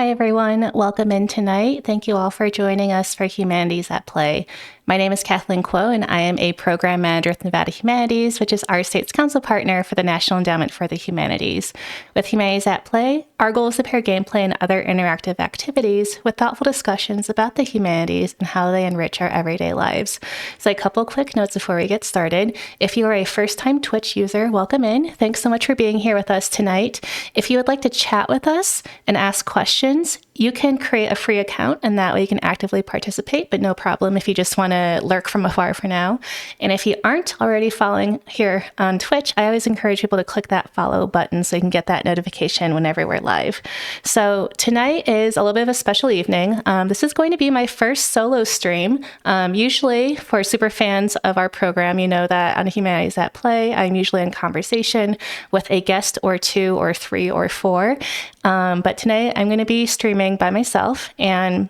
Hi, everyone. Welcome in tonight. Thank you all for joining us for Humanities at Play. My name is Kathleen Kuo, and I am a program manager with Nevada Humanities, which is our state's council partner for the National Endowment for the Humanities. With Humanities at Play, our goal is to pair gameplay and other interactive activities with thoughtful discussions about the humanities and how they enrich our everyday lives. So a couple quick notes before we get started. If you are a first-time Twitch user, welcome in. Thanks so much for being here with us tonight. If you would like to chat with us and ask questions, you can create a free account, and that way you can actively participate, but no problem if you just want to lurk from afar for now. And if you aren't already following here on Twitch, I always encourage people to click that follow button so you can get that notification whenever we're live. So tonight is a little bit of a special evening. This is going to be my first solo stream. Usually for super fans of our program, you know that on Humanities at Play, I'm usually in conversation with a guest or two or three or four. But tonight I'm going to be streaming by myself, and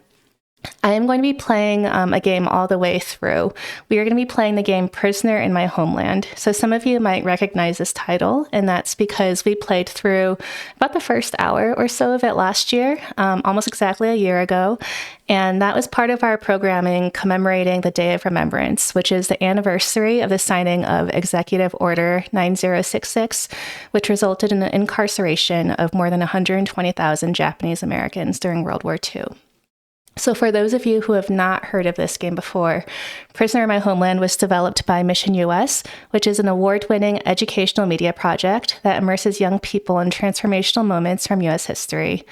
I am going to be playing a game all the way through. We are going to be playing the game Prisoner in My Homeland. So some of you might recognize this title, and that's because we played through about the first hour or so of it last year, almost exactly a year ago. And that was part of our programming commemorating the Day of Remembrance, which is the anniversary of the signing of Executive Order 9066, which resulted in the incarceration of more than 120,000 Japanese Americans during World War II. So for those of you who have not heard of this game before, Prisoner in My Homeland was developed by Mission US, which is an award-winning educational media project that immerses young people in transformational moments from US history.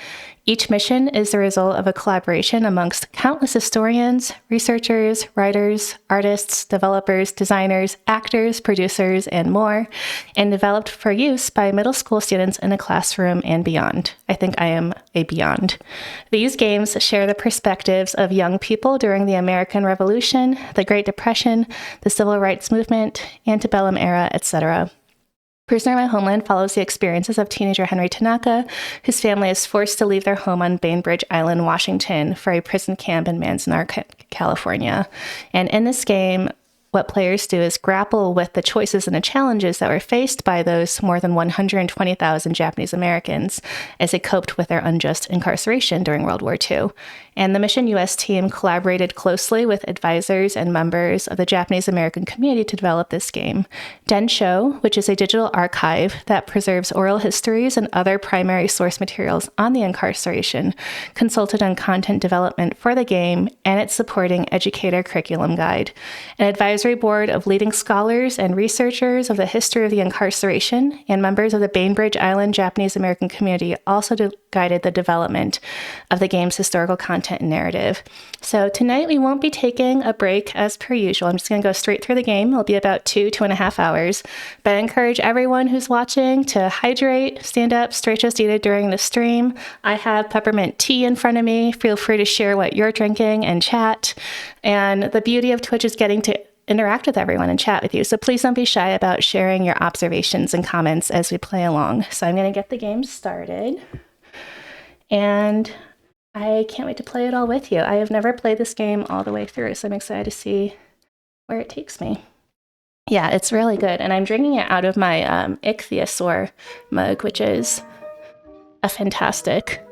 Each mission is the result of a collaboration amongst countless historians, researchers, writers, artists, developers, designers, actors, producers, and more, and developed for use by middle school students in a classroom and beyond. I think I am a beyond. These games share the perspectives of young people during the American Revolution, the Great Depression, the Civil Rights Movement, antebellum era, etc. Prisoner in My Homeland follows the experiences of teenager Henry Tanaka, whose family is forced to leave their home on Bainbridge Island, Washington, for a prison camp in Manzanar, California. And in this game, what players do is grapple with the choices and the challenges that were faced by those more than 120,000 Japanese Americans as they coped with their unjust incarceration during World War II. And the Mission US team collaborated closely with advisors and members of the Japanese American community to develop this game. Densho, which is a digital archive that preserves oral histories and other primary source materials on the incarceration, consulted on content development for the game and its supporting educator curriculum guide. An advisory board of leading scholars and researchers of the history of the incarceration and members of the Bainbridge Island Japanese American community also guided the development of the game's historical content and narrative. So tonight we won't be taking a break as per usual. I'm just going to go straight through the game. It'll be about 2.5 hours. But I encourage everyone who's watching to hydrate, stand up, stretch as needed during the stream. I have peppermint tea in front of me. Feel free to share what you're drinking and chat. And the beauty of Twitch is getting to interact with everyone and chat with you. So please don't be shy about sharing your observations and comments as we play along. So I'm going to get the game started. And I can't wait to play it all with you. I have never played this game all the way through, so I'm excited to see where it takes me. Yeah, it's really good. And I'm drinking it out of my ichthyosaur mug, which is a fantastic,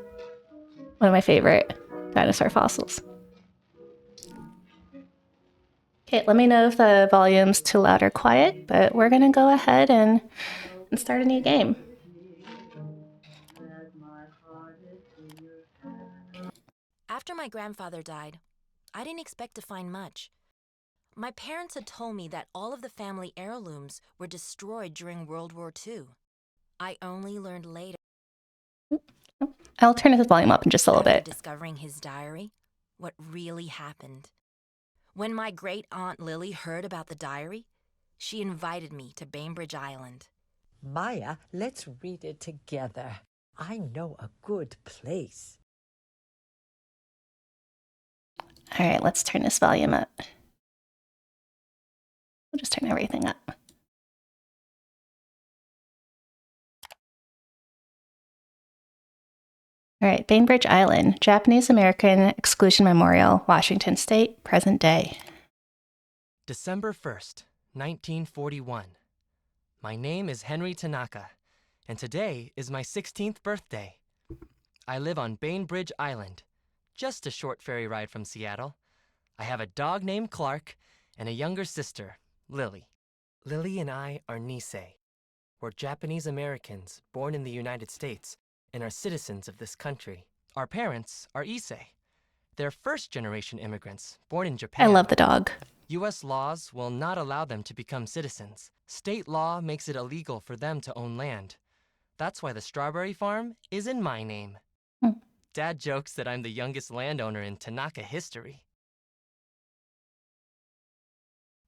one of my favorite dinosaur fossils. Okay, let me know if the volume's too loud or quiet, but we're going to go ahead and start a new game. After my grandfather died, I didn't expect to find much. My parents had told me that all of the family heirlooms were destroyed during World War II. I only learned later. I'll turn his volume up in just a little After bit. discovering his diary, what really happened. When my great-aunt Lily heard about the diary, she invited me to Bainbridge Island. Maya, let's read it together. I know a good place. All right, let's turn this volume up. We'll just turn everything up. All right, Bainbridge Island, Japanese American Exclusion Memorial, Washington State, present day. December 1st, 1941. My name is Henry Tanaka, and today is my 16th birthday. I live on Bainbridge Island, just a short ferry ride from Seattle. I have a dog named Clark and a younger sister, Lily. Lily and I are Nisei. We're Japanese Americans born in the United States and are citizens of this country. Our parents are Issei. They're first-generation immigrants born in Japan. I love the dog. U.S. laws will not allow them to become citizens. State law makes it illegal for them to own land. That's why the strawberry farm is in my name. Dad jokes that I'm the youngest landowner in Tanaka history.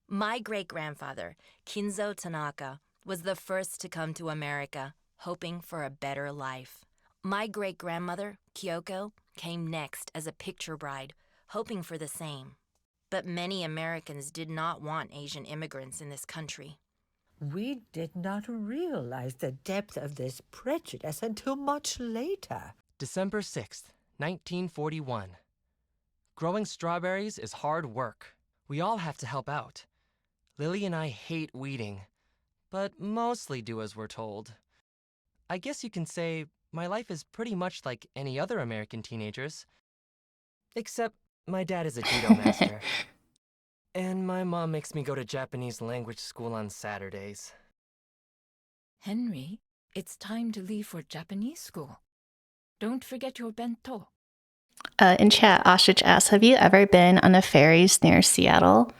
My great-grandfather, Kinzo Tanaka, was the first to come to America, hoping for a better life. My great-grandmother, Kyoko, came next as a picture bride, hoping for the same. But many Americans did not want Asian immigrants in this country. We did not realize the depth of this prejudice until much later. December 6th, 1941. Growing strawberries is hard work. We all have to help out. Lily and I hate weeding, but mostly do as we're told. I guess you can say my life is pretty much like any other American teenager's. Except my dad is a judo master. And my mom makes me go to Japanese language school on Saturdays. Henry, it's time to leave for Japanese school. Don't forget your bento. In chat, Ostrich asks, have you ever been on a ferries near Seattle?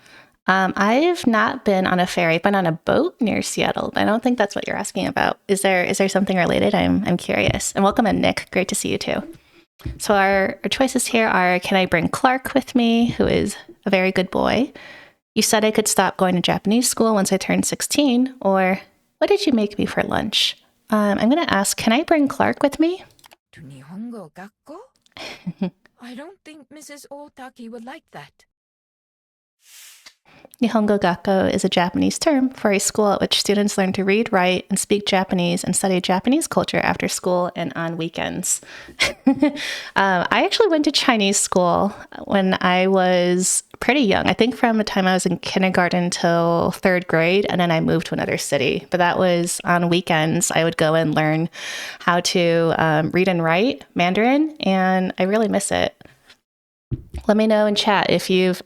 I've not been on a ferry. I've been on a boat near Seattle. I don't think that's what you're asking about. Is there something related? I'm curious. And welcome in, Nick. Great to see you too. So our choices here are, can I bring Clark with me, who is a very good boy? You said I could stop going to Japanese school once I turned 16, or what did you make me for lunch? I'm going to ask, can I bring Clark with me? To Nihongo Gakko? I don't think Mrs. Otaki would like that. Nihongo Gakko is a Japanese term for a school at which students learn to read, write, and speak Japanese and study Japanese culture after school and on weekends. I actually went to Chinese school when I was pretty young. I think from the time I was in kindergarten till third grade, and then I moved to another city. But that was on weekends. I would go and learn how to read and write Mandarin, and I really miss it. Let me know in chat if you've...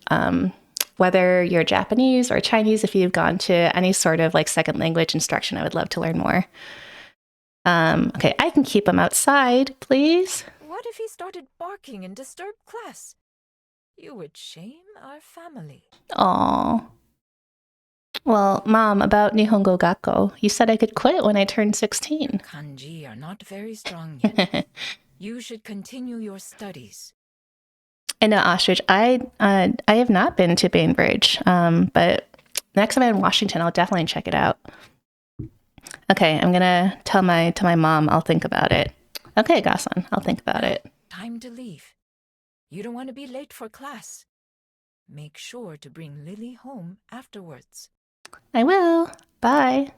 whether you're Japanese or Chinese, if you've gone to any sort of like second language instruction, I would love to learn more. Okay, I can keep him outside, please. What if he started barking and disturbed class? You would shame our family. Aw. Well, Mom, about Nihongo Gakko, you said I could quit when I turned 16. Kanji are not very strong yet. You should continue your studies. I know, Ostrich. I have not been to Bainbridge, but next time I'm in Washington, I'll definitely check it out. Okay, I'm gonna tell my mom I'll think about it. Okay, Gasan, I'll think about it. Time to leave. You don't want to be late for class. Make sure to bring Lily home afterwards. I will. Bye.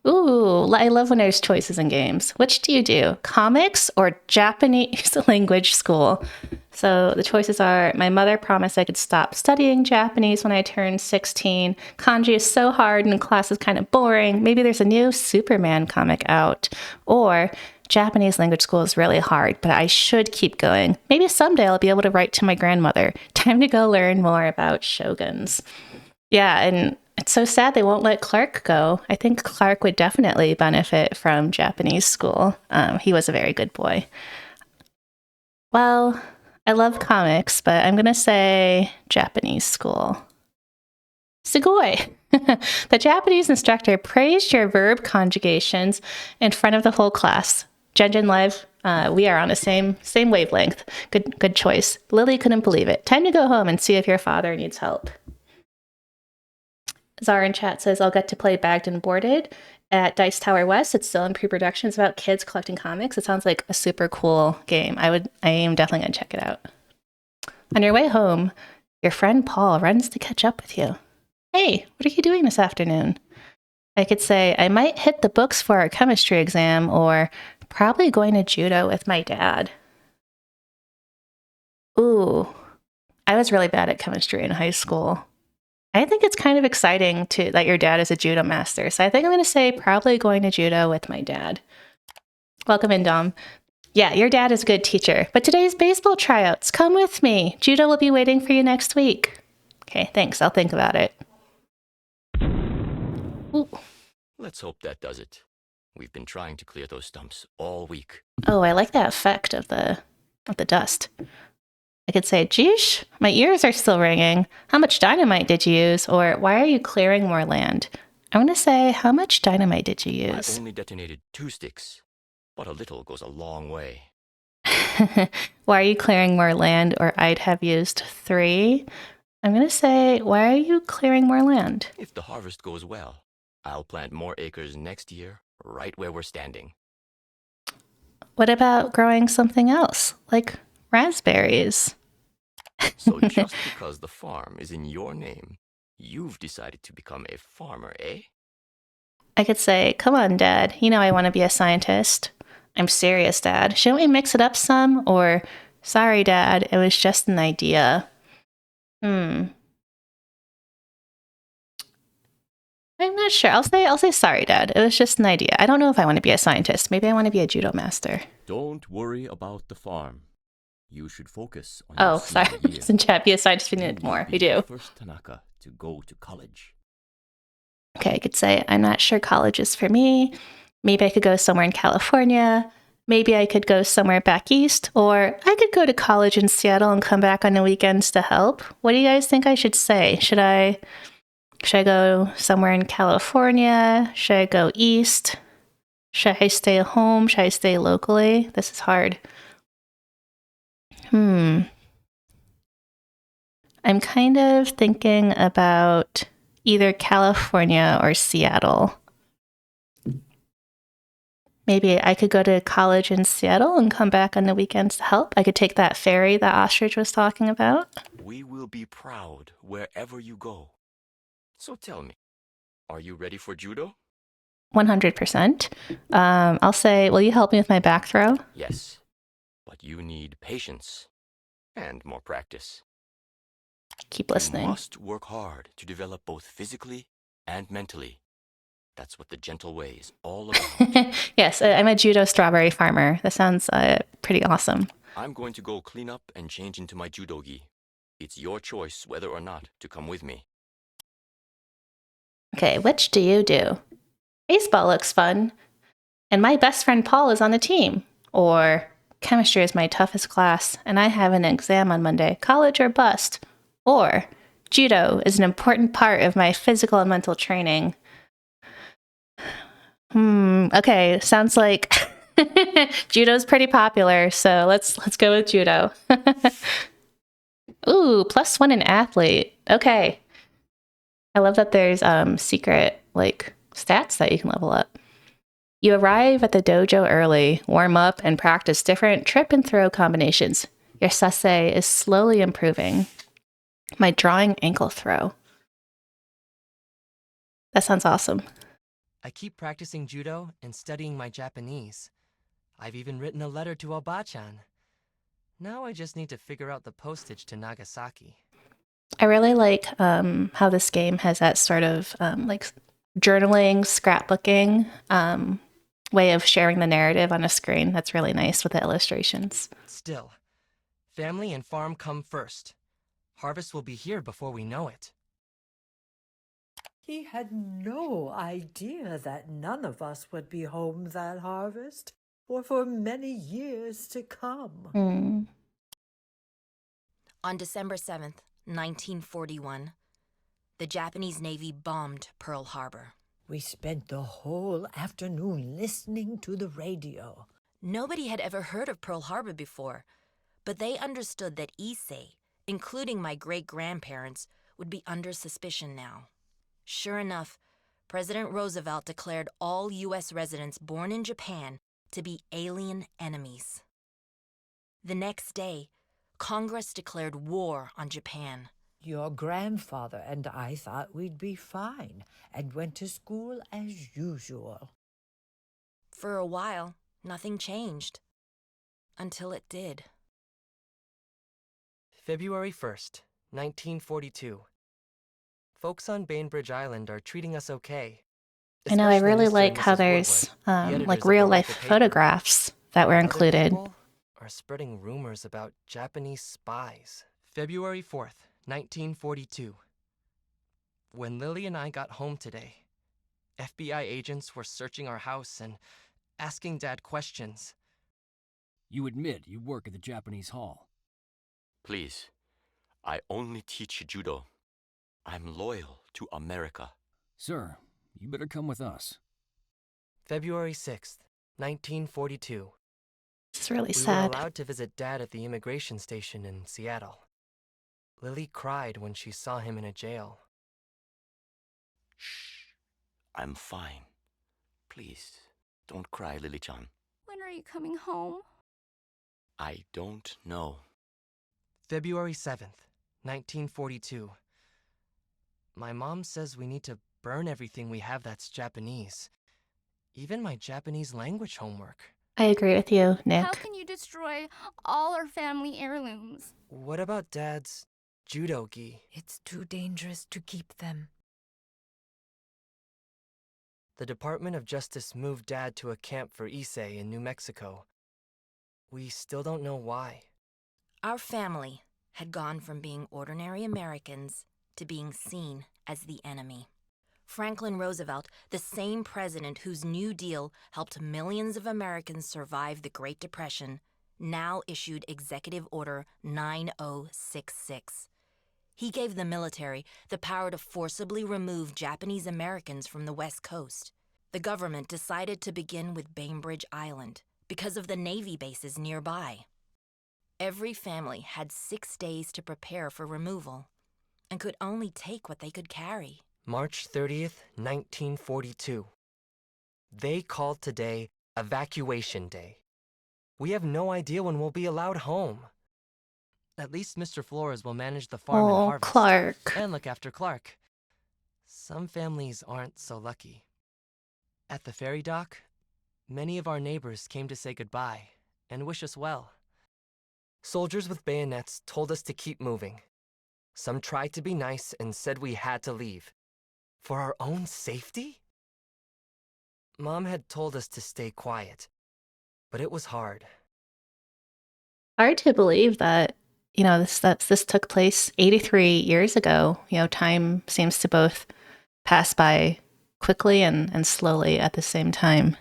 Ooh, I love when there's choices in games. Which do you do? Comics or Japanese language school? So the choices are, my mother promised I could stop studying Japanese when I turned 16. Kanji is so hard and class is kind of boring. Maybe there's a new Superman comic out. Or Japanese language school is really hard, but I should keep going. Maybe someday I'll be able to write to my grandmother. Time to go learn more about shoguns. Yeah, and it's so sad they won't let Clark go. I think Clark would definitely benefit from Japanese school. He was a very good boy. Well, I love comics, but I'm going to say Japanese school. Sugoi! The Japanese instructor praised your verb conjugations in front of the whole class. Genjin Live, we are on the same wavelength. Good choice. Lily couldn't believe it. Time to go home and see if your father needs help. Zara in chat says, I'll get to play Bagged and Boarded at Dice Tower West. It's still in pre-production. It's about kids collecting comics. It sounds like a super cool game. I am definitely going to check it out. On your way home, your friend Paul runs to catch up with you. Hey, what are you doing this afternoon? I could say, I might hit the books for our chemistry exam, or probably going to judo with my dad. Ooh, I was really bad at chemistry in high school. I think it's kind of exciting that your dad is a judo master. So I think I'm going to say probably going to judo with my dad. Welcome in, Dom. Yeah, your dad is a good teacher. But today's baseball tryouts. Come with me. Judo will be waiting for you next week. Okay, thanks. I'll think about it. Ooh. Let's hope that does it. We've been trying to clear those stumps all week. Oh, I like that effect of the dust. I could say, geesh, my ears are still ringing. How much dynamite did you use? Or why are you clearing more land? I'm going to say, how much dynamite did you I use? only detonated 2 sticks, but a little goes a long way. Why are you clearing more land? Or I'd have used 3. I'm going to say, why are you clearing more land? If the harvest goes well, I'll plant more acres next year, right where we're standing. What about growing something else, like raspberries? So just because the farm is in your name, you've decided to become a farmer, eh? I could say, come on, Dad. You know I want to be a scientist. I'm serious, Dad. Shouldn't we mix it up some? Or, sorry, Dad, it was just an idea. I'm not sure. I'll say sorry, Dad. It was just an idea. I don't know if I want to be a scientist. Maybe I want to be a judo master. Don't worry about the farm. You should focus on Oh, your sorry. senior year. Since be a scientist, we You need will more. be We the do. first Tanaka to go to college. Okay, I could say, I'm not sure college is for me. Maybe I could go somewhere in California. Maybe I could go somewhere back east. Or I could go to college in Seattle and come back on the weekends to help. What do you guys think I should say? Should I go somewhere in California? Should I go east? Should I stay home? Should I stay locally? This is hard. I'm kind of thinking about either California or Seattle. Maybe I could go to college in Seattle and come back on the weekends to help. I could take that ferry that Ostrich was talking about. We will be proud wherever you go. So tell me, are you ready for judo? 100%. I'll say, will you help me with my back throw? Yes, but you need patience and more practice. Keep You listening. must work hard to develop both physically and mentally. That's what the gentle way is all about. Yes, I'm a judo strawberry farmer. That sounds pretty awesome. I'm going to go clean up and change into my judo gi. It's your choice whether or not to come with me. Okay, which do you do? Baseball looks fun. And my best friend Paul is on the team. Or chemistry is my toughest class, and I have an exam on Monday. College or bust. Or judo is an important part of my physical and mental training. Okay, sounds like judo's pretty popular, so let's go with judo. Ooh, +1 in athlete. Okay. I love that there's secret stats that you can level up. You arrive at the dojo early, warm up, and practice different trip and throw combinations. Your sase is slowly improving. My drawing ankle throw. That sounds awesome. I keep practicing judo and studying my Japanese. I've even written a letter to Obachan. Now I just need to figure out the postage to Nagasaki. I really like how this game has that sort of journaling, scrapbooking way of sharing the narrative on a screen. That's really nice with the illustrations. Still, family and farm come first. Harvest will be here before we know it. He had no idea that none of us would be home that harvest, or for many years to come. On December 7th, 1941, the Japanese Navy bombed Pearl Harbor. We spent the whole afternoon listening to the radio. Nobody had ever heard of Pearl Harbor before, but they understood that Issei, including my great-grandparents, would be under suspicion now. Sure enough, President Roosevelt declared all U.S. residents born in Japan to be alien enemies. The next day, Congress declared war on Japan. Your grandfather and I thought we'd be fine and went to school as usual. For a while, nothing changed. Until it did. February 1st, 1942. Folks on Bainbridge Island are treating us okay. I know, I Especially really Mr. like and how Mrs. there's Woodward, the editors of the real life local paper. photographs that were Other included. people are spreading rumors about Japanese spies. February 4th, 1942. When Lily and I got home today, FBI agents were searching our house and asking Dad questions. You admit you work at the Japanese Hall. Please, I only teach judo. I'm loyal to America. Sir, you better come with us. February 6th, 1942. It's really We sad. were allowed to visit Dad at the immigration station in Seattle. Lily cried when she saw him in a jail. Shh. I'm fine. Please, don't cry, Lily-chan. When are you coming home? I don't know. February 7th, 1942. My mom says we need to burn everything we have that's Japanese. Even my Japanese language homework. I agree with you, Nick. How can you destroy all our family heirlooms? What about Dad's judo gi? It's too dangerous to keep them. The Department of Justice moved Dad to a camp for Issei in New Mexico. We still don't know why. Our family had gone from being ordinary Americans to being seen as the enemy. Franklin Roosevelt, the same president whose New Deal helped millions of Americans survive the Great Depression, now issued Executive Order 9066. He gave the military the power to forcibly remove Japanese Americans from the West Coast. The government decided to begin with Bainbridge Island because of the Navy bases nearby. Every family had 6 days to prepare for removal and could only take what they could carry. March 30th, 1942. They called today Evacuation Day. We have no idea when we'll be allowed home. At least Mr. Flores will manage the farm and Oh, harvest. Clark. And look after Clark. Some families aren't so lucky. At the ferry dock, many of our neighbors came to say goodbye and wish us well. Soldiers with bayonets told us to keep moving. Some tried to be nice and said we had to leave. For our own safety? Mom had told us to stay quiet, but it was hard. Hard to believe that, this took place 83 years ago. Time seems to both pass by quickly and slowly at the same time.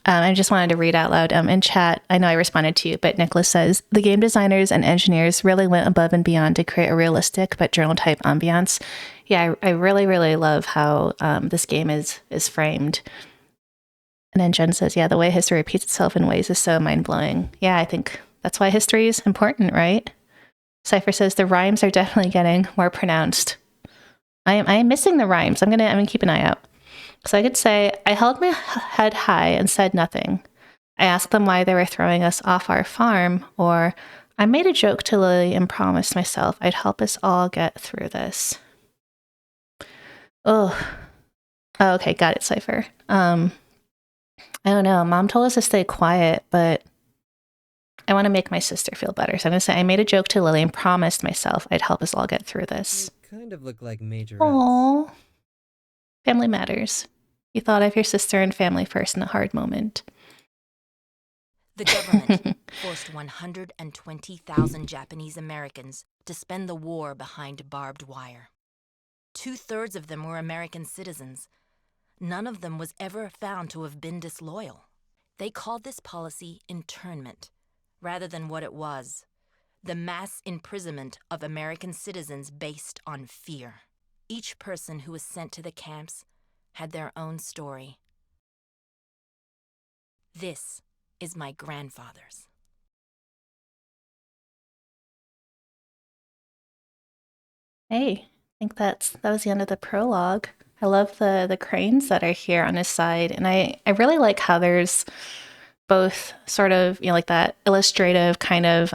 I just wanted to read out loud in chat. I know I responded to you, but Nicholas says, the game designers and engineers really went above and beyond to create a realistic but journal-type ambiance. Yeah, I really, really love how this game is framed. And then Jen says, yeah, the way history repeats itself in ways is so mind-blowing. Yeah, I think that's why history is important, right? Cypher says, the rhymes are definitely getting more pronounced. I am missing the rhymes. I'm gonna keep an eye out. So I could say, I held my head high and said nothing. I asked them why they were throwing us off our farm, or I made a joke to Lily and promised myself I'd help us all get through this. Oh, okay, got it, Cypher. I don't know. Mom told us to stay quiet, but I want to make my sister feel better. So I'm going to say, I made a joke to Lily and promised myself I'd help us all get through this. You kind of look like Major Aww. Family matters. You thought of your sister and family first in a hard moment. The government forced 120,000 Japanese Americans to spend the war behind barbed wire. 2/3 of them were American citizens. None of them was ever found to have been disloyal. They called this policy internment, rather than what it was, the mass imprisonment of American citizens based on fear. Each person who was sent to the camps had their own story. This is my grandfather's. Hey, I think that was the end of the prologue. I love the cranes that are here on his side, and I really like how there's both sort of, like that illustrative kind of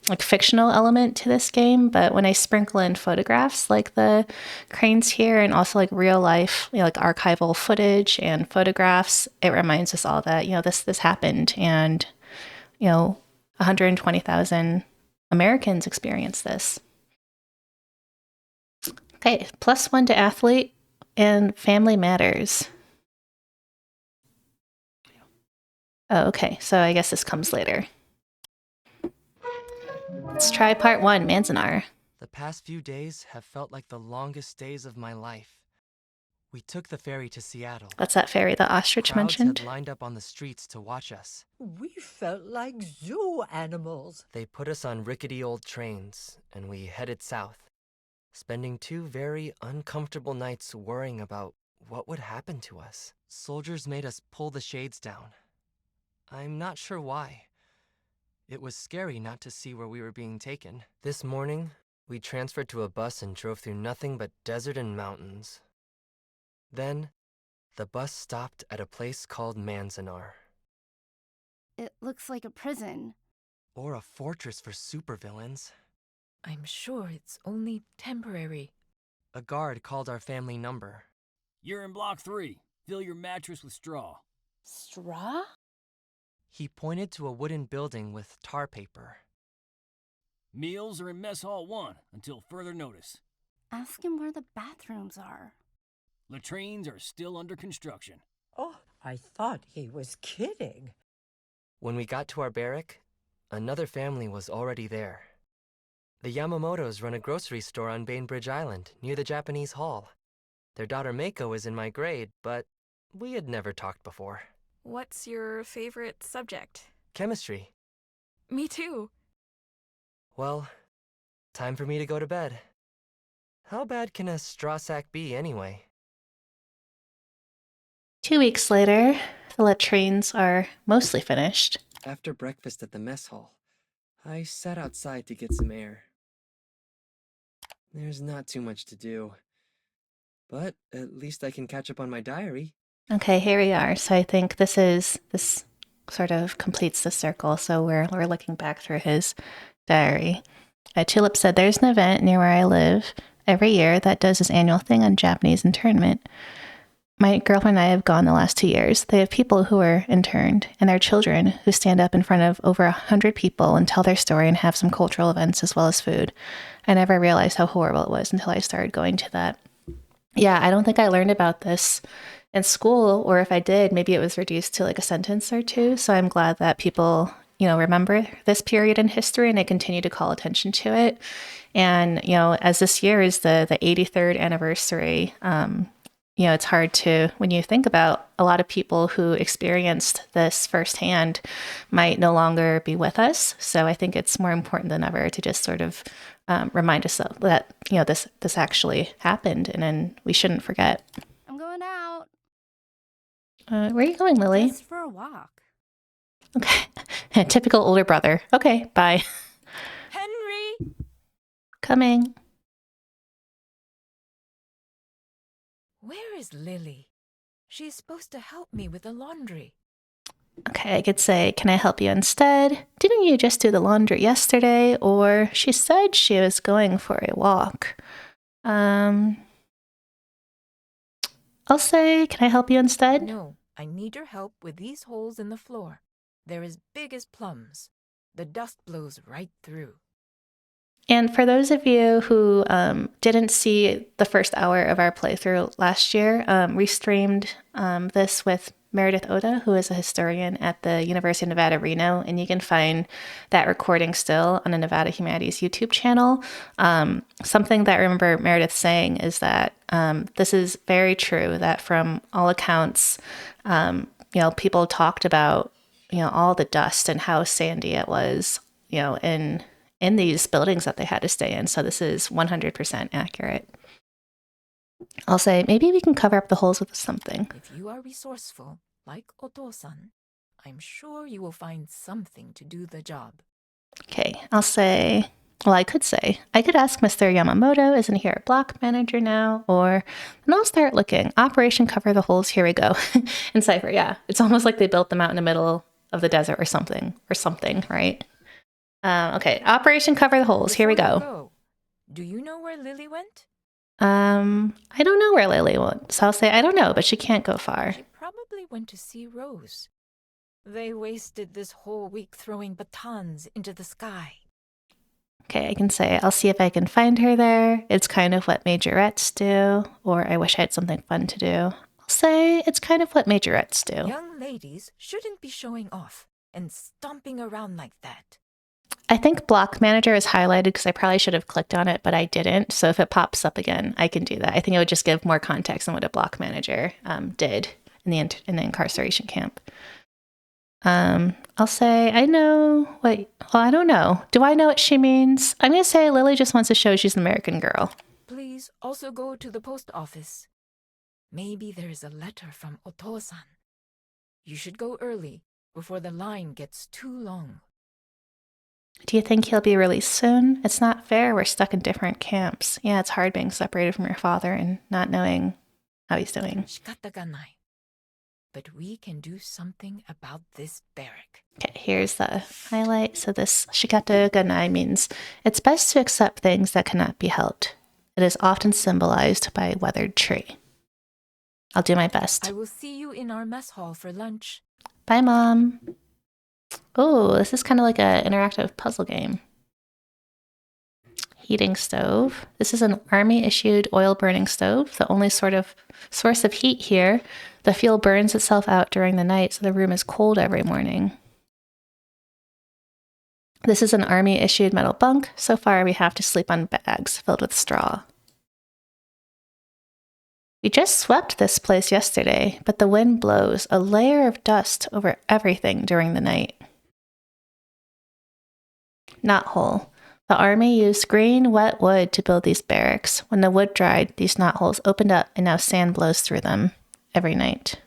like fictional element to this game, but when I sprinkle in photographs like the cranes here and also like real life, like archival footage and photographs, it reminds us all that, this happened, and 120,000 Americans experienced this. Okay, +1 to athlete and family matters. Oh, okay. So I guess this comes later. Let's try part 1, Manzanar. The past few days have felt like the longest days of my life. We took the ferry to Seattle. What's that ferry the ostrich Crowds mentioned? had lined up on the streets to watch us. We felt like zoo animals. They put us on rickety old trains, and we headed south, spending 2 very uncomfortable nights worrying about what would happen to us. Soldiers made us pull the shades down. I'm not sure why. It was scary not to see where we were being taken. This morning, we transferred to a bus and drove through nothing but desert and mountains. Then, the bus stopped at a place called Manzanar. It looks like a prison. Or a fortress for supervillains. I'm sure it's only temporary. A guard called our family number. You're in block 3. Fill your mattress with straw. Straw? He pointed to a wooden building with tar paper. Meals are in mess hall 1 until further notice. Ask him where the bathrooms are. Latrines are still under construction. Oh, I thought he was kidding. When we got to our barrack, another family was already there. The Yamamotos run a grocery store on Bainbridge Island, near the Japanese Hall. Their daughter Meiko is in my grade, but we had never talked before. What's your favorite subject? Chemistry. Me too. Well, time for me to go to bed. How bad can a straw sack be anyway? 2 weeks later, the latrines are mostly finished. After breakfast at the mess hall, I sat outside to get some air. There's not too much to do, but at least I can catch up on my diary. Okay, here we are. So I think this sort of completes the circle. So we're looking back through his diary. Tulip said, "There's an event near where I live every year that does this annual thing on Japanese internment. My girlfriend and I have gone the last 2 years. They have people who are interned and their children who stand up in front of over 100 people and tell their story and have some cultural events as well as food. I never realized how horrible it was until I started going to that." Yeah, I don't think I learned about this in school, or if I did, maybe it was reduced to like a sentence or 2. So I'm glad that people, remember this period in history and they continue to call attention to it. And, as this year is the 83rd anniversary, it's hard to, when you think about a lot of people who experienced this firsthand might no longer be with us. So I think it's more important than ever to just sort of remind us that, this actually happened, and then we shouldn't forget. I'm going out. Where are you going, Lily? Just for a walk. Okay. Typical older brother. Okay, bye. Henry! Coming. Where is Lily? She's supposed to help me with the laundry. Okay, I could say, "Can I help you instead? Didn't you just do the laundry yesterday?" Or, "She said she was going for a walk." I'll say, "Can I help you instead?" No, I need your help with these holes in the floor. They're as big as plums. The dust blows right through. And for those of you who didn't see the first hour of our playthrough last year, we streamed this with Meredith Oda, who is a historian at the University of Nevada, Reno, and you can find that recording still on the Nevada Humanities YouTube channel. Something that I remember Meredith saying is that this is very true, that from all accounts, people talked about, all the dust and how sandy it was, in these buildings that they had to stay in. So this is 100% accurate. I'll say, maybe we can cover up the holes with something. If you are resourceful, like Oto-san, I'm sure you will find something to do the job. Okay, I'll say, I could ask Mr. Yamamoto, isn't he our block manager now? And I'll start looking. Operation Cover the Holes, here we go. In Cypher, yeah. It's almost like they built them out in the middle of the desert or something, right? Okay, Operation Cover the Holes, here we go. Do you know where Lily went? I don't know where Lily went, so I'll say I don't know, but she can't go far. She probably went to see Rose. They wasted this whole week throwing batons into the sky. Okay, I can say I'll see if I can find her there. It's kind of what majorettes do, or I wish I had something fun to do. I'll say it's kind of what majorettes do. Young ladies shouldn't be showing off and stomping around like that. I think block manager is highlighted because I probably should have clicked on it, but I didn't. So if it pops up again, I can do that. I think it would just give more context on what a block manager did in the incarceration camp. I'll say I know what. Well, I don't know. Do I know what she means? I'm gonna say Lily just wants to show she's an American girl. Please also go to the post office. Maybe there's a letter from Oto-san. You should go early before the line gets too long. Do you think he'll be released soon? It's not fair. We're stuck in different camps. Yeah, it's hard being separated from your father and not knowing how he's doing. Shikata ga nai. But we can do something about this barrack. Okay, here's the highlight. So this shikata ganai means it's best to accept things that cannot be helped. It is often symbolized by a weathered tree. I'll do my best. I will see you in our mess hall for lunch. Bye, Mom. Oh, this is kind of like an interactive puzzle game. Heating stove. This is an army-issued oil-burning stove, the only source of heat here. The fuel burns itself out during the night, so the room is cold every morning. This is an army-issued metal bunk. So far, we have to sleep on bags filled with straw. We just swept this place yesterday, but the wind blows a layer of dust over everything during the night. Knothole. The army used green, wet wood to build these barracks. When the wood dried, these knotholes opened up and now sand blows through them every night.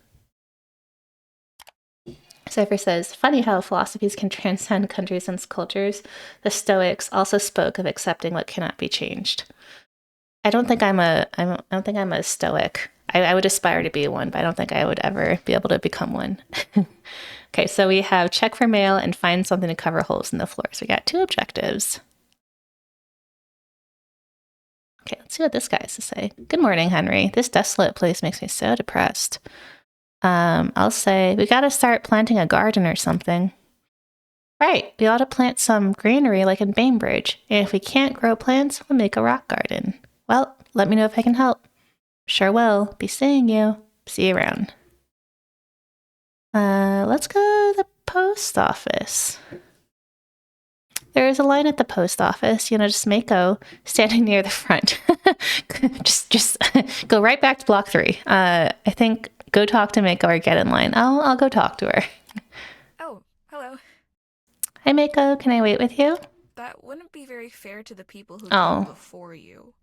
Cypher says, funny how philosophies can transcend countries and cultures. The Stoics also spoke of accepting what cannot be changed. I don't think I'm a Stoic. I would aspire to be one, but I don't think I would ever be able to become one. Okay, so we have check for mail and find something to cover holes in the floor. So we got 2 objectives. Okay, let's see what this guy has to say. Good morning, Henry. This desolate place makes me so depressed. I'll say we got to start planting a garden or something. Right, we ought to plant some greenery like in Bainbridge. And if we can't grow plants, we'll make a rock garden. Well, let me know if I can help. Sure will. Be seeing you. See you around. Let's go to the post office. There is a line at the post office, just Mako standing near the front. just go right back to block 3. I think go talk to Mako or get in line. I'll go talk to her. Oh, hello. Hi, Mako. Can I wait with you? That wouldn't be very fair to the people who Oh. came before you.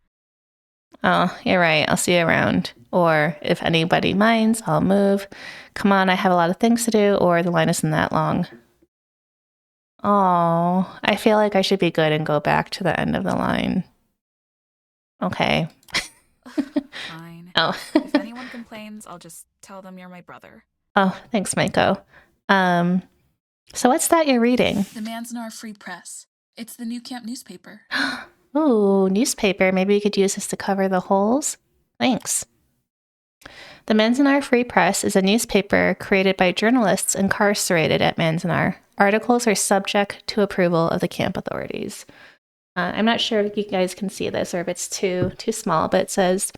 Oh, you're right. I'll see you around. Or if anybody minds, I'll move. Come on, I have a lot of things to do, or the line isn't that long. Oh, I feel like I should be good and go back to the end of the line. Okay. Fine. Oh. If anyone complains, I'll just tell them you're my brother. Oh, thanks, Mako. So what's that you're reading? The Manzanar Free Press. It's the New Camp newspaper. Ooh, newspaper. Maybe we could use this to cover the holes. Thanks. The Manzanar Free Press is a newspaper created by journalists incarcerated at Manzanar. Articles are subject to approval of the camp authorities. I'm not sure if you guys can see this or if it's too small, but it says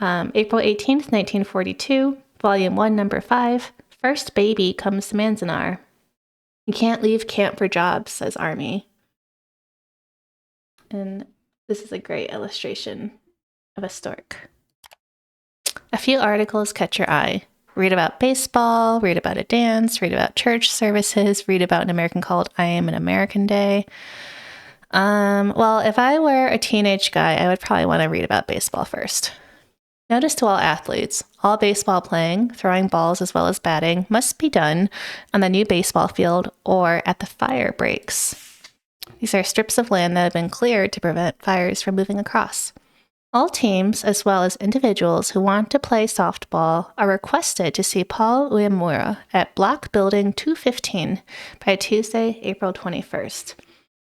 April 18th, 1942, Volume 1, Number 5, First Baby Comes to Manzanar. You can't leave camp for jobs, says Army. And this is a great illustration of a stork. A few articles catch your eye. Read about baseball, read about a dance, read about church services, read about an American called I Am an American Day. Well, if I were a teenage guy, I would probably want to read about baseball first. Notice to all athletes, all baseball playing, throwing balls as well as batting must be done on the new baseball field or at the fire breaks. These are strips of land that have been cleared to prevent fires from moving across. All teams, as well as individuals who want to play softball, are requested to see Paul Uemura at Block Building 215 by Tuesday, April 21st.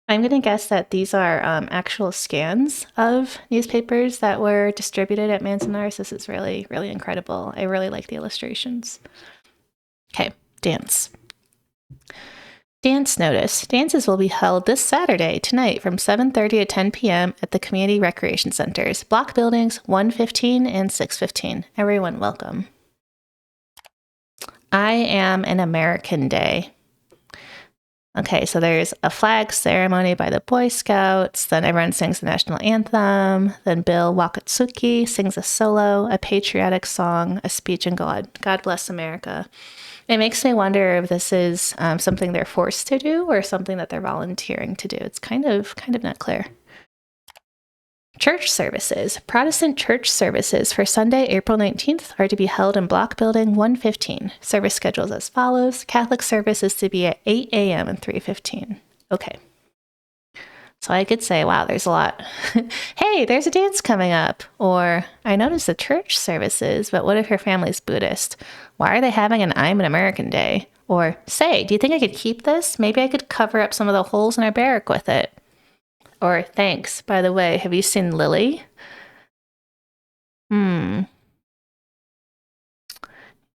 I'm going to guess that these are actual scans of newspapers that were distributed at Manzanar. So this is really, really incredible. I really like the illustrations. Okay, dance. Dance notice. Dances will be held this Saturday, tonight, from 7:30 to 10 p.m. at the Community Recreation Centers, Block Buildings 115 and 615. Everyone welcome. I am an American Day. Okay, so there's a flag ceremony by the Boy Scouts, then everyone sings the national anthem, then Bill Wakatsuki sings a solo, a patriotic song, a speech, and God bless America. It makes me wonder if this is something they're forced to do or something that they're volunteering to do. It's kind of not clear. Church services. Protestant church services for Sunday, April 19th are to be held in Block Building 115. Service schedules as follows. Catholic service is to be at 8 a.m. and 3:15. Okay. So I could say, wow, there's a lot. Hey, there's a dance coming up. Or, I noticed the church services, but what if your family's Buddhist? Why are they having an I'm an American Day? Or, say, do you think I could keep this? Maybe I could cover up some of the holes in our barrack with it. Or, thanks, by the way, have you seen Lily?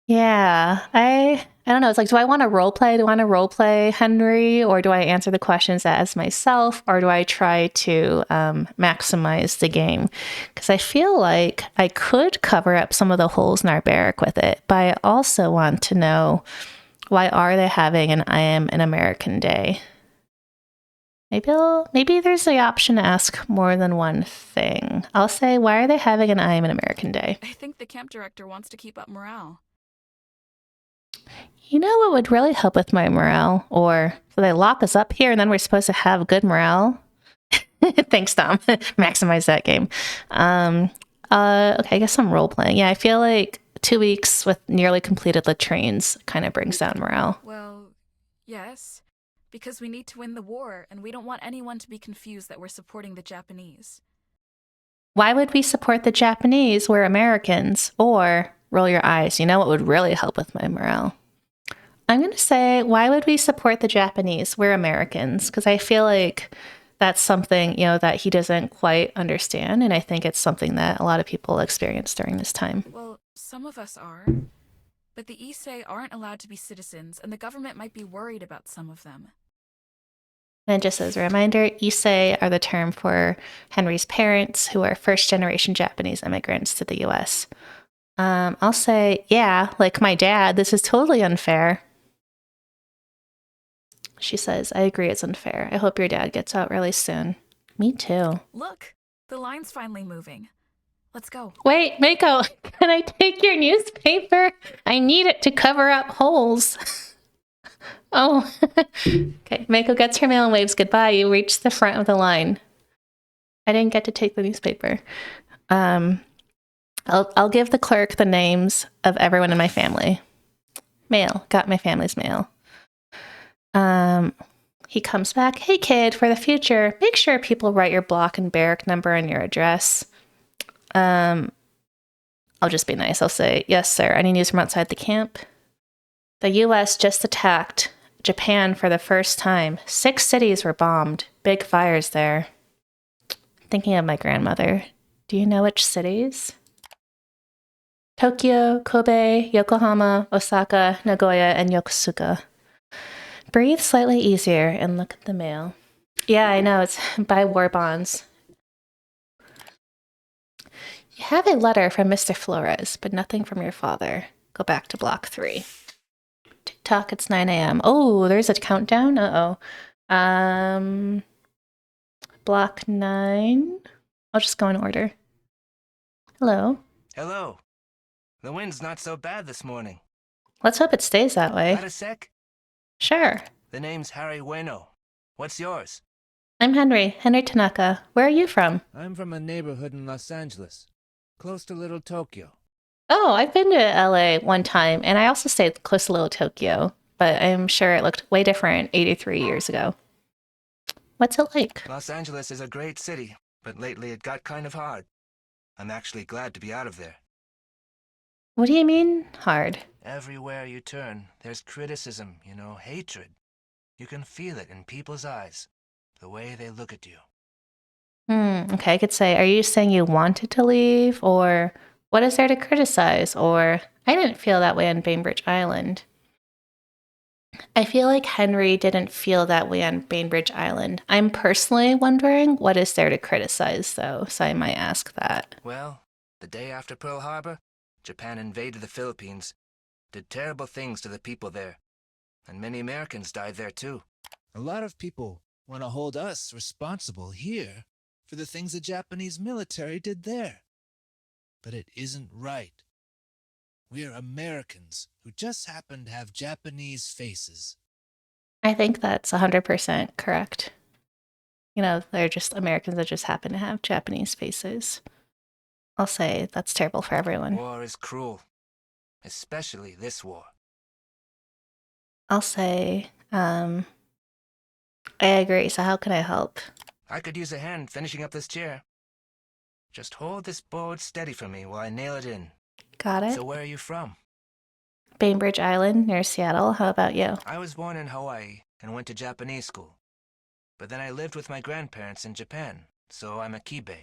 Yeah, I don't know. It's like, do I want to role play? Do I want to role play Henry? Or do I answer the questions as myself? Or do I try to maximize the game? Because I feel like I could cover up some of the holes in our barrack with it. But I also want to know, why are they having an I Am an American Day? Maybe there's the option to ask more than one thing. I'll say, why are they having an I Am an American Day? I think the camp director wants to keep up morale. You know what would really help with my morale? Or so they lock us up here and then we're supposed to have good morale? Thanks, Tom. Maximize that game. Okay, I guess I'm role playing. Yeah, I feel like 2 weeks with nearly completed latrines kind of brings down morale. Well, yes. Because we need to win the war, and we don't want anyone to be confused that we're supporting the Japanese. Why would we support the Japanese? We're Americans. Or, roll your eyes, you know what would really help with my morale? I'm going to say, why would we support the Japanese? We're Americans. Because I feel like that's something, that he doesn't quite understand. And I think it's something that a lot of people experience during this time. Well, some of us are. But the Issei aren't allowed to be citizens, and the government might be worried about some of them. And just as a reminder, Issei are the term for Henry's parents, who are first-generation Japanese immigrants to the U.S. I'll say, yeah, like my dad, this is totally unfair. She says, I agree it's unfair. I hope your dad gets out really soon. Me too. Look, the line's finally moving. Let's go. Wait, Mako, can I take your newspaper? I need it to cover up holes. Oh, okay. Mako gets her mail and waves goodbye. You reach the front of the line. I didn't get to take the newspaper. I'll give the clerk the names of everyone in my family. Mail. Got my family's mail. He comes back. Hey, kid, for the future, make sure people write your block and barrack number and your address. I'll just be nice. I'll say, yes, sir. Any news from outside the camp? The U.S. just attacked Japan for the first time. 6 cities were bombed. Big fires there. Thinking of my grandmother. Do you know which cities? Tokyo, Kobe, Yokohama, Osaka, Nagoya, and Yokosuka. Breathe slightly easier and look at the mail. Yeah, I know. It's by war bonds. You have a letter from Mr. Flores, but nothing from your father. Go back to block 3. TikTok, it's 9 a.m. Oh, there's a countdown? Uh-oh. Block 9. I'll just go in order. Hello. Hello. The wind's not so bad this morning. Let's hope it stays that way. Got a sec? Sure. The name's Harry Ueno. What's yours? I'm Henry Tanaka. Where are you from? I'm from a neighborhood in Los Angeles, close to Little Tokyo. Oh, I've been to LA one time, and I also stayed close to Little Tokyo, but I'm sure it looked way different 83 years ago. What's it like? Los Angeles is a great city, but lately it got kind of hard. I'm actually glad to be out of there. What do you mean, hard? Everywhere you turn, there's criticism, hatred. You can feel it in people's eyes, the way they look at you. Okay, I could say, are you saying you wanted to leave, or what is there to criticize, or I didn't feel that way on Bainbridge Island. I feel like Henry didn't feel that way on Bainbridge Island. I'm personally wondering what is there to criticize, though, so I might ask that. Well, the day after Pearl Harbor, Japan invaded the Philippines, did terrible things to the people there. And many Americans died there too. A lot of people want to hold us responsible here for the things the Japanese military did there. But it isn't right. We're Americans who just happen to have Japanese faces. I think that's 100% correct. You know, they're just Americans that just happen to have Japanese faces. I'll say that's terrible for everyone. War is cruel. Especially this war. I'll say, I agree. So how can I help? I could use a hand finishing up this chair. Just hold this board steady for me while I nail it in. Got it. So where are you from? Bainbridge Island near Seattle. How about you? I was born in Hawaii and went to Japanese school. But then I lived with my grandparents in Japan, so I'm a Kibe.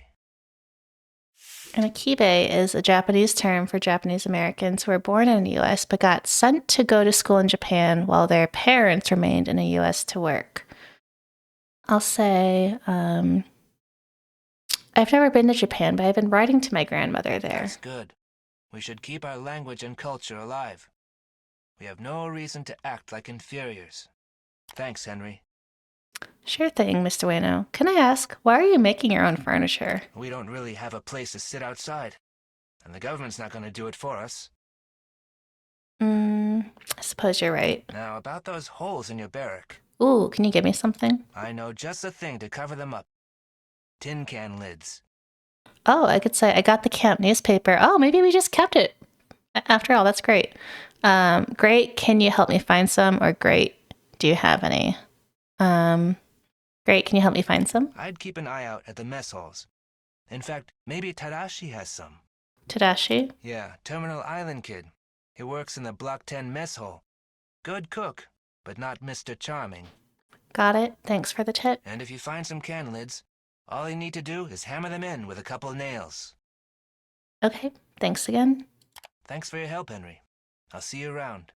And a Kibe is a Japanese term for Japanese Americans who were born in the U.S. but got sent to go to school in Japan while their parents remained in the U.S. to work. I'll say, I've never been to Japan, but I've been writing to my grandmother there. That's good. We should keep our language and culture alive. We have no reason to act like inferiors. Thanks, Henry. Sure thing, Mr. Ueno. Can I ask, why are you making your own furniture? We don't really have a place to sit outside, and the government's not going to do it for us. I suppose you're right. Now, about those holes in your barrack. Ooh, can you give me something? I know just the thing to cover them up. Tin can lids. Oh, I could say I got the camp newspaper. Oh, maybe we just kept it. After all, that's great. Great, can you help me find some? Or great, do you have any? Great, can you help me find some? I'd keep an eye out at the mess halls. In fact, maybe Tadashi has some. Tadashi? Yeah, Terminal Island kid. He works in the Block 10 mess hall. Good cook, but not Mr. Charming. Got it. Thanks for the tip. And if you find some can lids, all you need to do is hammer them in with a couple nails. Okay, thanks again. Thanks for your help, Henry. I'll see you around.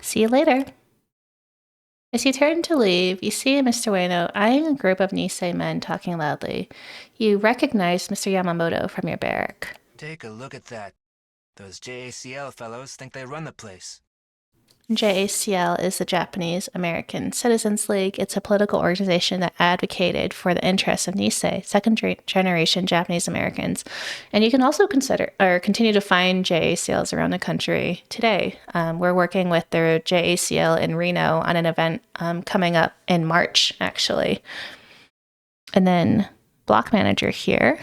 See you later. As you turn to leave, you see Mr. Ueno eyeing a group of Nisei men talking loudly. You recognize Mr. Yamamoto from your barrack. Take a look at that. Those JACL fellows think they run the place. JACL is the Japanese American Citizens League. It's a political organization that advocated for the interests of Nisei, second-generation Japanese Americans. And you can also continue to find JACLs around the country today. We're working with the JACL in Reno on an event coming up in March, actually. And then block manager here.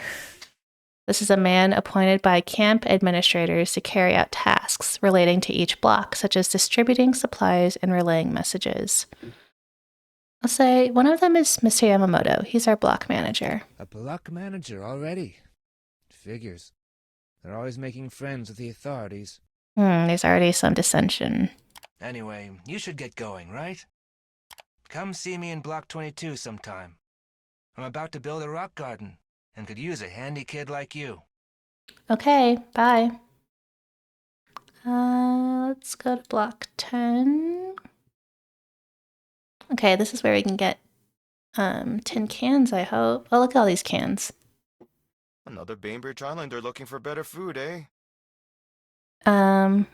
This is a man appointed by camp administrators to carry out tasks relating to each block, such as distributing supplies and relaying messages. I'll say one of them is Mr. Yamamoto. He's our block manager. A block manager already? Figures. They're always making friends with the authorities. There's already some dissension. Anyway, you should get going, right? Come see me in Block 22 sometime. I'm about to build a rock garden and could use a handy kid like you. Okay, bye. Let's go to block 10. Okay, this is where we can get tin cans, I hope. Oh, look at all these cans. Another Bainbridge Islander looking for better food, eh? I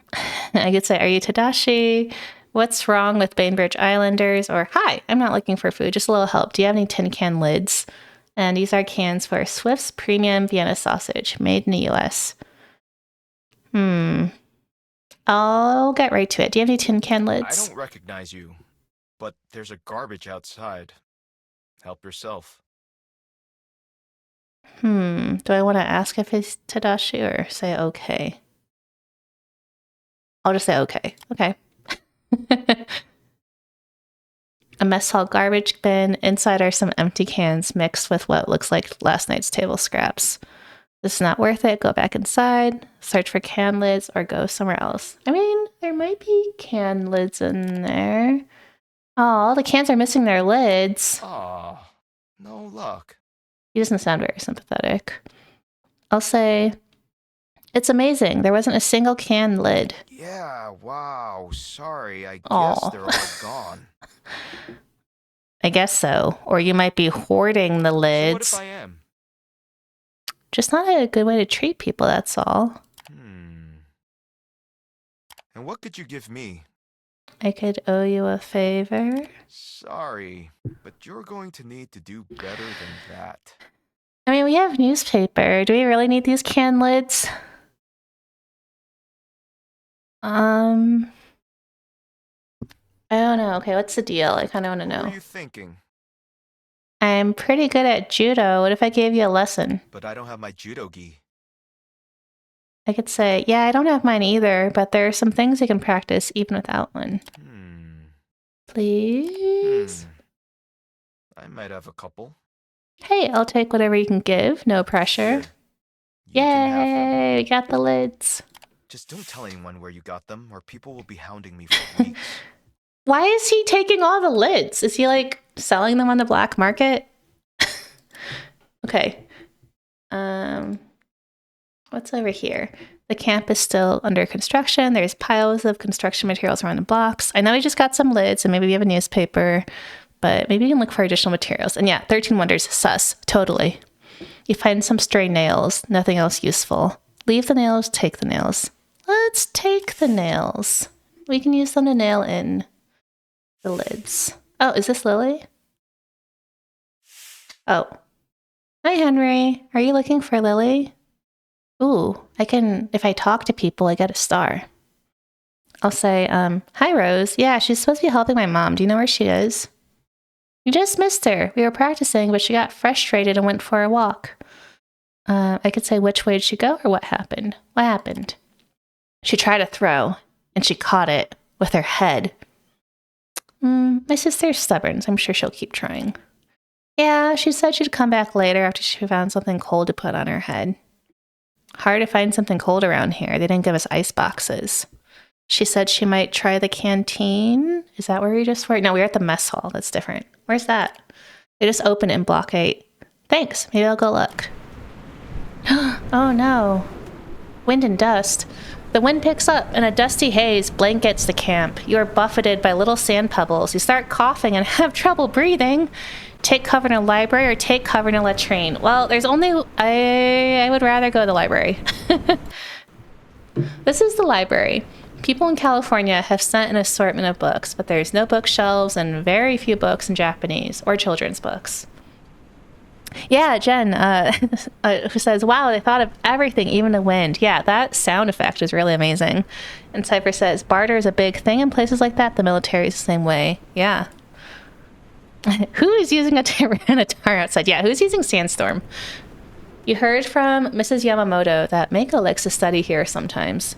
could say, are you Tadashi? What's wrong with Bainbridge Islanders? Or, hi, I'm not looking for food, just a little help. Do you have any tin can lids? And these are cans for Swift's Premium Vienna Sausage, made in the U.S. I'll get right to it. Do you have any tin can lids? I don't recognize you, but there's a garbage outside. Help yourself. Do I want to ask if it's Tadashi or say okay? I'll just say okay. Okay. A mess hall garbage bin. Inside are some empty cans mixed with what looks like last night's table scraps. This is not worth it. Go back inside, search for can lids, or go somewhere else. I mean, there might be can lids in there. Oh, the cans are missing their lids. Aw, no luck. He doesn't sound very sympathetic. I'll say, it's amazing. There wasn't a single can lid. Yeah, wow. Sorry, I guess they're all gone. I guess so. Or you might be hoarding the lids. So what if I am? Just not a good way to treat people, that's all. And And what could you give me? I could owe you a favor. Sorry, but you're going to need to do better than that. I mean, we have newspaper. Do we really need these can lids? I don't know. Okay, what's the deal? I kind of want to know. What are you thinking? I'm pretty good at judo. What if I gave you a lesson? But I don't have my judo gi. I could say, yeah, I don't have mine either, but there are some things you can practice even without one. Please? I might have a couple. Hey, I'll take whatever you can give. No pressure. Yay, we got the lids. Just don't tell anyone where you got them, or people will be hounding me for weeks. Why is he taking all the lids? Is he like selling them on the black market? Okay. What's over here? The camp is still under construction. There's piles of construction materials around the blocks. I know we just got some lids and maybe we have a newspaper, but maybe we can look for additional materials. And yeah, 13 Wonders, sus, totally. You find some stray nails, nothing else useful. Leave the nails, take the nails. Let's take the nails. We can use them to nail in the lids. Oh, is this Lily? Oh. Hi, Henry. Are you looking for Lily? Ooh, if I talk to people, I get a star. I'll say, hi, Rose. Yeah, she's supposed to be helping my mom. Do you know where she is? You just missed her. We were practicing, but she got frustrated and went for a walk. I could say, which way did she go or what happened? What happened? She tried to throw, and she caught it with her head. My sister's stubborn, so I'm sure she'll keep trying. Yeah, she said she'd come back later after she found something cold to put on her head. Hard to find something cold around here. They didn't give us ice boxes. She said she might try the canteen. Is that where we just were? No, we were at the mess hall. That's different. Where's that? They just opened it in block 8. Thanks. Maybe I'll go look. Oh no. Wind and dust. The wind picks up and a dusty haze blankets the camp. You are buffeted by little sand pebbles. You start coughing and have trouble breathing. Take cover in a library or take cover in a latrine. Well, there's only... I would rather go to the library. This is the library. People in California have sent an assortment of books, but there's no bookshelves and very few books in Japanese or children's books. Yeah, Jen, who says, wow, they thought of everything, even the wind. Yeah, that sound effect is really amazing. And Cypher says, barter is a big thing in places like that. The military is the same way. Yeah. Who is using a Tyranitar outside? Yeah, who's using Sandstorm? You heard from Mrs. Yamamoto that Mako likes to study here sometimes.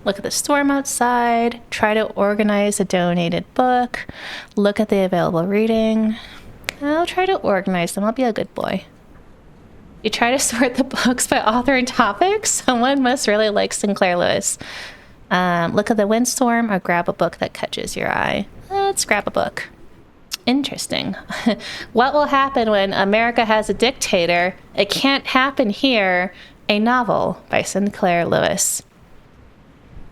Look at the storm outside, try to organize a donated book, look at the available reading. I'll try to organize them. I'll be a good boy. You try to sort the books by author and topic? Someone must really like Sinclair Lewis. Look at the windstorm or grab a book that catches your eye. Let's grab a book. Interesting. What will happen when America has a dictator? It can't happen here. A novel by Sinclair Lewis.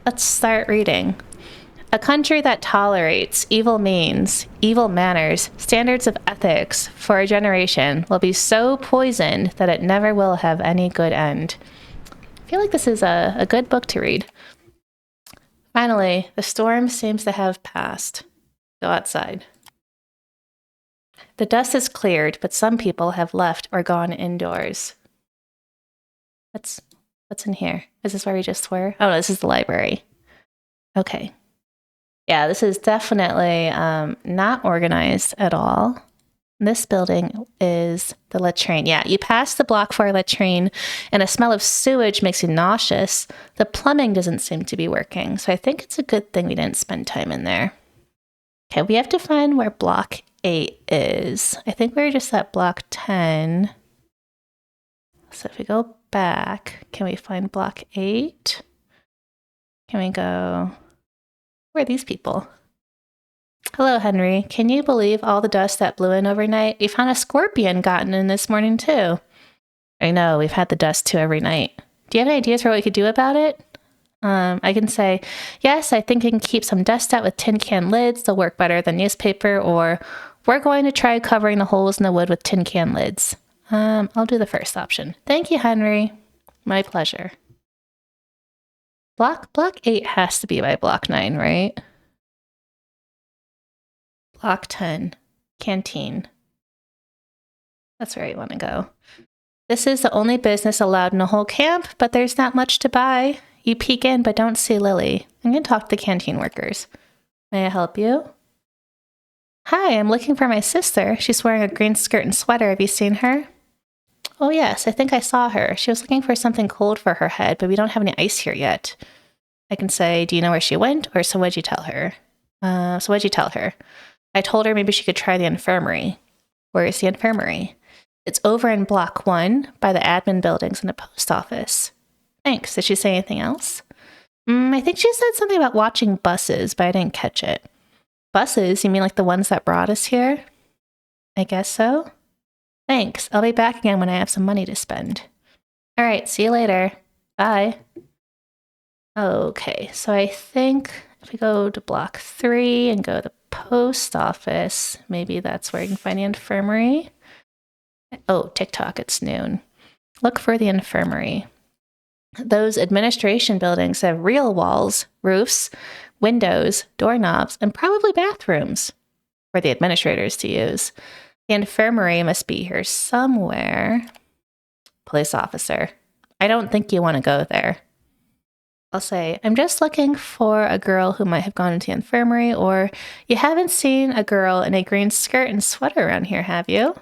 Let's start reading. A country that tolerates evil means, evil manners, standards of ethics for a generation will be so poisoned that it never will have any good end. I feel like this is a good book to read. Finally, the storm seems to have passed. Go outside. The dust has cleared, but some people have left or gone indoors. What's in here? Is this where we just were? Oh, no, this is the library. Okay. Yeah, this is definitely not organized at all. This building is the latrine. Yeah, you pass the block 4 latrine, and a smell of sewage makes you nauseous. The plumbing doesn't seem to be working, so I think it's a good thing we didn't spend time in there. Okay, we have to find where block 8 is. I think we were just at block 10. So if we go back, can we find block 8? Can we go... Where are these people? Hello, Henry. Can you believe all the dust that blew in overnight? We found a scorpion gotten in this morning, too. I know, we've had the dust too every night. Do you have any ideas for what we could do about it? I can say, yes, I think I can keep some dust out with tin can lids. They'll work better than newspaper, or we're going to try covering the holes in the wood with tin can lids. I'll do the first option. Thank you, Henry. My pleasure. Block 8 has to be by block 9, right? Block 10, canteen. That's where you want to go. This is the only business allowed in the whole camp, but there's not much to buy. You peek in, but don't see Lily. I'm going to talk to the canteen workers. May I help you? Hi, I'm looking for my sister. She's wearing a green skirt and sweater. Have you seen her? Oh, yes, I think I saw her. She was looking for something cold for her head, but we don't have any ice here yet. I can say, do you know where she went? Or so what'd you tell her? I told her maybe she could try the infirmary. Where is the infirmary? It's over in block 1 by the admin buildings and the post office. Thanks. Did she say anything else? I think she said something about watching buses, but I didn't catch it. Buses? You mean like the ones that brought us here? I guess so. Thanks. I'll be back again when I have some money to spend. All right. See you later. Bye. Okay. So I think if we go to block 3 and go to the post office, maybe that's where you can find the infirmary. Oh, TikTok. It's noon. Look for the infirmary. Those administration buildings have real walls, roofs, windows, doorknobs, and probably bathrooms for the administrators to use. The infirmary must be here somewhere. Police officer. I don't think you want to go there. I'll say, I'm just looking for a girl who might have gone into the infirmary, or you haven't seen a girl in a green skirt and sweater around here, have you?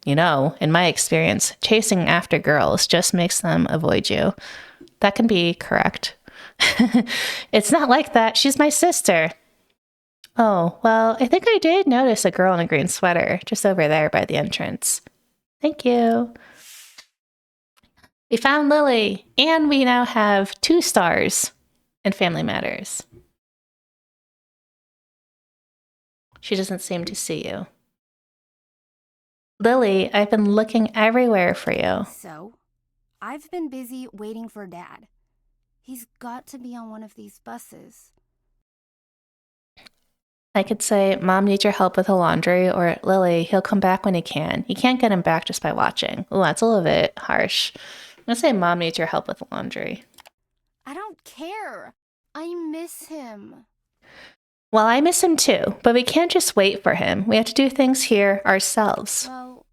You know, in my experience, chasing after girls just makes them avoid you. That can be correct. It's not like that. She's my sister. Oh, well, I think I did notice a girl in a green sweater just over there by the entrance. Thank you. We found Lily, and we now have 2 stars in Family Matters. She doesn't seem to see you. Lily, I've been looking everywhere for you. So, I've been busy waiting for Dad. He's got to be on one of these buses. I could say, Mom needs your help with the laundry, or Lily, he'll come back when he can. You can't get him back just by watching. Oh, that's a little bit harsh. I'm going to say Mom needs your help with the laundry. I don't care. I miss him. Well, I miss him too, but we can't just wait for him. We have to do things here ourselves. Well,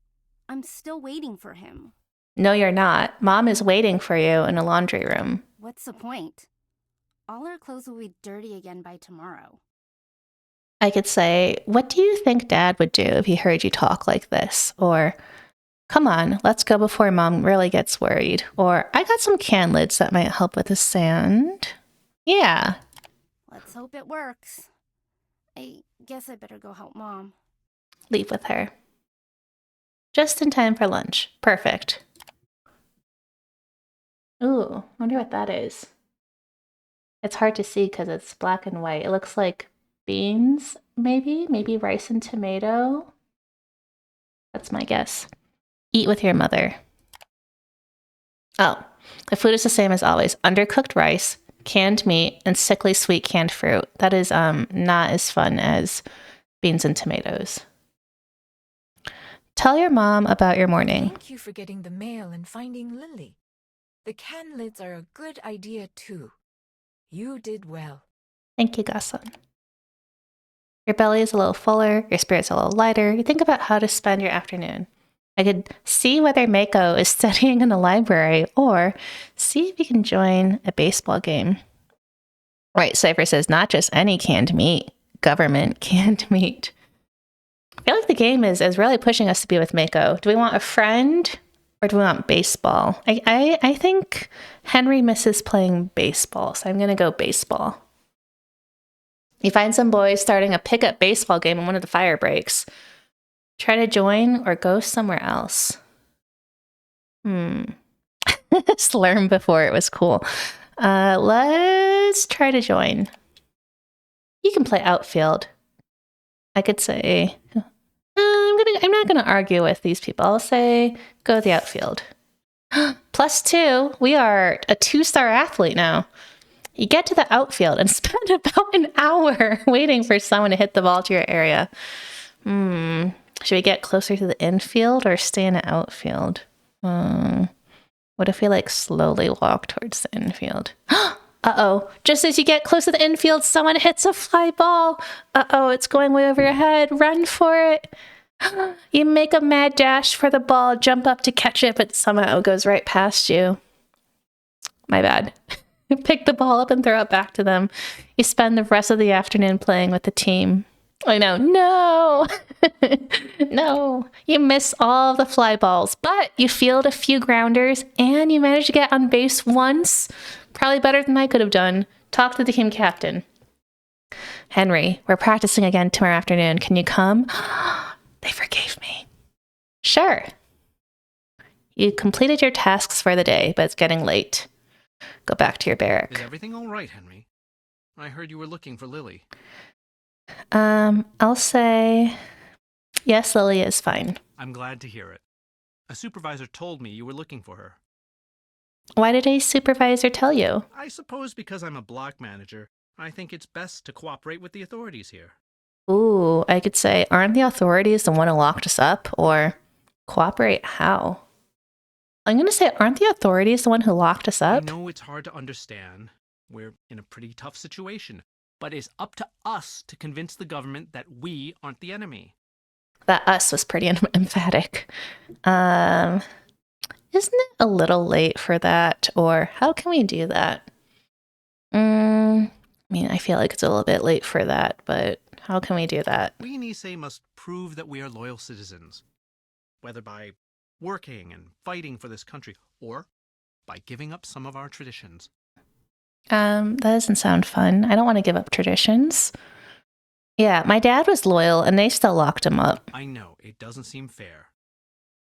I'm still waiting for him. No, you're not. Mom is waiting for you in a laundry room. What's the point? All our clothes will be dirty again by tomorrow. I could say, what do you think Dad would do if he heard you talk like this? Or, come on, let's go before Mom really gets worried. Or, I got some can lids that might help with the sand. Yeah. Let's hope it works. I guess I better go help Mom. Leave with her. Just in time for lunch. Perfect. Ooh, wonder what that is. It's hard to see because it's black and white. It looks like beans, maybe? Maybe rice and tomato. That's my guess. Eat with your mother. Oh, the food is the same as always. Undercooked rice, canned meat, and sickly sweet canned fruit. That is not as fun as beans and tomatoes. Tell your mom about your morning. Thank you for getting the mail and finding Lily. The can lids are a good idea too. You did well. Thank you, Gasan. Your belly is a little fuller, your spirit's a little lighter. You think about how to spend your afternoon. I could see whether Mako is studying in the library, or see if you can join a baseball game. Right, Cypher says not just any canned meat, government canned meat. I feel like the game is really pushing us to be with Mako. Do we want a friend, or do we want baseball? I think Henry misses playing baseball, so I'm going to go baseball. You find some boys starting a pickup baseball game in one of the fire breaks. Try to join or go somewhere else. Slurm before it was cool. Let's try to join. You can play outfield. I could say, I'm not gonna argue with these people. I'll say go the outfield. +2. We are a 2-star athlete now. You get to the outfield and spend about an hour waiting for someone to hit the ball to your area. Should we get closer to the infield or stay in the outfield? What if we slowly walk towards the infield? Uh-oh. Just as you get close to the infield, someone hits a fly ball. Uh-oh, it's going way over your head. Run for it. You make a mad dash for the ball, jump up to catch it, but somehow it goes right past you. My bad. Pick the ball up and throw it back to them. You spend the rest of the afternoon playing with the team. I know. No. No. You miss all the fly balls, but you field a few grounders and you manage to get on base once. Probably better than I could have done. Talk to the team captain. Henry, we're practicing again tomorrow afternoon. Can you come? They forgave me. Sure. You completed your tasks for the day, but it's getting late. Go back to your barrack. Is everything all right, Henry? I heard you were looking for Lily. I'll say yes, Lily is fine. I'm glad to hear it. A supervisor told me you were looking for her. Why did a supervisor tell you? I suppose because I'm a block manager, I think it's best to cooperate with the authorities here. Ooh, I could say, aren't the authorities the one who locked us up? Or cooperate how? I'm going to say, aren't the authorities the one who locked us up? I know it's hard to understand. We're in a pretty tough situation. But it's up to us to convince the government that we aren't the enemy. That us was pretty emphatic. Isn't it a little late for that? Or how can we do that? I mean, I feel like it's a little bit late for that, but how can we do that? We, Nisei, must prove that we are loyal citizens. Whether by working and fighting for this country, or by giving up some of our traditions. That doesn't sound fun. I don't want to give up traditions. Yeah, my dad was loyal and they still locked him up. I know, it doesn't seem fair.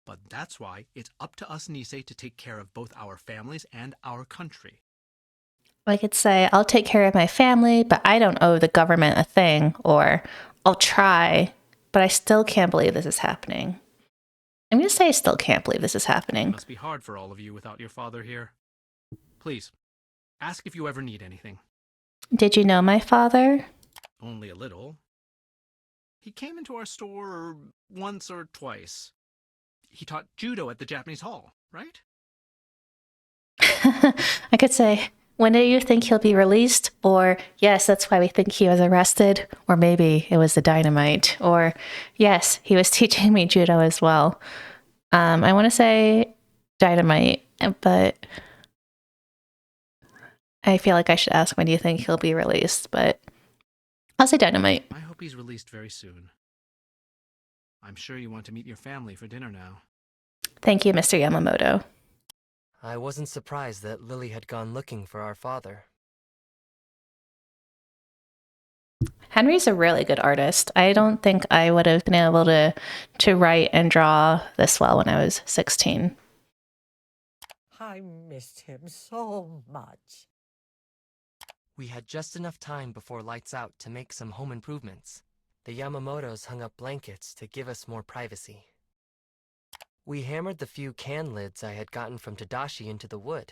But that's why it's up to us, Nisei, to take care of both our families and our country. I could say, I'll take care of my family, but I don't owe the government a thing. Or, I'll try, but I still can't believe this is happening. I'm going to say I still can't believe this is happening. It must be hard for all of you without your father here. Please, ask if you ever need anything. Did you know my father? Only a little. He came into our store once or twice. He taught judo at the Japanese Hall, right? I could say, when do you think he'll be released? Or, yes, that's why we think he was arrested. Or maybe it was the dynamite. Or, yes, he was teaching me judo as well. I want to say dynamite, but I feel like I should ask when do you think he'll be released, but I'll say dynamite. I hope he's released very soon. I'm sure you want to meet your family for dinner now. Thank you, Mr. Yamamoto. I wasn't surprised that Lily had gone looking for our father. Henry's a really good artist. I don't think I would have been able to write and draw this well when I was 16. I missed him so much. We had just enough time before lights out to make some home improvements. The Yamamotos hung up blankets to give us more privacy. We hammered the few can lids I had gotten from Tadashi into the wood.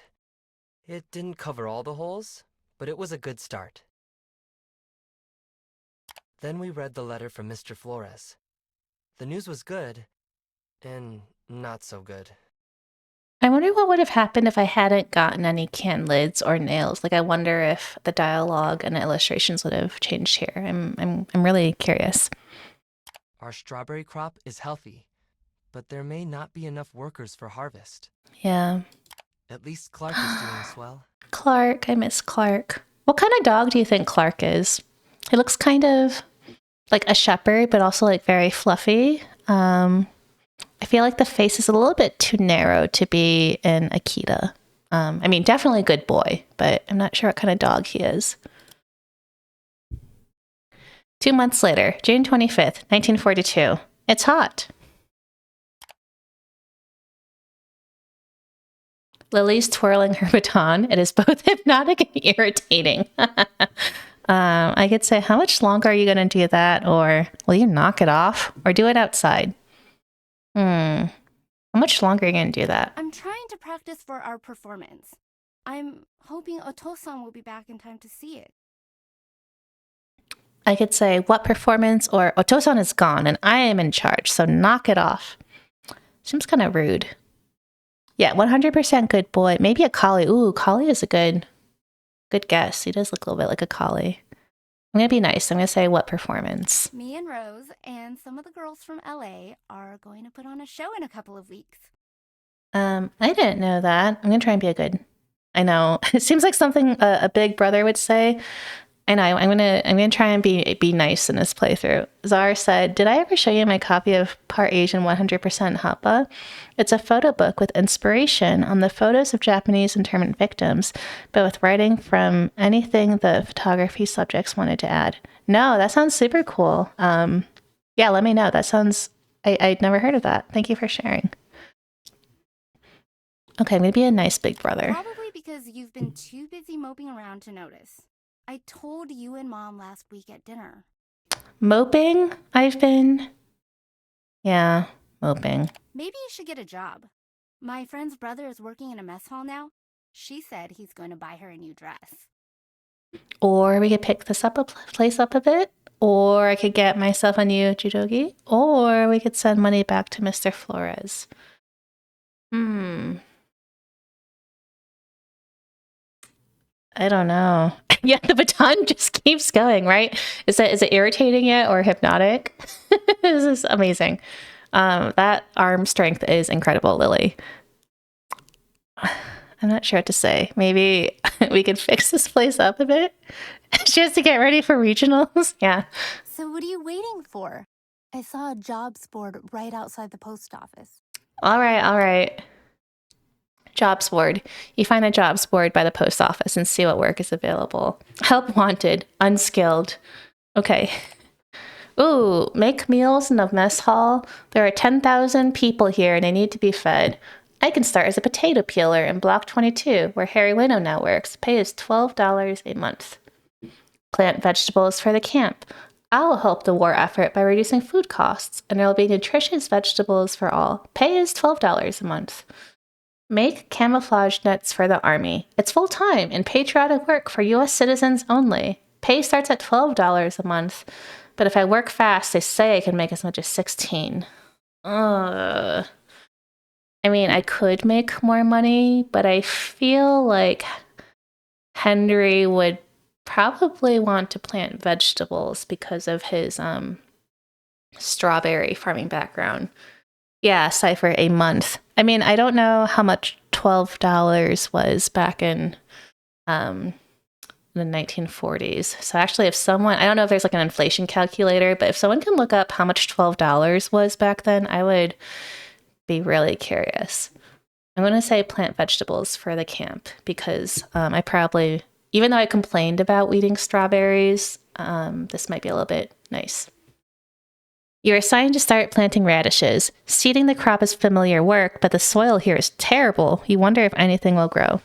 It didn't cover all the holes, but it was a good start. Then we read the letter from Mr. Flores. The news was good, and not so good. I wonder what would have happened if I hadn't gotten any can lids or nails. Like, I wonder if the dialogue and the illustrations would have changed here. I'm really curious. Our strawberry crop is healthy, but there may not be enough workers for harvest. Yeah. At least Clark is doing swell. Clark, I miss Clark. What kind of dog do you think Clark is? He looks kind of like a shepherd, but also like very fluffy. I feel like the face is a little bit too narrow to be an Akita. I mean, definitely a good boy, but I'm not sure what kind of dog he is. 2 months later, June 25th, 1942. It's hot. Lily's twirling her baton. It is both hypnotic and irritating. I could say, how much longer are you going to do that? Or will you knock it off? Or do it outside? How much longer are you going to do that? I'm trying to practice for our performance. I'm hoping Otosan will be back in time to see it. I could say, what performance? Or Otosan is gone and I am in charge, so knock it off. Seems kind of rude. Yeah, 100% good boy. Maybe a collie. Ooh, collie is a good Good guess. He does look a little bit like a collie. I'm going to be nice. I'm going to say what performance? Me and Rose and some of the girls from LA are going to put on a show in a couple of weeks. I didn't know that. I'm going to try and be a good. I know. It seems like something a big brother would say. I know. I'm gonna try and be nice in this playthrough. Zara said, "Did I ever show you my copy of Part Asian 100% Hapa? It's a photo book with inspiration on the photos of Japanese internment victims, but with writing from anything the photography subjects wanted to add." No, that sounds super cool. Yeah, let me know. That sounds. I'd never heard of that. Thank you for sharing. Okay, I'm gonna be a nice big brother. Probably because you've been too busy moping around to notice. I told you and Mom last week at dinner. Moping? Yeah, moping. Maybe you should get a job. My friend's brother is working in a mess hall now. She said he's going to buy her a new dress. Or we could pick this place up a bit. Or I could get myself a new judogi. Or we could send money back to Mr. Flores. I don't know. Yeah, the baton just keeps going, right? Is it irritating yet or hypnotic? This is amazing. That arm strength is incredible, Lily. I'm not sure what to say. Maybe we could fix this place up a bit. She has to get ready for regionals. Yeah. So what are you waiting for? I saw a jobs board right outside the post office. All right. Jobs board. You find a jobs board by the post office and see what work is available. Help wanted. Unskilled. Okay. Ooh, make meals in a mess hall. There are 10,000 people here and they need to be fed. I can start as a potato peeler in Block 22, where Harry Winnow now works. Pay is $12 a month. Plant vegetables for the camp. I'll help the war effort by reducing food costs, and there will be nutritious vegetables for all. Pay is $12 a month. Make camouflage nets for the army. It's full-time and patriotic work for U.S. citizens only. Pay starts at $12 a month, but if I work fast, they say I can make as much as $16. I mean, I could make more money, but I feel like Henry would probably want to plant vegetables because of his strawberry farming background. Yeah, Cypher, a month. I mean, I don't know how much $12 was back in the 1940s. So actually, if someone, I don't know if there's like an inflation calculator, but if someone can look up how much $12 was back then, I would be really curious. I'm going to say plant vegetables for the camp because I probably, even though I complained about eating strawberries, this might be a little bit nice. You're assigned to start planting radishes. Seeding the crop is familiar work, but the soil here is terrible. You wonder if anything will grow.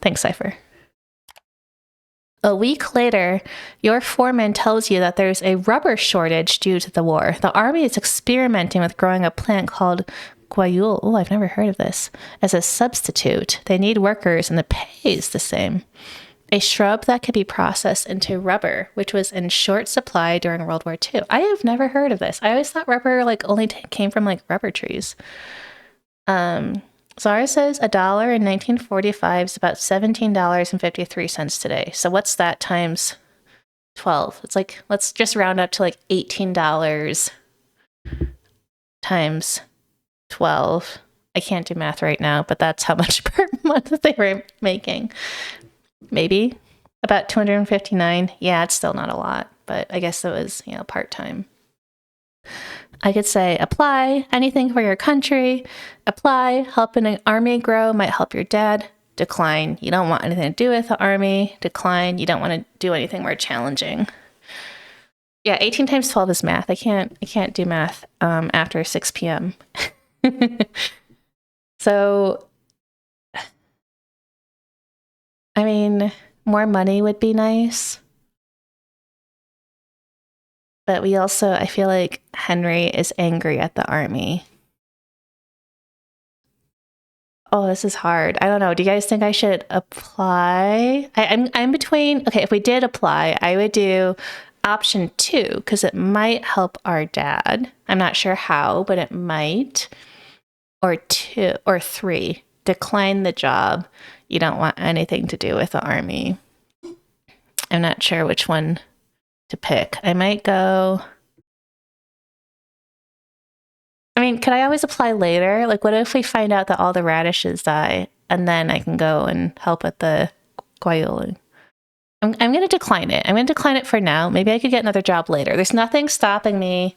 Thanks, Cypher. A week later, your foreman tells you that there's a rubber shortage due to the war. The army is experimenting with growing a plant called guayul. Oh, I've never heard of this. As a substitute. They need workers and the pay is the same. A shrub that could be processed into rubber, which was in short supply during World War II. I have never heard of this. I always thought rubber only came from rubber trees. Zara says $1 in 1945 is about $17.53 today. So what's that times 12? It's let's just round up to $18 times 12. I can't do math right now, but that's how much per month they were making. Maybe about 259. Yeah, it's still not a lot, but I guess it was, part-time. I could say apply, anything for your country. Apply, helping an army grow might help your dad. Decline, you don't want anything to do with the army. Decline, you don't want to do anything more challenging. Yeah, 18 times 12 is math. I can't do math after 6 p.m. So I mean, more money would be nice. But I feel like Henry is angry at the army. Oh, this is hard. I don't know. Do you guys think I should apply? I'm between, okay, if we did apply, I would do option 2 because it might help our dad. I'm not sure how, but it might. Or 3, decline the job. You don't want anything to do with the army. I'm not sure which one to pick. I might go... I mean, could I always apply later? Like, what if we find out that all the radishes die, and then I can go and help with the guayuli? I'm going to decline it. I'm going to decline it for now. Maybe I could get another job later. There's nothing stopping me.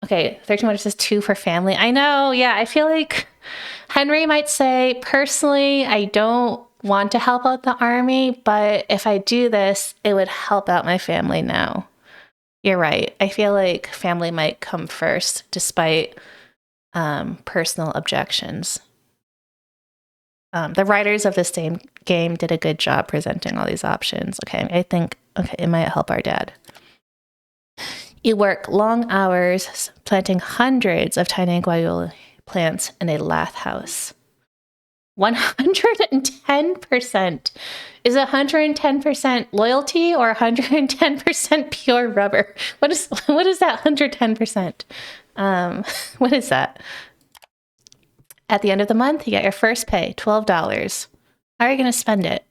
Okay, 13 says 2 for family. I know, yeah, I feel like Henry might say, personally, I don't want to help out the army, but if I do this, it would help out my family now. You're right. I feel like family might come first, despite personal objections. The writers of this game did a good job presenting all these options. Okay, I think, it might help our dad. You work long hours planting hundreds of tiny guayuli plants in a lath house. 110%. Is 110% loyalty or 110% pure rubber? What is that 110%? What is that? At the end of the month, you get your first pay, $12. How are you going to spend it?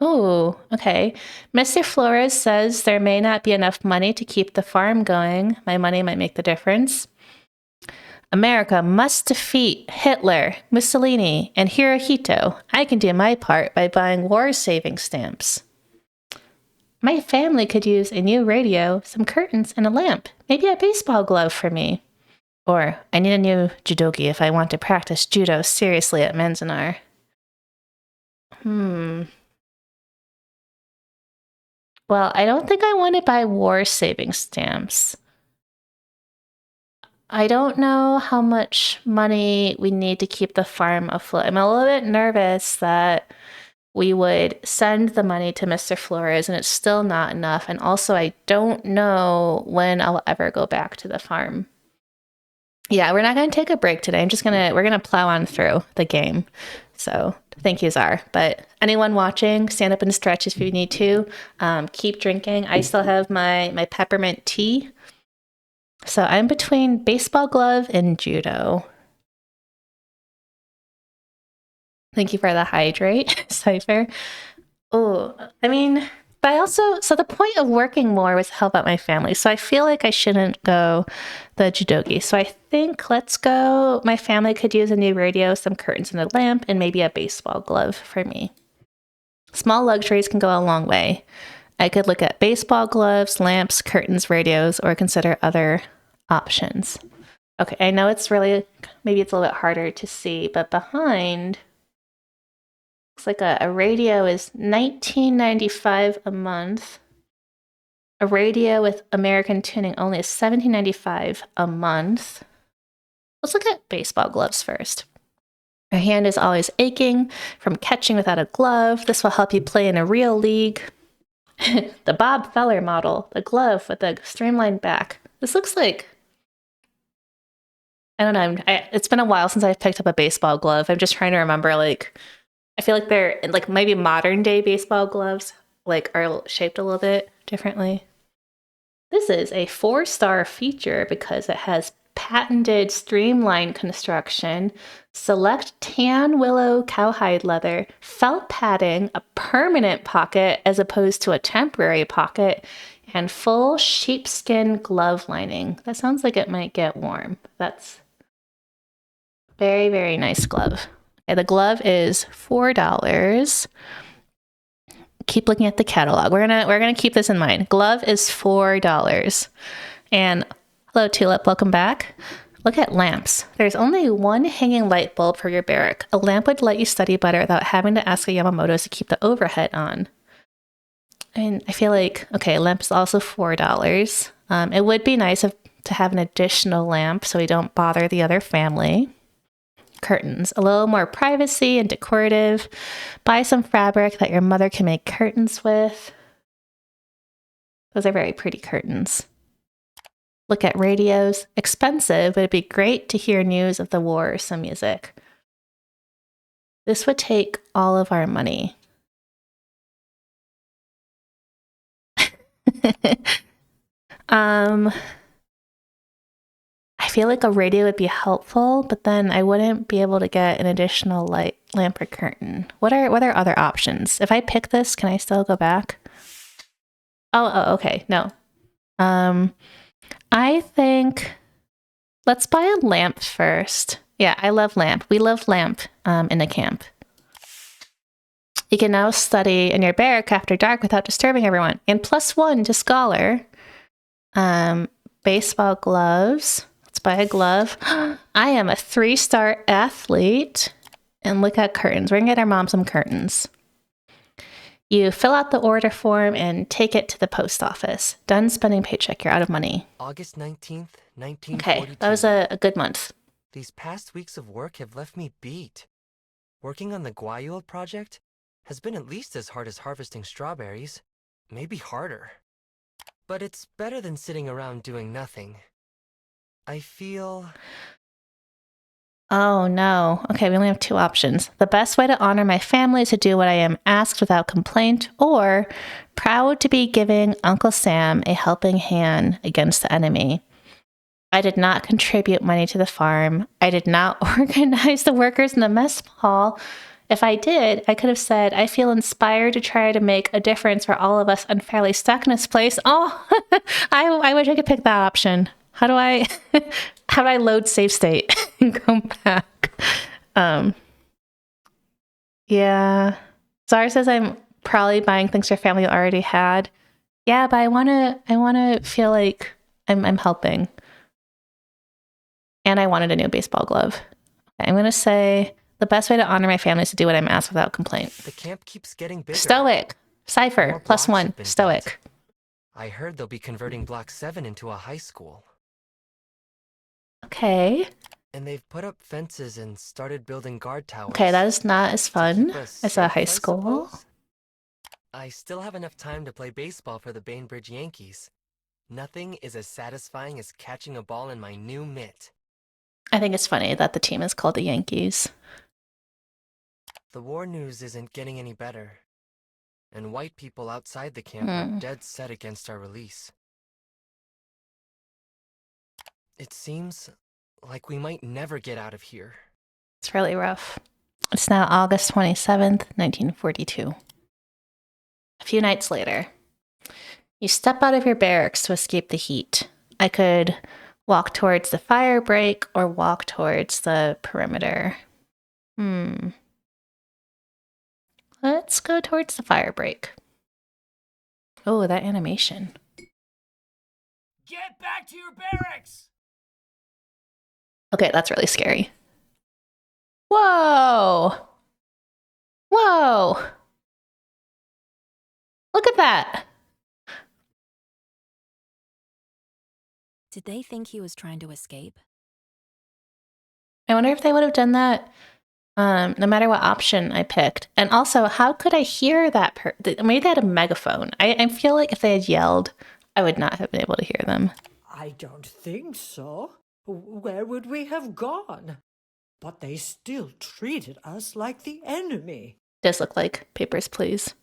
Oh, okay. Mr. Flores says there may not be enough money to keep the farm going. My money might make the difference. America must defeat Hitler, Mussolini, and Hirohito. I can do my part by buying war saving stamps. My family could use a new radio, some curtains, and a lamp. Maybe a baseball glove for me. Or I need a new judogi if I want to practice judo seriously at Manzanar. Well, I don't think I want to buy war saving stamps. I don't know how much money we need to keep the farm afloat. I'm a little bit nervous that we would send the money to Mr. Flores and it's still not enough. And also, I don't know when I'll ever go back to the farm. Yeah, we're not going to take a break today. We're going to plow on through the game. So thank you, Czar. But anyone watching, stand up and stretch if you need to. Keep drinking. I still have my peppermint tea. So I'm between baseball glove and judo. Thank you for the hydrate, Cypher. Oh, I mean, but so the point of working more was to help out my family. So I feel like I shouldn't go the judogi. So I think let's go. My family could use a new radio, some curtains and a lamp, and maybe a baseball glove for me. Small luxuries can go a long way. I could look at baseball gloves, lamps, curtains, radios, or consider other options. Okay, I know maybe it's a little bit harder to see, but behind, looks like a radio is $19.95 a month. A radio with American tuning only is $17.95 a month. Let's look at baseball gloves first. Your hand is always aching from catching without a glove. This will help you play in a real league. The Bob Feller model, the glove with the streamlined back. This looks like, I don't know, it's been a while since I've picked up a baseball glove. I'm just trying to remember, I feel like they're, maybe modern day baseball gloves, are shaped a little bit differently. This is a 4-star feature because it has patented streamlined construction, select tan willow cowhide leather, felt padding, a permanent pocket as opposed to a temporary pocket, and full sheepskin glove lining. That sounds like it might get warm. That's very, very nice glove. Okay, the glove is $4. Keep looking at the catalog. We're gonna keep this in mind. Glove is $4. And hello, Tulip. Welcome back. Look at lamps. There's only one hanging light bulb for your barrack. A lamp would let you study better without having to ask a Yamamoto's to keep the overhead on. And I feel like, okay, a lamp is also $4. It would be nice to have an additional lamp so we don't bother the other family. Curtains, a little more privacy and decorative. Buy some fabric that your mother can make curtains with. Those are very pretty curtains. Look at radios. Expensive, but it'd be great to hear news of the war or some music. This would take all of our money. I feel like a radio would be helpful, but then I wouldn't be able to get an additional light lamp or curtain. What are other options? If I pick this, can I still go back? Oh, okay. No. I think let's buy a lamp first. Yeah, I love lamp. We love lamp in the camp. You can now study in your barrack after dark without disturbing everyone. And +1 to scholar. Baseball gloves. Let's buy a glove. I am a 3-star athlete. And look at curtains. We're going to get our mom some curtains. You fill out the order form and take it to the post office. Done spending paycheck. You're out of money. August 19th, 1942. Okay, that was a good month. These past weeks of work have left me beat. Working on the Guayule project has been at least as hard as harvesting strawberries, maybe harder. But it's better than sitting around doing nothing. I feel... Oh no. Okay, we only have 2 options. The best way to honor my family is to do what I am asked without complaint, or proud to be giving Uncle Sam a helping hand against the enemy. I did not contribute money to the farm. I did not organize the workers in the mess hall. If I did, I could have said, I feel inspired to try to make a difference for all of us unfairly stuck in this place. Oh, I wish I could pick that option. How do I load save state and go back? Yeah. Zara says I'm probably buying things her family already had. Yeah, but I wanna feel like I'm helping. And I wanted a new baseball glove. Okay, I'm gonna say the best way to honor my family is to do what I'm asked without complaint. The camp keeps getting bigger. Stoic. Cypher. +1. Stoic. Built. I heard they'll be converting Block 7 into a high school. Okay. And they've put up fences and started building guard towers. Okay, that is not as fun as a high school. I still have enough time to play baseball for the Bainbridge Yankees. Nothing is as satisfying as catching a ball in my new mitt. I think it's funny that the team is called the Yankees. The war news isn't getting any better. And white people outside the camp are dead set against our release. It seems like we might never get out of here. It's really rough. It's now August 27th, 1942. A few nights later, you step out of your barracks to escape the heat. I could walk towards the fire break or walk towards the perimeter. Let's go towards the fire break. Oh, that animation. Get back to your barracks! Okay, that's really scary. Whoa! Whoa! Look at that! Did they think he was trying to escape? I wonder if they would have done that no matter what option I picked. And also, how could I hear that? Maybe they had a megaphone. I feel like if they had yelled, I would not have been able to hear them. I don't think so. Where would we have gone? But they still treated us like the enemy. Does look like Papers, Please.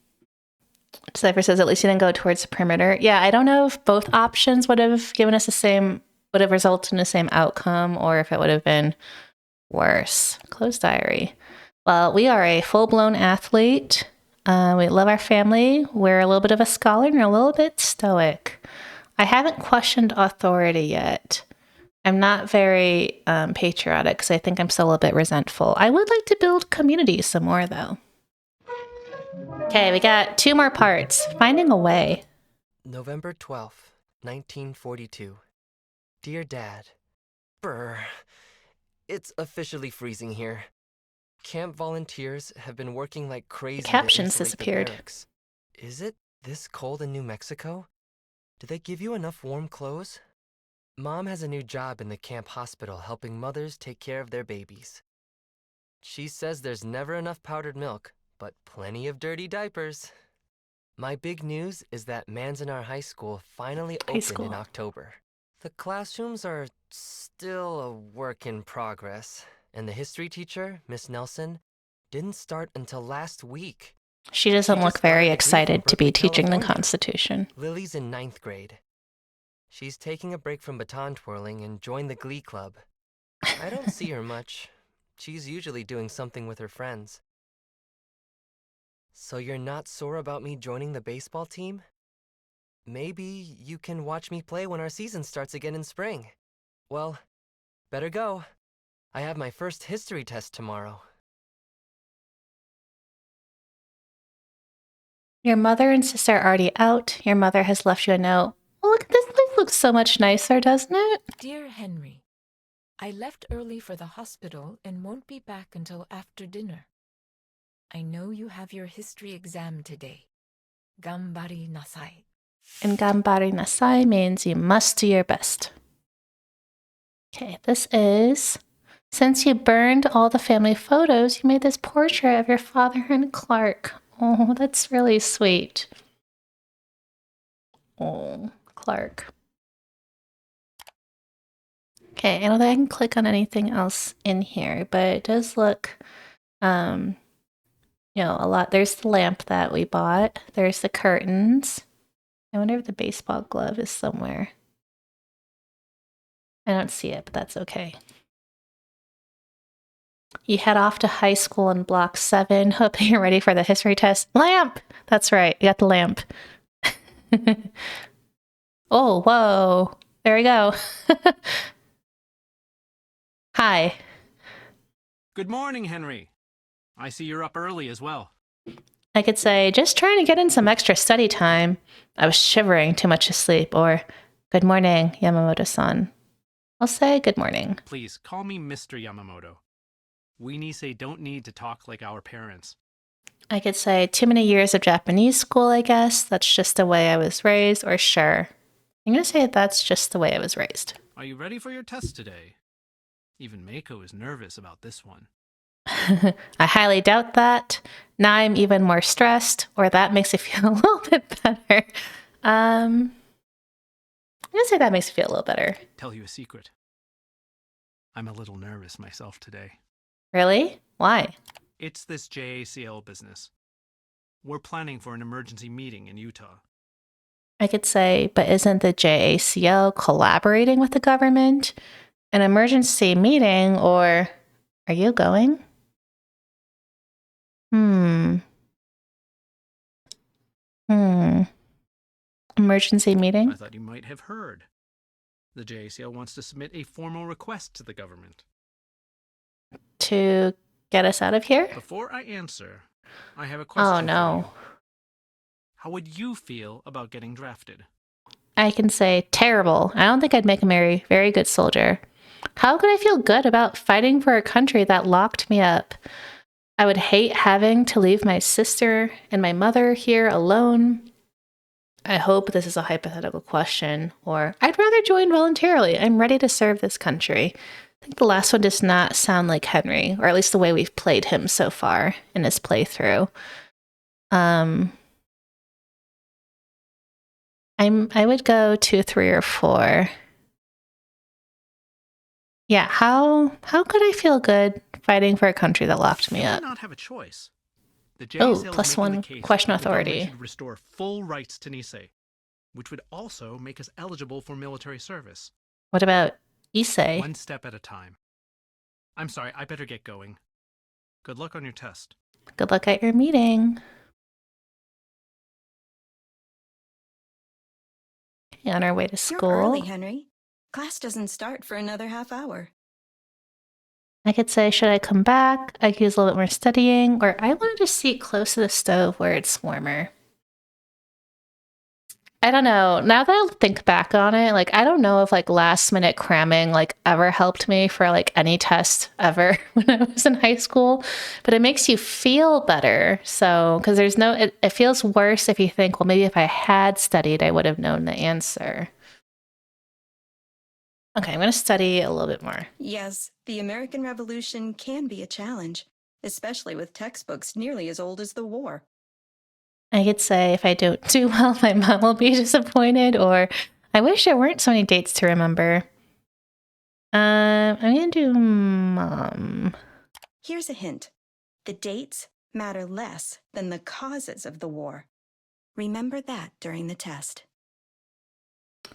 Cypher says at least you didn't go towards the perimeter. Yeah, I don't know if both options would have given us would have resulted in the same outcome, or if it would have been worse. Closed diary. Well, we are a full-blown athlete. We love our family. We're a little bit of a scholar and we're a little bit stoic. I haven't questioned authority yet. I'm not very patriotic because I think I'm still a bit resentful. I would like to build community some more, though. Okay, we got 2 more parts. Finding a way. November 12th, 1942. Dear Dad. Brr. It's officially freezing here. Camp volunteers have been working like crazy. The captions to insulate disappeared. The barracks. Is it this cold in New Mexico? Do they give you enough warm clothes? Mom has a new job in the camp hospital helping mothers take care of their babies. She says there's never enough powdered milk, but plenty of dirty diapers. My big news is that Manzanar High School finally opened in October. The classrooms are still a work in progress, and the history teacher, Miss Nelson, didn't start until last week. She doesn't look very excited to be teaching the Constitution. Lily's in 9th grade. She's taking a break from baton twirling and joined the glee club. I don't see her much. She's usually doing something with her friends. So you're not sore about me joining the baseball team? Maybe you can watch me play when our season starts again in spring. Well, better go. I have my first history test tomorrow. Your mother and sister are already out. Your mother has left you a note. Oh, look, this place looks so much nicer, doesn't it? Dear Henry, I left early for the hospital and won't be back until after dinner. I know you have your history exam today. Gambari nasai. And gambari nasai means you must do your best. Okay, this is... Since you burned all the family photos, you made this portrait of your father and Clark. Oh, that's really sweet. Oh, Clark. Okay, I don't think I can click on anything else in here, but it does look, a lot. There's the lamp that we bought. There's the curtains. I wonder if the baseball glove is somewhere. I don't see it, but that's okay. You head off to high school in Block 7. Hope you're ready for the history test. Lamp! That's right, you got the lamp. Oh, whoa. There we go. Hi. Good morning, Henry. I see you're up early as well. I could say, just trying to get in some extra study time. I was shivering too much to sleep. Or, good morning, Yamamoto-san. I'll say good morning. Please, call me Mr. Yamamoto. We Nisei don't need to talk like our parents. I could say, too many years of Japanese school, I guess. That's just the way I was raised. Or, sure. I'm going to say that's just the way I was raised. Are you ready for your test today? Even Mako is nervous about this one. I highly doubt that. Now I'm even more stressed, or that makes it feel a little bit better. I'm going to say that makes it feel a little better. Tell you a secret. I'm a little nervous myself today. Really? Why? It's this JACL business. We're planning for an emergency meeting in Utah. I could say, but isn't the JACL collaborating with the government? An emergency meeting, or are you going? Emergency meeting? I thought you might have heard. The JACL wants to submit a formal request to the government. To get us out of here? Before I answer, I have a question Oh, no. for you. How would you feel about getting drafted? I can say terrible. I don't think I'd make a very good soldier. How could I feel good about fighting for a country that locked me up? I would hate having to leave my sister and my mother here alone. I hope this is a hypothetical question, or I'd rather join voluntarily. I'm ready to serve this country. I think the last one does not sound like Henry, or at least the way we've played him so far in this playthrough. I would go 2, 3, or 4. Yeah, how could I feel good fighting for a country that locked me You up? do not have a choice. The Oh, JACL is plus making the 1 case question that the government authority. should restore full rights to Nisei, which would also make us eligible for military service. What about Issei? One step at a time. I'm sorry, I better get going. Good luck on your test. Good luck at your meeting. Okay, on our way to school. You're early, Henry. Class doesn't start for another half hour. I could say, should I come back? I could use a little bit more studying, or I wanted to seat close to the stove where it's warmer. I don't know. Now that I think back on it, I don't know if last minute cramming ever helped me for any test ever when I was in high school, but it makes you feel better. So, because it feels worse if you think, well, maybe if I had studied, I would have known the answer. Okay, I'm going to study a little bit more. Yes, the American Revolution can be a challenge, especially with textbooks nearly as old as the war. I could say if I don't do well, my mom will be disappointed, or I wish there weren't so many dates to remember. I'm going to do mom. Here's a hint. The dates matter less than the causes of the war. Remember that during the test.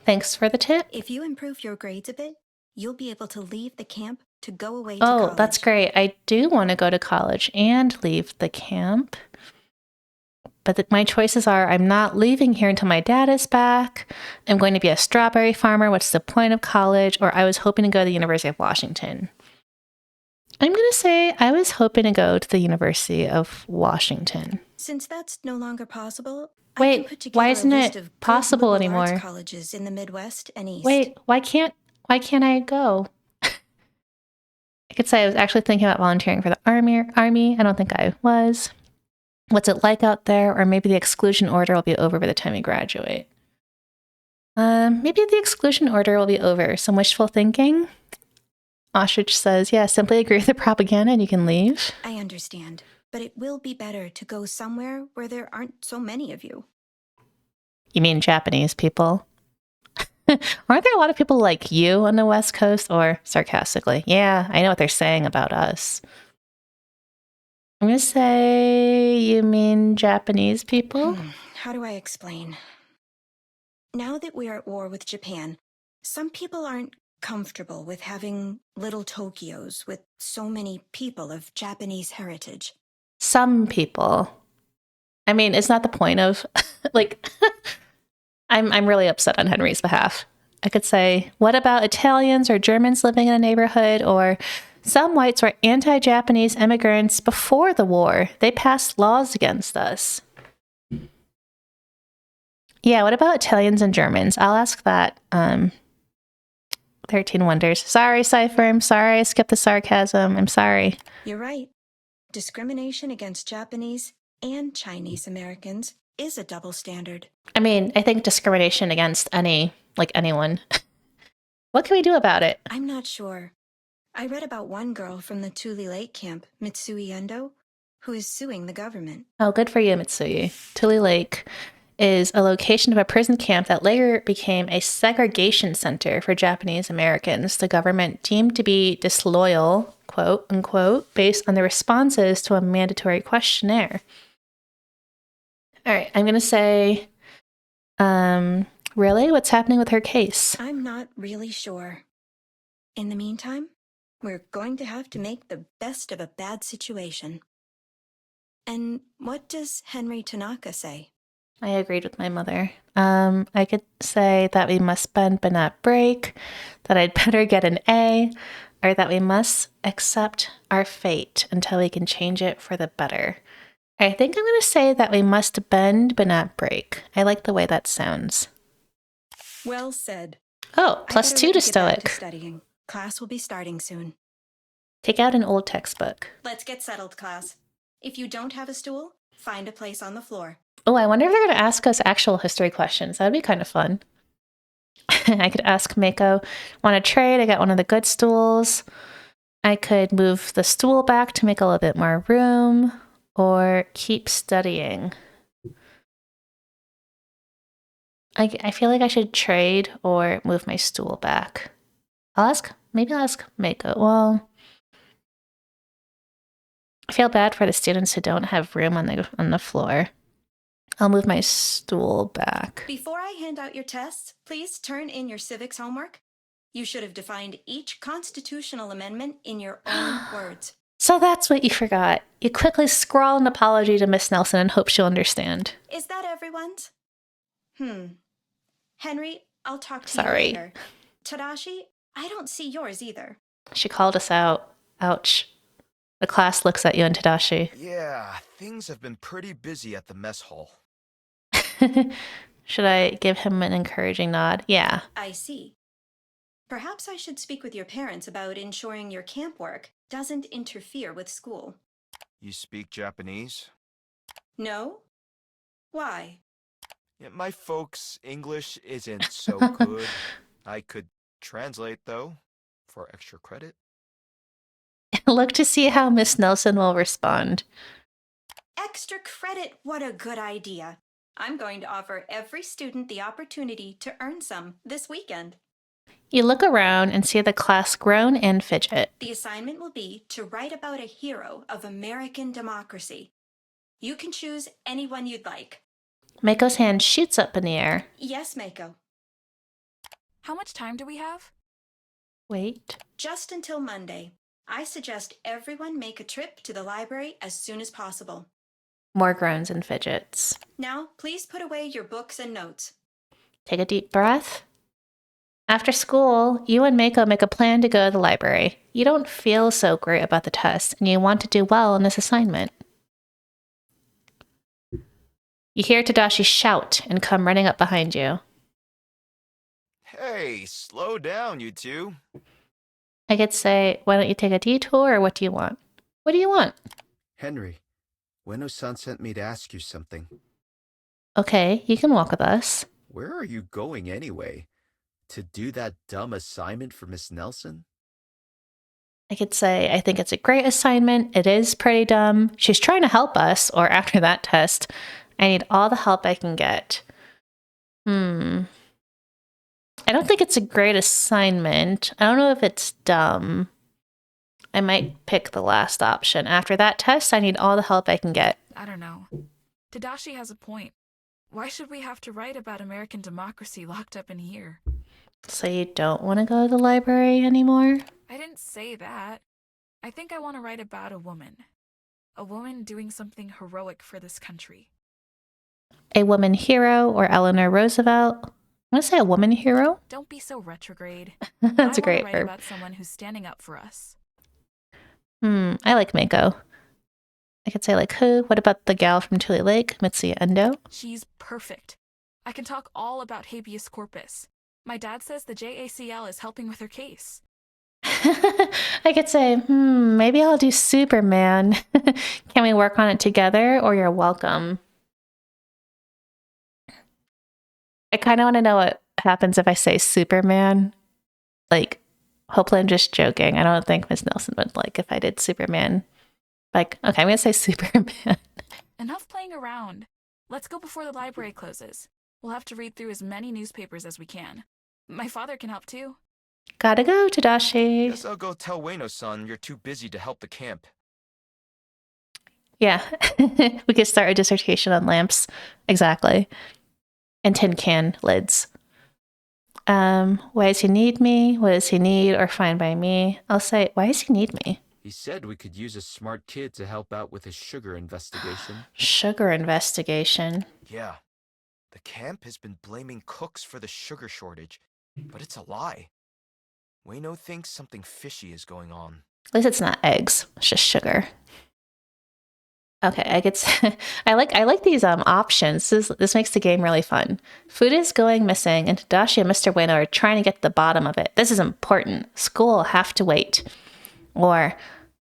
Thanks for the tip. If you improve your grades a bit, you'll be able to leave the camp to go away to Oh, college. that's great. I do want to go to college and leave the camp. But my choices are I'm not leaving here until my dad is back. I'm going to be a strawberry farmer. What's the point of college? Or I was hoping to go to the University of Washington. I'm going to say I was hoping to go to the University of Washington. Since that's no longer possible, I Wait, can put together why a isn't list it of good possible liberal arts anymore? colleges in the Midwest and East. Wait, why can't I go? I could say I was actually thinking about volunteering for the army. I don't think I was. What's it like out there? Or maybe the exclusion order will be over by the time we graduate. Maybe the exclusion order will be over. Some wishful thinking. Ostrich says, yeah, simply agree with the propaganda and you can leave. I understand, but it will be better to go somewhere where there aren't so many of you. You mean Japanese people? Aren't there a lot of people like you on the West Coast? Or sarcastically, yeah, I know what they're saying about us. I'm going to say you mean Japanese people? How do I explain? Now that we are at war with Japan, some people aren't comfortable with having little Tokyos with so many people of Japanese heritage. Some people. I mean, it's not the point of like I'm really upset on Henry's behalf. I could say, what about Italians or Germans living in a neighborhood? Or some whites were anti-Japanese immigrants before the war. They passed laws against us. Yeah, what about Italians and Germans? I'll ask that. 13 Wonders. Sorry, Cypher. I'm sorry I skipped the sarcasm. I'm sorry. You're right. Discrimination against Japanese and Chinese Americans is a double standard. I mean, I think discrimination against anyone. What can we do about it? I'm not sure. I read about one girl from the Tule Lake camp, Mitsui Endo, who is suing the government. Oh, good for you, Mitsui. Tule Lake is a location of a prison camp that later became a segregation center for Japanese Americans. The government deemed to be disloyal, quote unquote, based on the responses to a mandatory questionnaire. All right, I'm going to say, really? What's happening with her case? I'm not really sure. In the meantime, we're going to have to make the best of a bad situation. And what does Henry Tanaka say? I agreed with my mother. I could say that we must bend but not break, that I'd better get an A, or that we must accept our fate until we can change it for the better. I think I'm going to say that we must bend but not break. I like the way that sounds. Well said. Oh, +2 to get back to Stoic. studying. Class will be starting soon. Take out an old textbook. Let's get settled, class. If you don't have a stool, find a place on the floor. Oh, I wonder if they're going to ask us actual history questions. That would be kind of fun. I could ask Mako, want to trade? I got one of the good stools. I could move the stool back to make a little bit more room, or keep studying. I feel like I should trade or move my stool back. Maybe I'll ask Mako. Well, I feel bad for the students who don't have room on the floor. I'll move my stool back. Before I hand out your tests, please turn in your civics homework. You should have defined each constitutional amendment in your own words. So that's what you forgot. You quickly scrawl an apology to Miss Nelson and hope she'll understand. Is that everyone's? Henry, I'll talk to Sorry. you later. Tadashi, I don't see yours either. She called us out. Ouch. The class looks at you and Tadashi. Yeah, things have been pretty busy at the mess hall. Should I give him an encouraging nod? Yeah. I see. Perhaps I should speak with your parents about ensuring your camp work doesn't interfere with school. You speak Japanese? No? Why? Yeah, my folks' English isn't so good. I could translate, though, for extra credit. Look to see how Miss Nelson will respond. Extra credit, what a good idea. I'm going to offer every student the opportunity to earn some this weekend. You look around and see the class groan and fidget. The assignment will be to write about a hero of American democracy. You can choose anyone you'd like. Mako's hand shoots up in the air. Yes, Mako. How much time do we have? Wait. Just until Monday. I suggest everyone make a trip to the library as soon as possible. More groans and fidgets. Now, please put away your books and notes. Take a deep breath. After school, you and Mako make a plan to go to the library. You don't feel so great about the test, and you want to do well in this assignment. You hear Tadashi shout and come running up behind you. Hey, slow down, you two. I could say, why don't you take a detour, or what do you want? What do you want? Henry, Ueno-san sent me to ask you something. Okay, you can walk with us. Where are you going anyway? To do that dumb assignment for Miss Nelson? I could say, I think it's a great assignment. It is pretty dumb. She's trying to help us, or after that test, I need all the help I can get. I don't think it's a great assignment. I don't know if it's dumb. I might pick the last option. After that test, I need all the help I can get. I don't know. Tadashi has a point. Why should we have to write about American democracy locked up in here? So you don't want to go to the library anymore? I didn't say that. I think I want to write about a woman. A woman doing something heroic for this country. A woman hero or Eleanor Roosevelt? I'm going to say a woman hero. Don't be so retrograde. That's a great I want to write verb. about someone who's standing up for us. I like Mako. I could say like who? What about the gal from Tule Lake, Mitsuya Endo? She's perfect. I can talk all about habeas corpus. My dad says the JACL is helping with her case. I could say, maybe I'll do Superman. Can we work on it together, or you're welcome? I kind of want to know what happens if I say Superman. Like, hopefully I'm just joking. I don't think Miss Nelson would like if I did Superman. Like, okay, I'm going to say Superman. Enough playing around. Let's go before the library closes. We'll have to read through as many newspapers as we can. My father can help too. Gotta go, Tadashi. Guess I'll go tell Ueno-san you're too busy to help the camp. Yeah, we could start a dissertation on lamps. Exactly. And tin can lids. Why does he need me? What does he need? Or fine by me? I'll say, why does he need me? He said we could use a smart kid to help out with his sugar investigation. Sugar investigation. Yeah. The camp has been blaming cooks for the sugar shortage, but it's a lie. Ueno thinks something fishy is going on. At least it's not eggs. It's just sugar. Okay, I get. I like these options. This makes the game really fun. Food is going missing, and Tadashi and Mr. Ueno are trying to get to the bottom of it. This is important. School will have to wait, or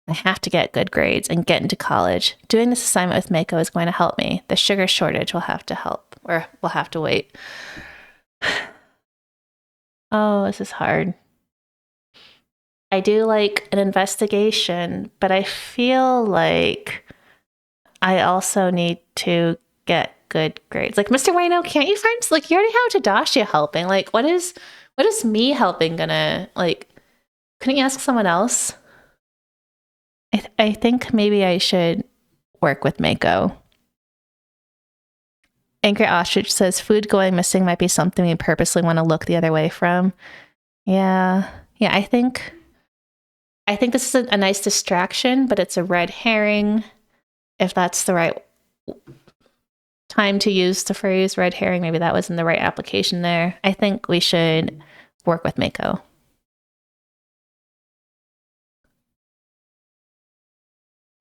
I have to get good grades and get into college. Doing this assignment with Mako is going to help me. The sugar shortage will have to help, or we'll have to wait. Oh, this is hard. I do like an investigation, but I feel like I also need to get good grades. Like, Mr. Ueno, can't you find, like, you already have Tadashi helping. Like, what is me helping gonna, like, couldn't you ask someone else? I think maybe I should work with Mako. Angry Ostrich says, food going missing might be something we purposely want to look the other way from. Yeah, I think this is a nice distraction, but it's a red herring. If that's the right time to use the phrase red herring, maybe that wasn't the right application there. I think we should work with Mako.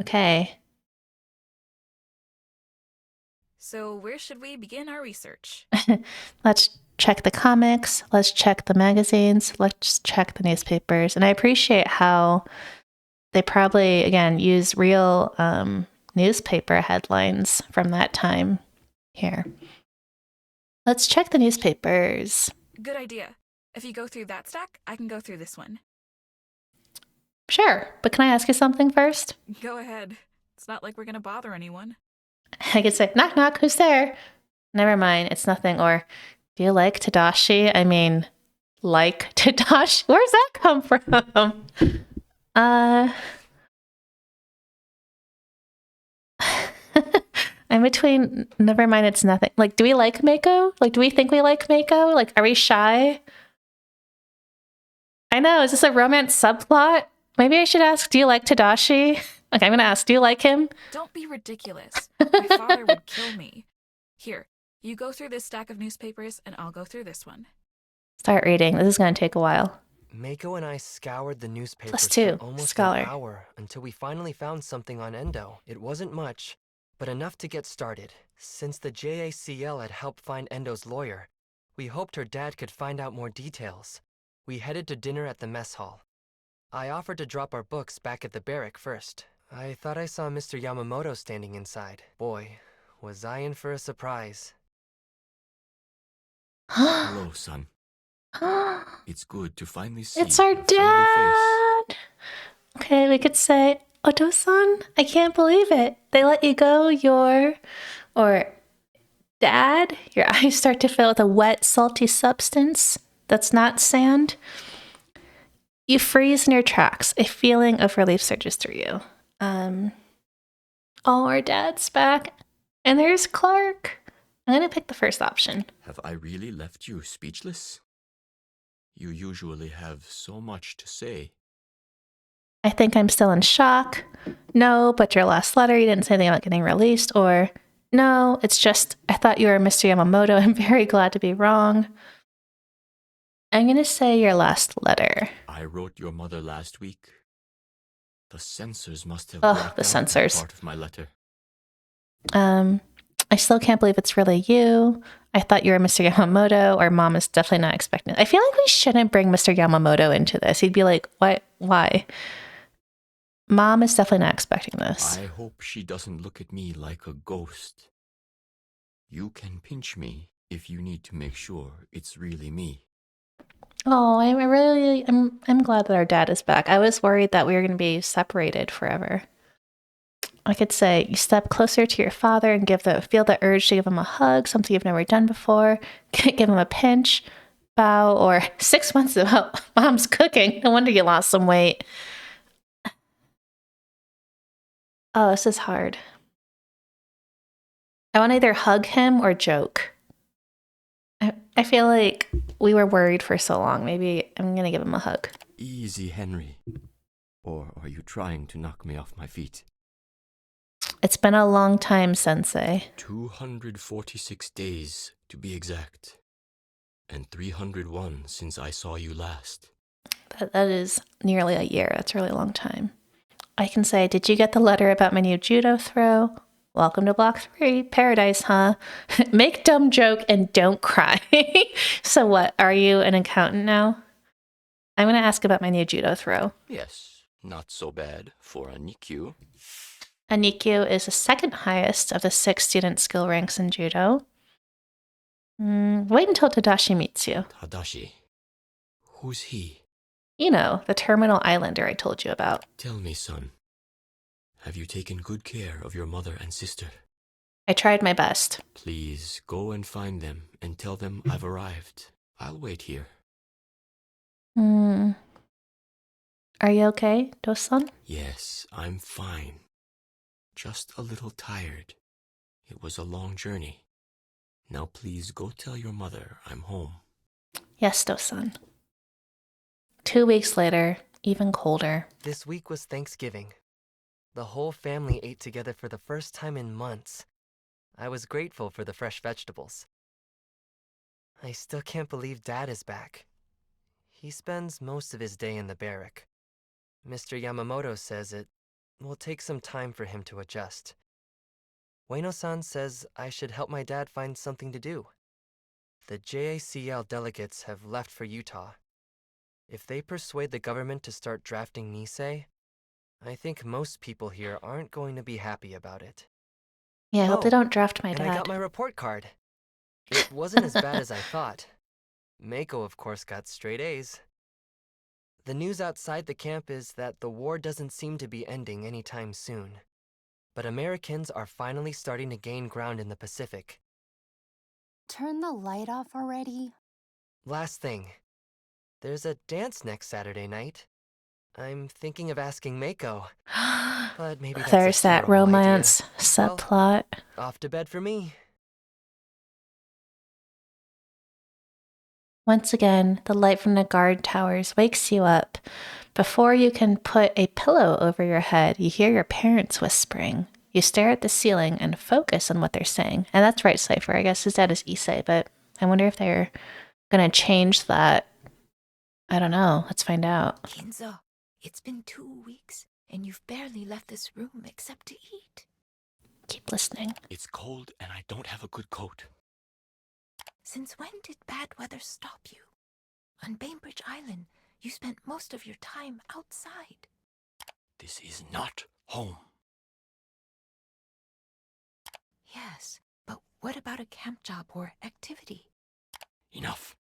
Okay. So where should we begin our research? Let's check the comics. Let's check the magazines. Let's check the newspapers. And I appreciate how they probably, again, use real newspaper headlines from that time here. Let's check the newspapers. Good idea. If you go through that stack, I can go through this one. Sure, but can I ask you something first? Go ahead. It's not like we're going to bother anyone. I could say, knock, knock, who's there? Never mind, it's nothing. Or, do you like Tadashi? I mean, like Tadashi? Where's that come from? I'm between, never mind, it's nothing. Like, do we like Mako? Like, do we think we like Mako? Like, are we shy? I know. Is this a romance subplot? Maybe I should ask, do you like Tadashi? Okay, I'm going to ask, do you like him? Don't be ridiculous. My father would kill me. Here, you go through this stack of newspapers, and I'll go through this one. Start reading. This is going to take a while. Mako and I scoured the newspapers +2, for almost scholar. an hour until we finally found something on Endo. It wasn't much, but enough to get started. Since the JACL had helped find Endo's lawyer, we hoped her dad could find out more details. We headed to dinner at the mess hall. I offered to drop our books back at the barrack first. I thought I saw Mr. Yamamoto standing inside. Boy, was I in for a surprise. Hello, son. It's good to finally see It's our a friendly face. dad. Okay, we could say, Oto-san, I can't believe it. They let you go, or Dad, your eyes start to fill with a wet, salty substance that's not sand. You freeze in your tracks. A feeling of relief surges through you. Oh, our dad's back. And there's Clark. I'm going to pick the first option. Have I really left you speechless? You usually have so much to say. I think I'm still in shock. No, but your last letter, you didn't say anything about getting released. Or, no, it's just, I thought you were Mr. Yamamoto. I'm very glad to be wrong. I'm going to say your last letter. I wrote your mother last week. The censors must have Oh, blocked the out censors. part of my letter. I still can't believe it's really you. I thought you were Mr. Yamamoto, or Mom is definitely not expecting it. I feel like we shouldn't bring Mr. Yamamoto into this. He'd be like, what? Why? Mom is definitely not expecting this. I hope she doesn't look at me like a ghost. You can pinch me if you need to make sure it's really me. Oh, I'm glad that our dad is back. I was worried that we were going to be separated forever. I could say you step closer to your father and feel the urge to give him a hug, something you've never done before. Give him a pinch, bow, or 6 months ago, Mom's cooking. No wonder you lost some weight. Oh, this is hard. I want to either hug him or joke. I feel like we were worried for so long. Maybe I'm going to give him a hug. Easy, Henry. Or are you trying to knock me off my feet? It's been a long time, Sensei. 246 days, to be exact. And 301 since I saw you last. That is nearly a year. That's a really long time. I can say, did you get the letter about my new judo throw? Welcome to Block 3. Paradise, huh? Make dumb joke and don't cry. So what, are you an accountant now? I'm going to ask about my new judo throw. Yes, not so bad for a Nikyu. A Nikyu is the second highest of the 6 student skill ranks in judo. Wait until Tadashi meets you. Tadashi? Who's he? You know, the terminal islander I told you about. Tell me, son. Have you taken good care of your mother and sister? I tried my best. Please go and find them and tell them I've arrived. I'll wait here. Are you okay, Do-san? Yes, I'm fine. Just a little tired. It was a long journey. Now please go tell your mother I'm home. Yes, Do-san. 2 weeks later, even colder. This week was Thanksgiving. The whole family ate together for the first time in months. I was grateful for the fresh vegetables. I still can't believe Dad is back. He spends most of his day in the barrack. Mr. Yamamoto says it will take some time for him to adjust. Ueno-san says I should help my dad find something to do. The JACL delegates have left for Utah. If they persuade the government to start drafting Nisei, I think most people here aren't going to be happy about it. Yeah, I hope they don't draft my and dad. I got my report card. It wasn't as bad as I thought. Mako, of course, got straight A's. The news outside the camp is that the war doesn't seem to be ending anytime soon. But Americans are finally starting to gain ground in the Pacific. Turn the light off already. Last thing. There's a dance next Saturday night. I'm thinking of asking Mako. But maybe that's There's a that terrible romance idea. subplot. Well, off to bed for me. Once again, the light from the guard towers wakes you up. Before you can put a pillow over your head, you hear your parents whispering. You stare at the ceiling and focus on what they're saying. And that's right, Cypher. I guess his dad is Issei, but I wonder if they're going to change that. I don't know. Let's find out. Kinzo, it's been 2 weeks, and you've barely left this room except to eat. Keep listening. It's cold and I don't have a good coat. Since when did bad weather stop you? On Bainbridge Island, you spent most of your time outside. This is not home. Yes, but what about a camp job or activity? Enough.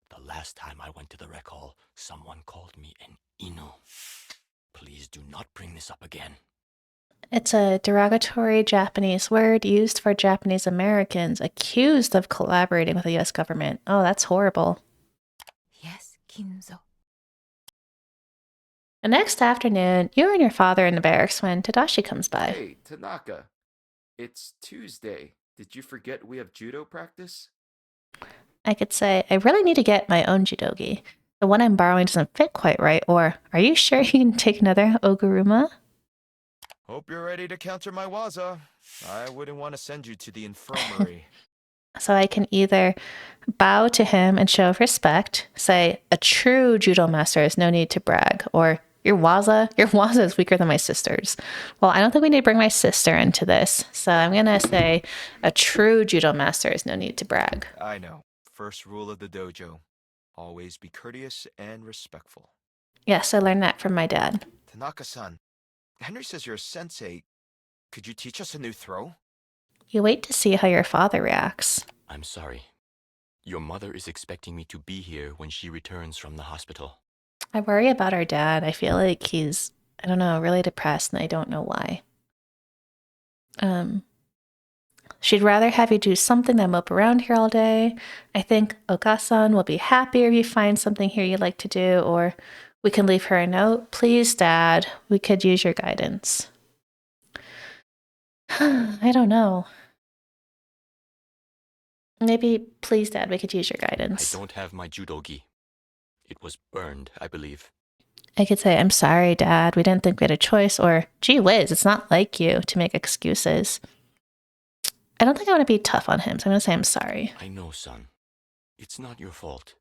The last time I went to the rec hall, someone called me an Inu. Please do not bring this up again. It's a derogatory Japanese word used for Japanese Americans accused of collaborating with the U.S. government. Oh, that's horrible. Yes, Kinzo. The next afternoon, you and your father in the barracks when Tadashi comes by. Hey, Tanaka. It's Tuesday. Did you forget we have judo practice? I could say, I really need to get my own judogi. The one I'm borrowing doesn't fit quite right, or are you sure you can take another oguruma? Hope you're ready to counter my waza. I wouldn't want to send you to the infirmary. So I can either bow to him and show respect, say, a true judo master has no need to brag, or your waza is weaker than my sister's. Well, I don't think we need to bring my sister into this, so I'm going to say a true judo master has no need to brag. I know. First rule of the dojo. Always be courteous and respectful. Yes, I learned that from my dad. Tanaka-san, Henry says you're a sensei. Could you teach us a new throw? You wait to see how your father reacts. I'm sorry. Your mother is expecting me to be here when she returns from the hospital. I worry about our dad. I feel like he's, I don't know, really depressed, and I don't know why. She'd rather have you do something than mope around here all day. I think Okasan will be happier if you find something here you'd like to do, or we can leave her a note. Please, Dad, we could use your guidance. I don't know. Maybe, please, Dad, we could use your guidance. I don't have my judogi. It was burned, I believe. I could say, I'm sorry, Dad. We didn't think we had a choice, or gee whiz, it's not like you to make excuses. I don't think I want to be tough on him, so I'm going to say I'm sorry. I know, son. It's not your fault.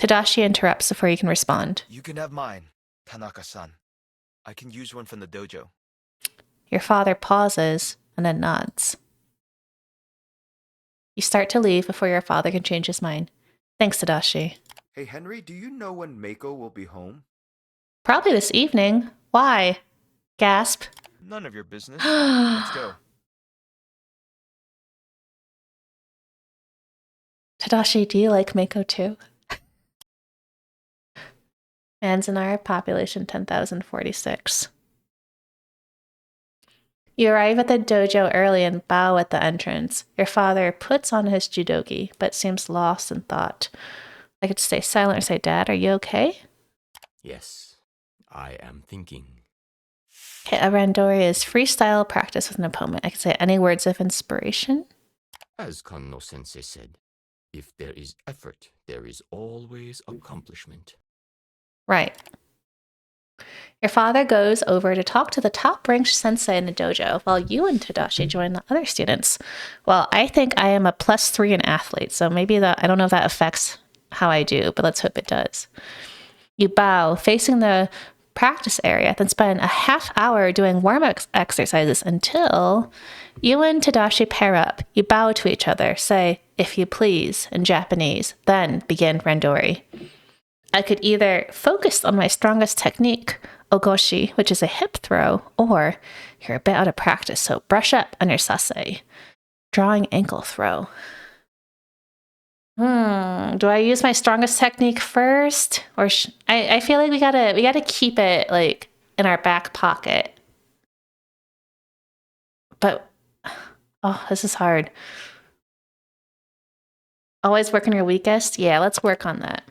Tadashi interrupts before you can respond. You can have mine, Tanaka-san. I can use one from the dojo. Your father pauses and then nods. You start to leave before your father can change his mind. Thanks, Tadashi. Hey, Henry, do you know when Mako will be home? Probably this evening. Why? Gasp. None of your business. Let's go. Tadashi, do you like Mako too? Manzanar, population 10,046. You arrive at the dojo early and bow at the entrance. Your father puts on his judogi, but seems lost in thought. I could stay silent or say, Dad, are you okay? Yes, I am thinking. Okay, a randori is freestyle practice with an opponent. I could say any words of inspiration. As Kanno-sensei said, if there is effort, there is always accomplishment. Right. Your father goes over to talk to the top-ranked sensei in the dojo, while you and Tadashi join the other students. Well, I think I am a +3 in athlete, so maybe I don't know if that affects how I do, but let's hope it does. You bow, facing the practice area, then spend a half hour doing warm-up exercises until you and Tadashi pair up. You bow to each other, say, if you please, in Japanese, then begin randori. I could either focus on my strongest technique, ogoshi, which is a hip throw, or you're a bit out of practice, so brush up on your sasei, drawing ankle throw. Do I use my strongest technique first, or I feel like we gotta keep it like in our back pocket. But oh, this is hard. Always work on your weakest? Yeah, let's work on that.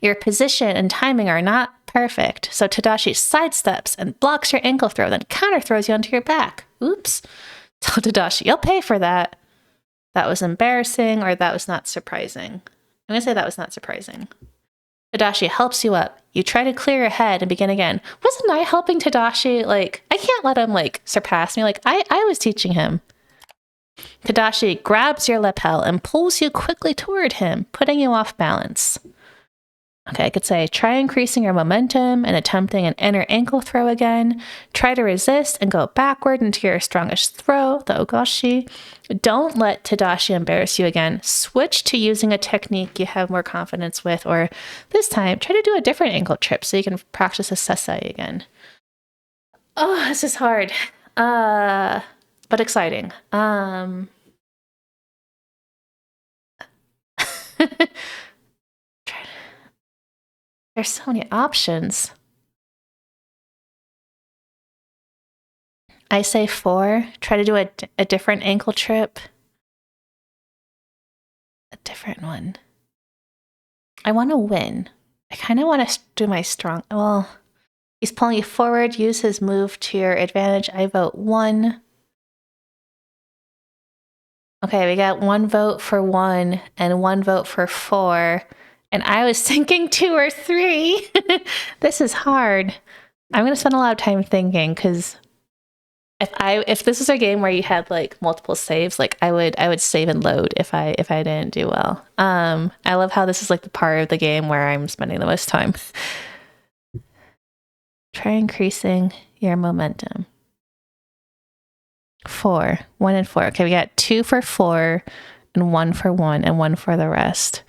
Your position and timing are not perfect, so Tadashi sidesteps and blocks your ankle throw, then counter throws you onto your back. Oops. Tell Tadashi, you'll pay for that. That was embarrassing, or that was not surprising. I'm I'm going to say that was not surprising. Tadashi helps you up. You try to clear your head and begin again. Wasn't I helping Tadashi? Like, I can't let him, like, surpass me. Like, I was teaching him. Tadashi grabs your lapel and pulls you quickly toward him, putting you off balance. Okay, I could say, try increasing your momentum and attempting an inner ankle throw again. Try to resist and go backward into your strongest throw, the ogashi. Don't let Tadashi embarrass you again. Switch to using a technique you have more confidence with, or this time, try to do a different ankle trip so you can practice a sasai again. Oh, this is hard. But exciting. There's so many options. I say 4. Try to do a different ankle trip. A different one. I want to win. I kind of want to do my strong... Well, he's pulling you forward. Use his move to your advantage. I vote 1. Okay, we got 1 vote for 1 and 1 vote for 4. And I was thinking 2 or 3. This is hard. I'm going to spend a lot of time thinking, because if this is a game where you had like multiple saves, like I would save and load if I didn't do well. I love how this is like the part of the game where I'm spending the most time. Try increasing your momentum. 4. 1 and 4. Okay, we got 2 for 4 and 1 for 1 and 1 for the rest.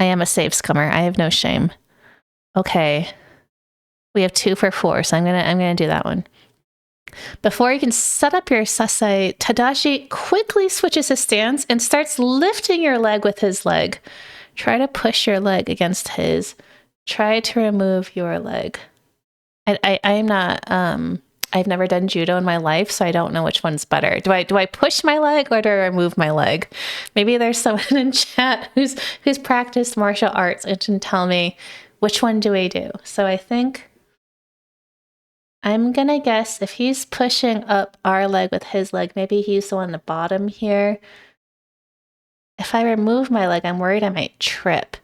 I am a save scummer. I have no shame. Okay. We have 2 for 4, so I'm gonna do that one. Before you can set up your sasai, Tadashi quickly switches his stance and starts lifting your leg with his leg. Try to push your leg against his. Try to remove your leg. I'm not I've never done judo in my life, so I don't know which one's better. Do I push my leg or do I remove my leg? Maybe there's someone in chat who's practiced martial arts and can tell me which one do we do. So I think I'm gonna guess if he's pushing up our leg with his leg, maybe he's the one on the bottom here. If I remove my leg, I'm worried I might trip.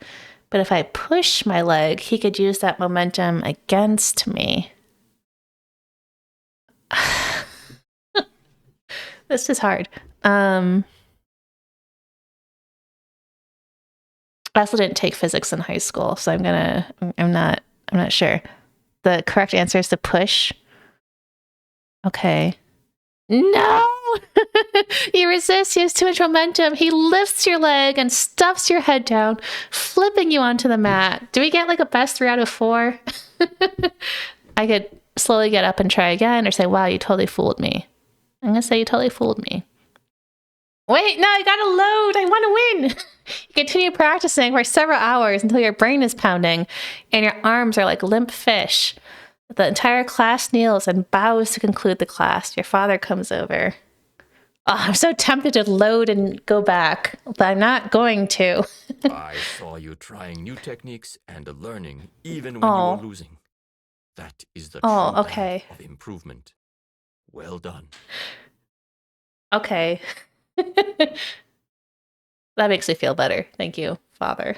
But if I push my leg, he could use that momentum against me. This is hard. I also didn't take physics in high school, so I'm not sure. The correct answer is to push. Okay. No! You resist, he has too much momentum. He lifts your leg and stuffs your head down, flipping you onto the mat. Do we get like a best 3 out of 4? I could slowly get up and try again, or say, wow, you totally fooled me. I'm gonna say you totally fooled me. Wait, no, I gotta load. I want to win. You continue practicing for several hours until your brain is pounding and your arms are like limp fish. The entire class kneels and bows to conclude the class. Your father comes over. Oh, I'm so tempted to load and go back, but I'm not going to. I saw you trying new techniques and learning even when you were losing. That is the true path of improvement. Well done. Okay. That makes me feel better. Thank you, Father.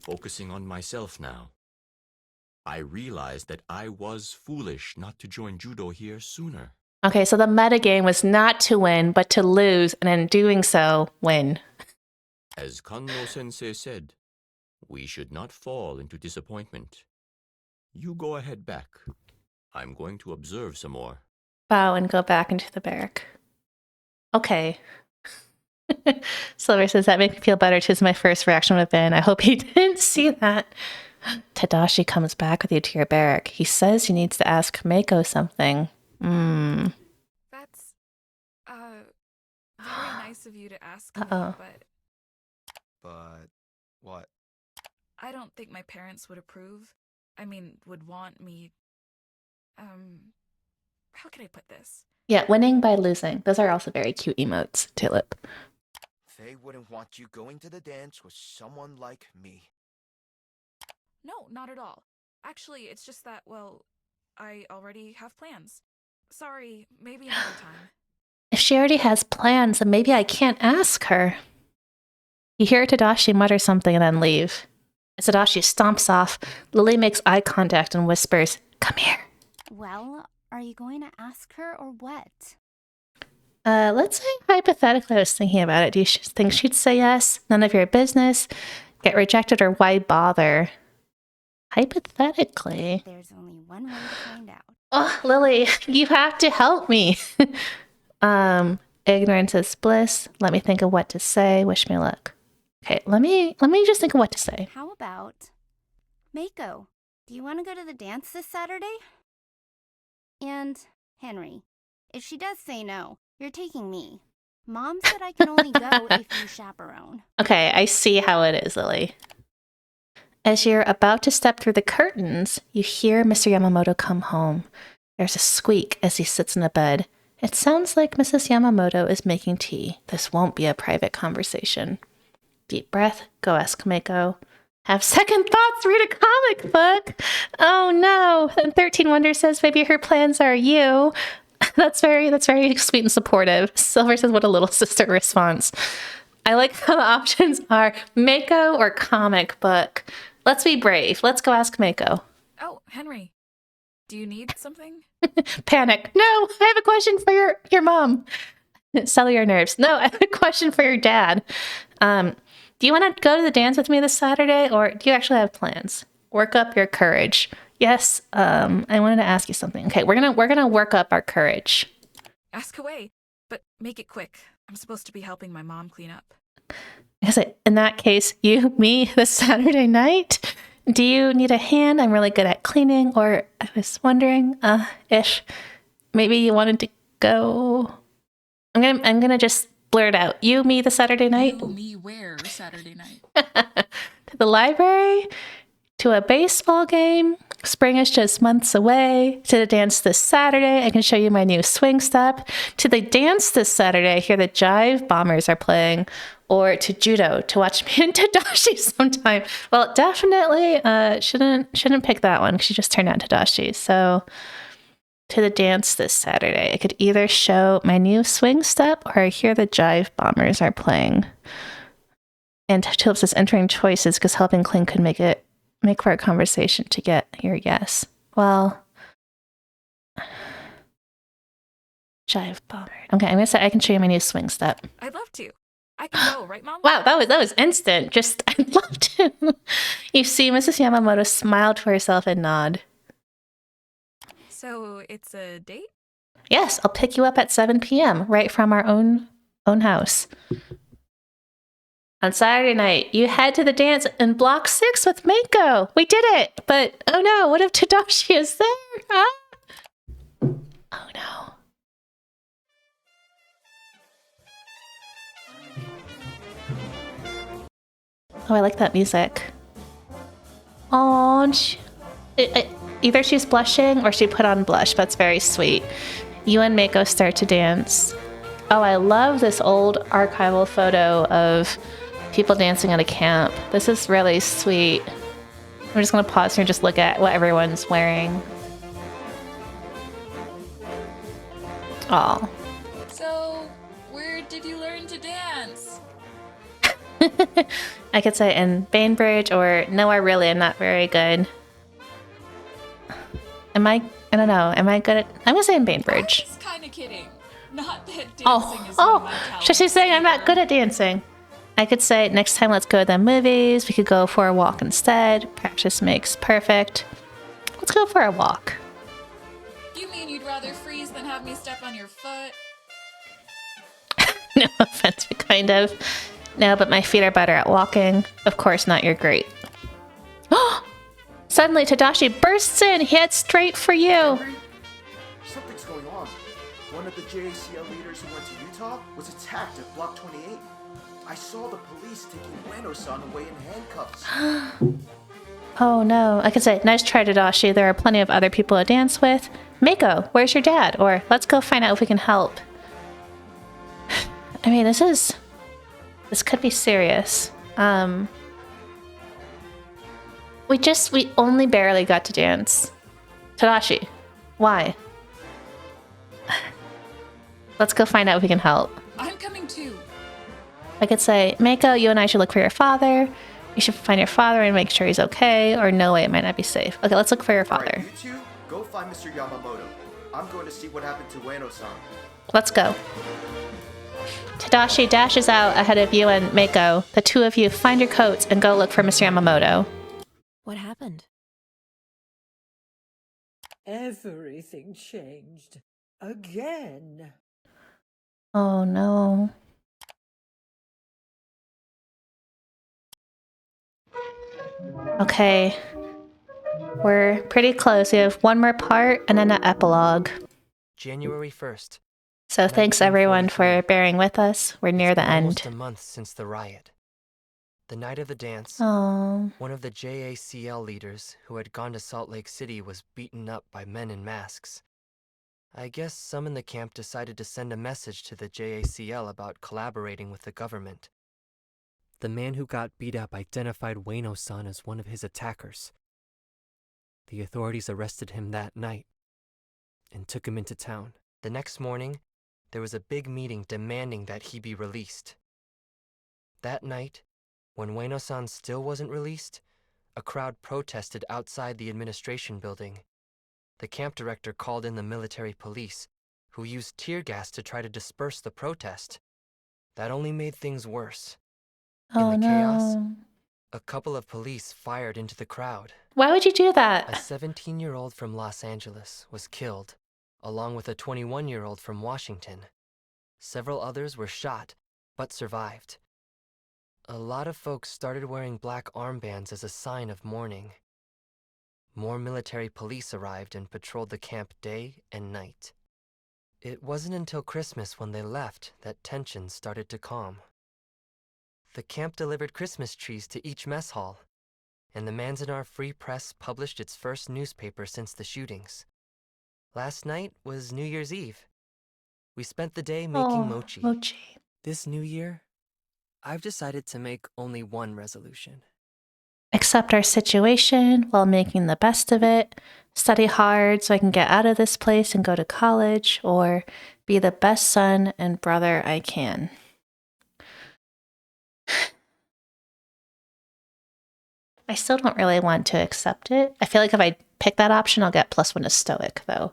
Focusing on myself now. I realized that I was foolish not to join judo here sooner. Okay, so the metagame was not to win, but to lose, and in doing so, win. As Kanno-sensei said, we should not fall into disappointment. You go ahead back. I'm going to observe some more. Bow and go back into the barrack. Okay. Silver says, that made me feel better too. My first reaction would have been, I hope he didn't see that. Tadashi comes back with you to your barrack. He says he needs to ask Mako something. That's, very nice of you to ask me, but... But what? I don't think my parents would approve. I mean, would want me... how can I put this? Yeah, winning by losing. Those are also very cute emotes, Tulip. They wouldn't want you going to the dance with someone like me. No, not at all. Actually, it's just that, well, I already have plans. Sorry, maybe another time. If she already has plans, then maybe I can't ask her. You hear Tadashi mutter something and then leave. As Tadashi stomps off, Lily makes eye contact and whispers, "Come here." Well, are you going to ask her or what? Let's say hypothetically I was thinking about it. Do you think she'd say yes? None of your business? Get rejected, or why bother? Hypothetically. There's only one way to find out. Oh, Lily, you have to help me. Ignorance is bliss. Let me think of what to say. Wish me luck. Okay, let me just think of what to say. How about Mako? Do you want to go to the dance this Saturday? And Henry, if she does say no, you're taking me. Mom said I can only go if you chaperone. Okay, I see how it is, Lily. As you're about to step through the curtains, you hear Mr. Yamamoto come home. There's a squeak as he sits in the bed. It sounds like Mrs. Yamamoto is making tea. This won't be a private conversation. Deep breath, go ask Mako. Have second thoughts, read a comic book. Oh no, and 13 Wonders says maybe her plans are you. That's very sweet and supportive. Silver says, what a little sister response. I like how the options are Mako or comic book. Let's be brave. Let's go ask Mako. Oh, Henry, do you need something? Panic. No, I have a question for your mom. Settle your nerves. No, I have a question for your dad. Do you want to go to the dance with me this Saturday, or do you actually have plans? Work up your courage. Yes, I wanted to ask you something. Okay, we're gonna work up our courage. Ask away, but make it quick. I'm supposed to be helping my mom clean up. In that case, me this Saturday night? Do you need a hand? I'm really good at cleaning. Or I was wondering if maybe you wanted to go. I'm gonna just blurt out. You, me, the Saturday night? You, me, where Saturday night? To the library? To a baseball game? Spring is just months away. To the dance this Saturday, I can show you my new swing step. To the dance this Saturday, I hear the Jive Bombers are playing. Or to judo, to watch me and Tadashi sometime. Well, definitely shouldn't pick that one because she just turned out Tadashi. So to the dance this Saturday, I could either show my new swing step or I hear the Jive Bombers are playing. And Tulip says entering choices because helping clean could make for a conversation to get your yes. Well, Jive Bomber. Okay, I'm gonna say I can show you my new swing step. I'd love to. I can go, right, Mom? Wow, that was instant. Just, I'd love to. You see, Mrs. Yamamoto smiled to herself and nod. So it's a date? Yes, I'll pick you up at 7 p.m. right from our own house. On Saturday night, you head to the dance in Block 6 with Mako. We did it, but oh no, what if Tadashi is there? Huh? Oh no. Oh, I like that music. Oh, either she's blushing or she put on blush. That's very sweet. You and Mako start to dance. Oh, I love this old archival photo of people dancing at a camp. This is really sweet. I'm just going to pause here and just look at what everyone's wearing. Oh. So, where did you learn to dance? I could say in Bainbridge or no, I really am not very good. I don't know. Am I good at... I'm going to say in Bainbridge. I was kind of kidding. Not that dancing is one of my talents. So she's saying I'm not good at dancing. I could say next time let's go to the movies. We could go for a walk instead. Practice makes perfect. Let's go for a walk. You mean you'd rather freeze than have me step on your foot? No offense, but kind of. No, but my feet are better at walking. Of course, not your great. Suddenly, Tadashi bursts in. He heads straight for you. Henry, something's going on. One of the JACL leaders who went to Utah was attacked at Block 28. I saw the police taking Ueno-san away in handcuffs. Oh no. I could say, nice try, Tadashi. There are plenty of other people to dance with. Mako, where's your dad? Or let's go find out if we can help. I mean, this could be serious. We only barely got to dance. Tadashi, why? Let's go find out if we can help. I'm coming too. I could say, Mako, you and I should look for your father. You should find your father and make sure he's okay, or no way, it might not be safe. Okay, let's look for your father. Alright, you two, go find Mr. Yamamoto. I'm going to see what happened to Ueno-san. Let's go. Tadashi dashes out ahead of you and Mako. The two of you find your coats and go look for Mr. Yamamoto. What happened? Everything changed. Again. Oh no. Okay. We're pretty close. We have one more part and then an epilogue. January 1st. So thanks everyone for bearing with us. We're near the end. Almost a month since the riot. The night of the dance, Oh. one of the JACL leaders who had gone to Salt Lake City was beaten up by men in masks. I guess some in the camp decided to send a message to the JACL about collaborating with the government. The man who got beat up identified Ueno-san as one of his attackers. The authorities arrested him that night and took him into town. The next morning, there was a big meeting demanding that he be released. That night, when Ueno-san still wasn't released, a crowd protested outside the administration building. The camp director called in the military police, who used tear gas to try to disperse the protest. That only made things worse. Oh In the chaos, no. a couple of police fired into the crowd. Why would you do that? A 17-year-old from Los Angeles was killed, along with a 21-year-old from Washington. Several others were shot, but survived. A lot of folks started wearing black armbands as a sign of mourning. More military police arrived and patrolled the camp day and night. It wasn't until Christmas when they left that tensions started to calm. The camp delivered Christmas trees to each mess hall, and the Manzanar Free Press published its first newspaper since the shootings. Last night was New Year's Eve. We spent the day making mochi. Mochi. This new year, I've decided to make only one resolution. Accept our situation while making the best of it. Study hard so I can get out of this place and go to college, or be the best son and brother I can. I still don't really want to accept it. I feel like if I pick that option, I'll get +1 to stoic, though.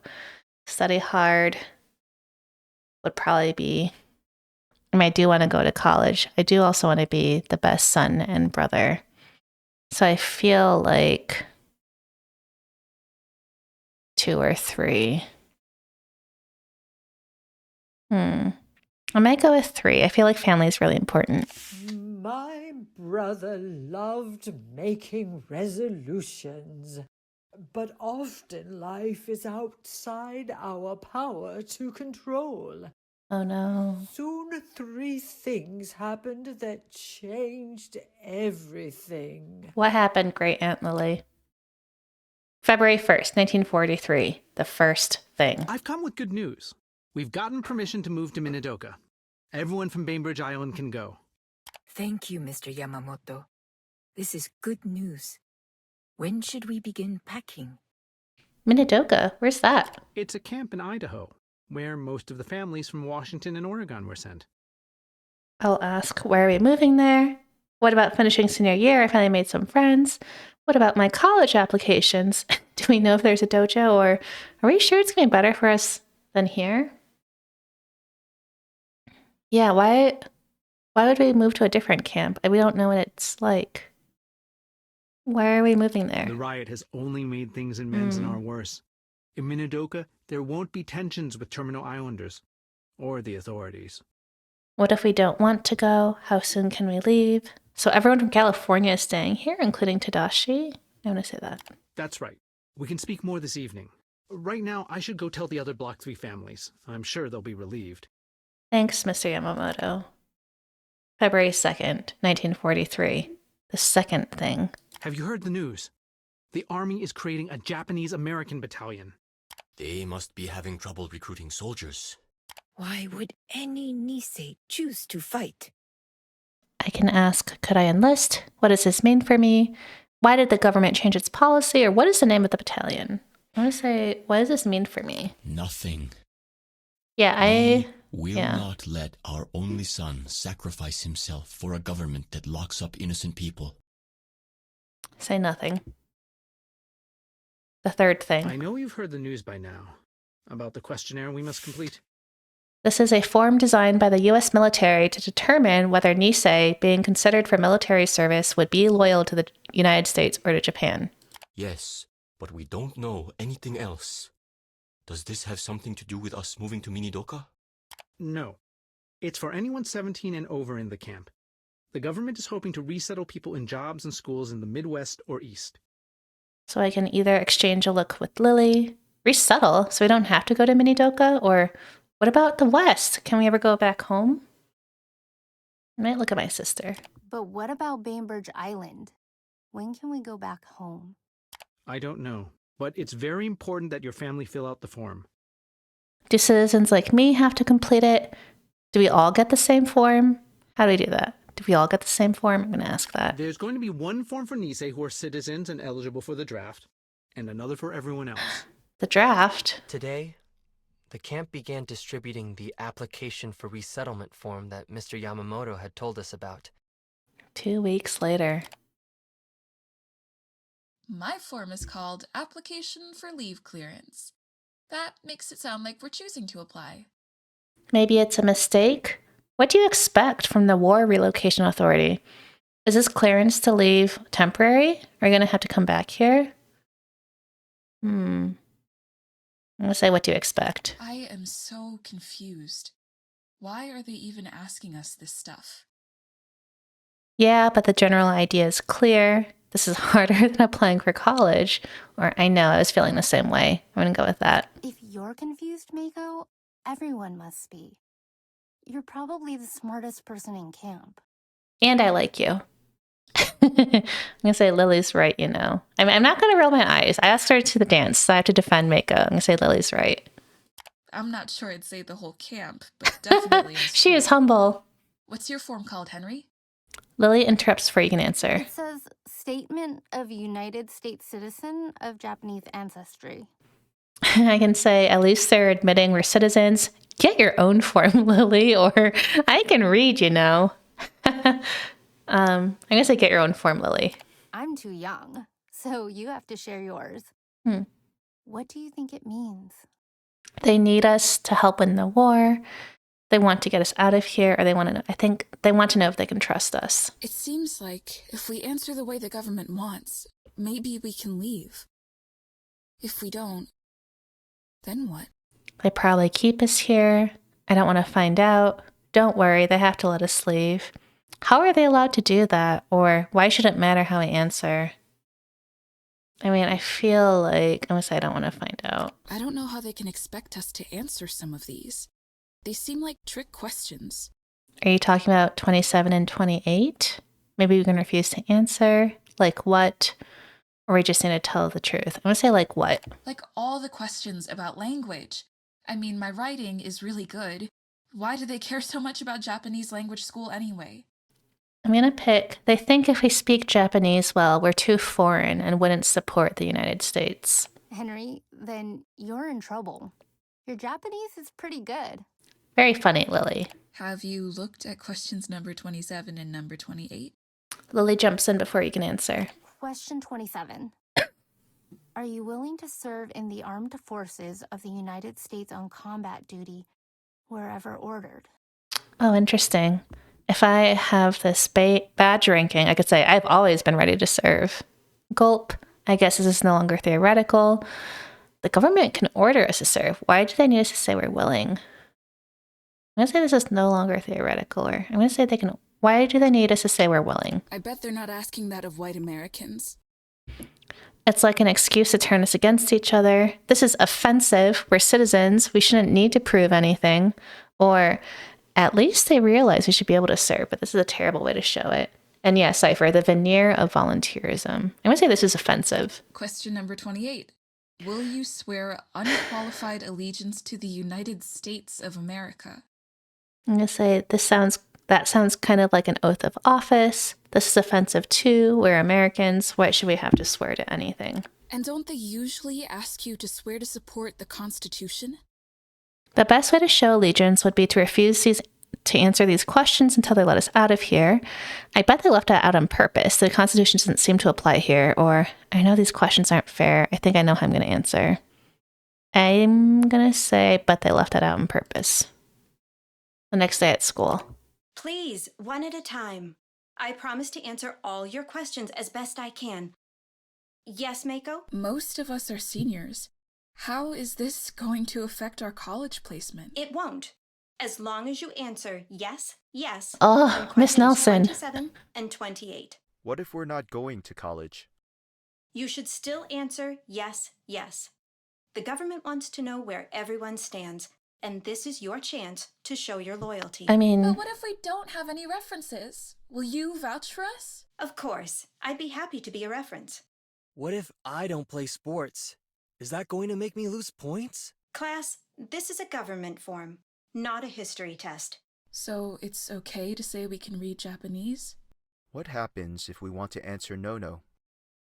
Study hard would probably be... I mean, I do want to go to college. I do also want to be the best son and brother. So I feel like 2 or 3. I might go with 3. I feel like family is really important. My brother loved making resolutions, but often life is outside our power to control. Oh no. Soon 3 things happened that changed everything. What happened, Great Aunt Lily? February 1st, 1943. The first thing. I've come with good news. We've gotten permission to move to Minidoka. Everyone from Bainbridge Island can go. Thank you, Mr. Yamamoto. This is good news. When should we begin packing? Minidoka? Where's that? It's a camp in Idaho, where most of the families from Washington and Oregon were sent. I'll ask, where are we moving there? What about finishing senior year? I finally made some friends. What about my college applications? Do we know if there's a dojo, or are we sure it's going to be better for us than here? Yeah, why would we move to a different camp? We don't know what it's like. Why are we moving there? The riot has only made things in Manzanar worse. In Minidoka, there won't be tensions with Terminal Islanders or the authorities. What if we don't want to go? How soon can we leave? So everyone from California is staying here, including Tadashi? I want to say that. That's right. We can speak more this evening. Right now, I should go tell the other Block 3 families. I'm sure they'll be relieved. Thanks, Mr. Yamamoto. February 2nd, 1943. The second thing. Have you heard the news? The Army is creating a Japanese-American battalion. They must be having trouble recruiting soldiers. Why would any Nisei choose to fight? I can ask, could I enlist? What does this mean for me? Why did the government change its policy? Or what is the name of the battalion? I want to say, what does this mean for me? Nothing. Yeah, We'll Yeah. not let our only son sacrifice himself for a government that locks up innocent people. Say nothing. The third thing. I know you've heard the news by now about the questionnaire we must complete. This is a form designed by the U.S. military to determine whether Nisei, being considered for military service, would be loyal to the United States or to Japan. Yes, but we don't know anything else. Does this have something to do with us moving to Minidoka? No. It's for anyone 17 and over in the camp. The government is hoping to resettle people in jobs and schools in the Midwest or East. So I can either exchange a look with Lily, resettle so we don't have to go to Minidoka, or what about the West? Can we ever go back home? I might look at my sister. But what about Bainbridge Island? When can we go back home? I don't know, but it's very important that your family fill out the form. Do citizens like me have to complete it? Do we all get the same form? How do we do that? Do we all get the same form? I'm going to ask that. There's going to be one form for Nisei who are citizens and eligible for the draft, and another for everyone else. The draft? Today, the camp began distributing the application for resettlement form that Mr. Yamamoto had told us about. 2 weeks later. My form is called Application for Leave Clearance. That makes it sound like we're choosing to apply. Maybe it's a mistake? What do you expect from the War Relocation Authority? Is this clearance to leave temporary? Are you going to have to come back here? I'm going to say, what do you expect? I am so confused. Why are they even asking us this stuff? Yeah, but the general idea is clear. This is harder than applying for college. Or I know, I was feeling the same way. I'm going to go with that. If you're confused, Mako, everyone must be. You're probably the smartest person in camp. And I like you. I'm going to say Lily's right, you know. I'm not going to roll my eyes. I asked her to the dance, so I have to defend Mako. I'm going to say Lily's right. I'm not sure I'd say the whole camp, but definitely in She is humble. What's your form called, Henry? Lily interrupts before you can answer. It says Statement of United States Citizen of Japanese Ancestry. I can say, at least they're admitting we're citizens. Get your own form, Lily, or I can read, you know. I'm going to say get your own form, Lily. I'm too young, so you have to share yours. What do you think it means? They need us to help win the war. They want to get us out of here, or they want to know, I think they want to know if they can trust us. It seems like if we answer the way the government wants, maybe we can leave. If we don't, then what? They probably keep us here. I don't want to find out. Don't worry, they have to let us leave. How are they allowed to do that? Or why should it matter how I answer? I mean, I feel like, I'm going to say I don't want to find out. I don't know how they can expect us to answer some of these. They seem like trick questions. Are you talking about 27 and 28? Maybe we can refuse to answer? Like what? Or we just need to tell the truth? I'm going to say like what? Like all the questions about language. I mean, my writing is really good. Why do they care so much about Japanese language school anyway? I'm going to pick, they think if we speak Japanese well, we're too foreign and wouldn't support the United States. Henry, then you're in trouble. Your Japanese is pretty good. Very funny, Lily. Have you looked at questions number 27 and number 28? Lily jumps in before you can answer. Question 27. Are you willing to serve in the armed forces of the United States on combat duty wherever ordered? Oh, interesting. If I have this badge ranking, I could say I've always been ready to serve. Gulp. I guess this is no longer theoretical. The government can order us to serve. Why do they need us to say we're willing? I'm going to say this is no longer theoretical, or I'm going to say they can. Why do they need us to say we're willing? I bet they're not asking that of white Americans. It's like an excuse to turn us against each other. This is offensive. We're citizens. We shouldn't need to prove anything. Or at least they realize we should be able to serve, but this is a terrible way to show it. And yeah, Cypher, the veneer of volunteerism. I'm going to say this is offensive. Question number 28. Will you swear unqualified allegiance to the United States of America? I'm going to say that sounds kind of like an oath of office. This is offensive too. We're Americans. Why should we have to swear to anything? And don't they usually ask you to swear to support the Constitution? The best way to show allegiance would be to refuse to answer these questions until they let us out of here. I bet they left that out on purpose. The Constitution doesn't seem to apply here, or I know these questions aren't fair. I think I know how I'm going to answer. I'm going to say, but they left that out on purpose. The next day at school. Please, one at a time. I promise to answer all your questions as best I can. Yes, Mako? Most of us are seniors. How is this going to affect our college placement? It won't. As long as you answer yes, yes. Oh, Miss Nelson. 27 and 28. What if we're not going to college? You should still answer yes, yes. The government wants to know where everyone stands, and this is your chance to show your loyalty. I mean... But what if we don't have any references? Will you vouch for us? Of course. I'd be happy to be a reference. What if I don't play sports? Is that going to make me lose points? Class, this is a government form, not a history test. So it's okay to say we can read Japanese? What happens if we want to answer no?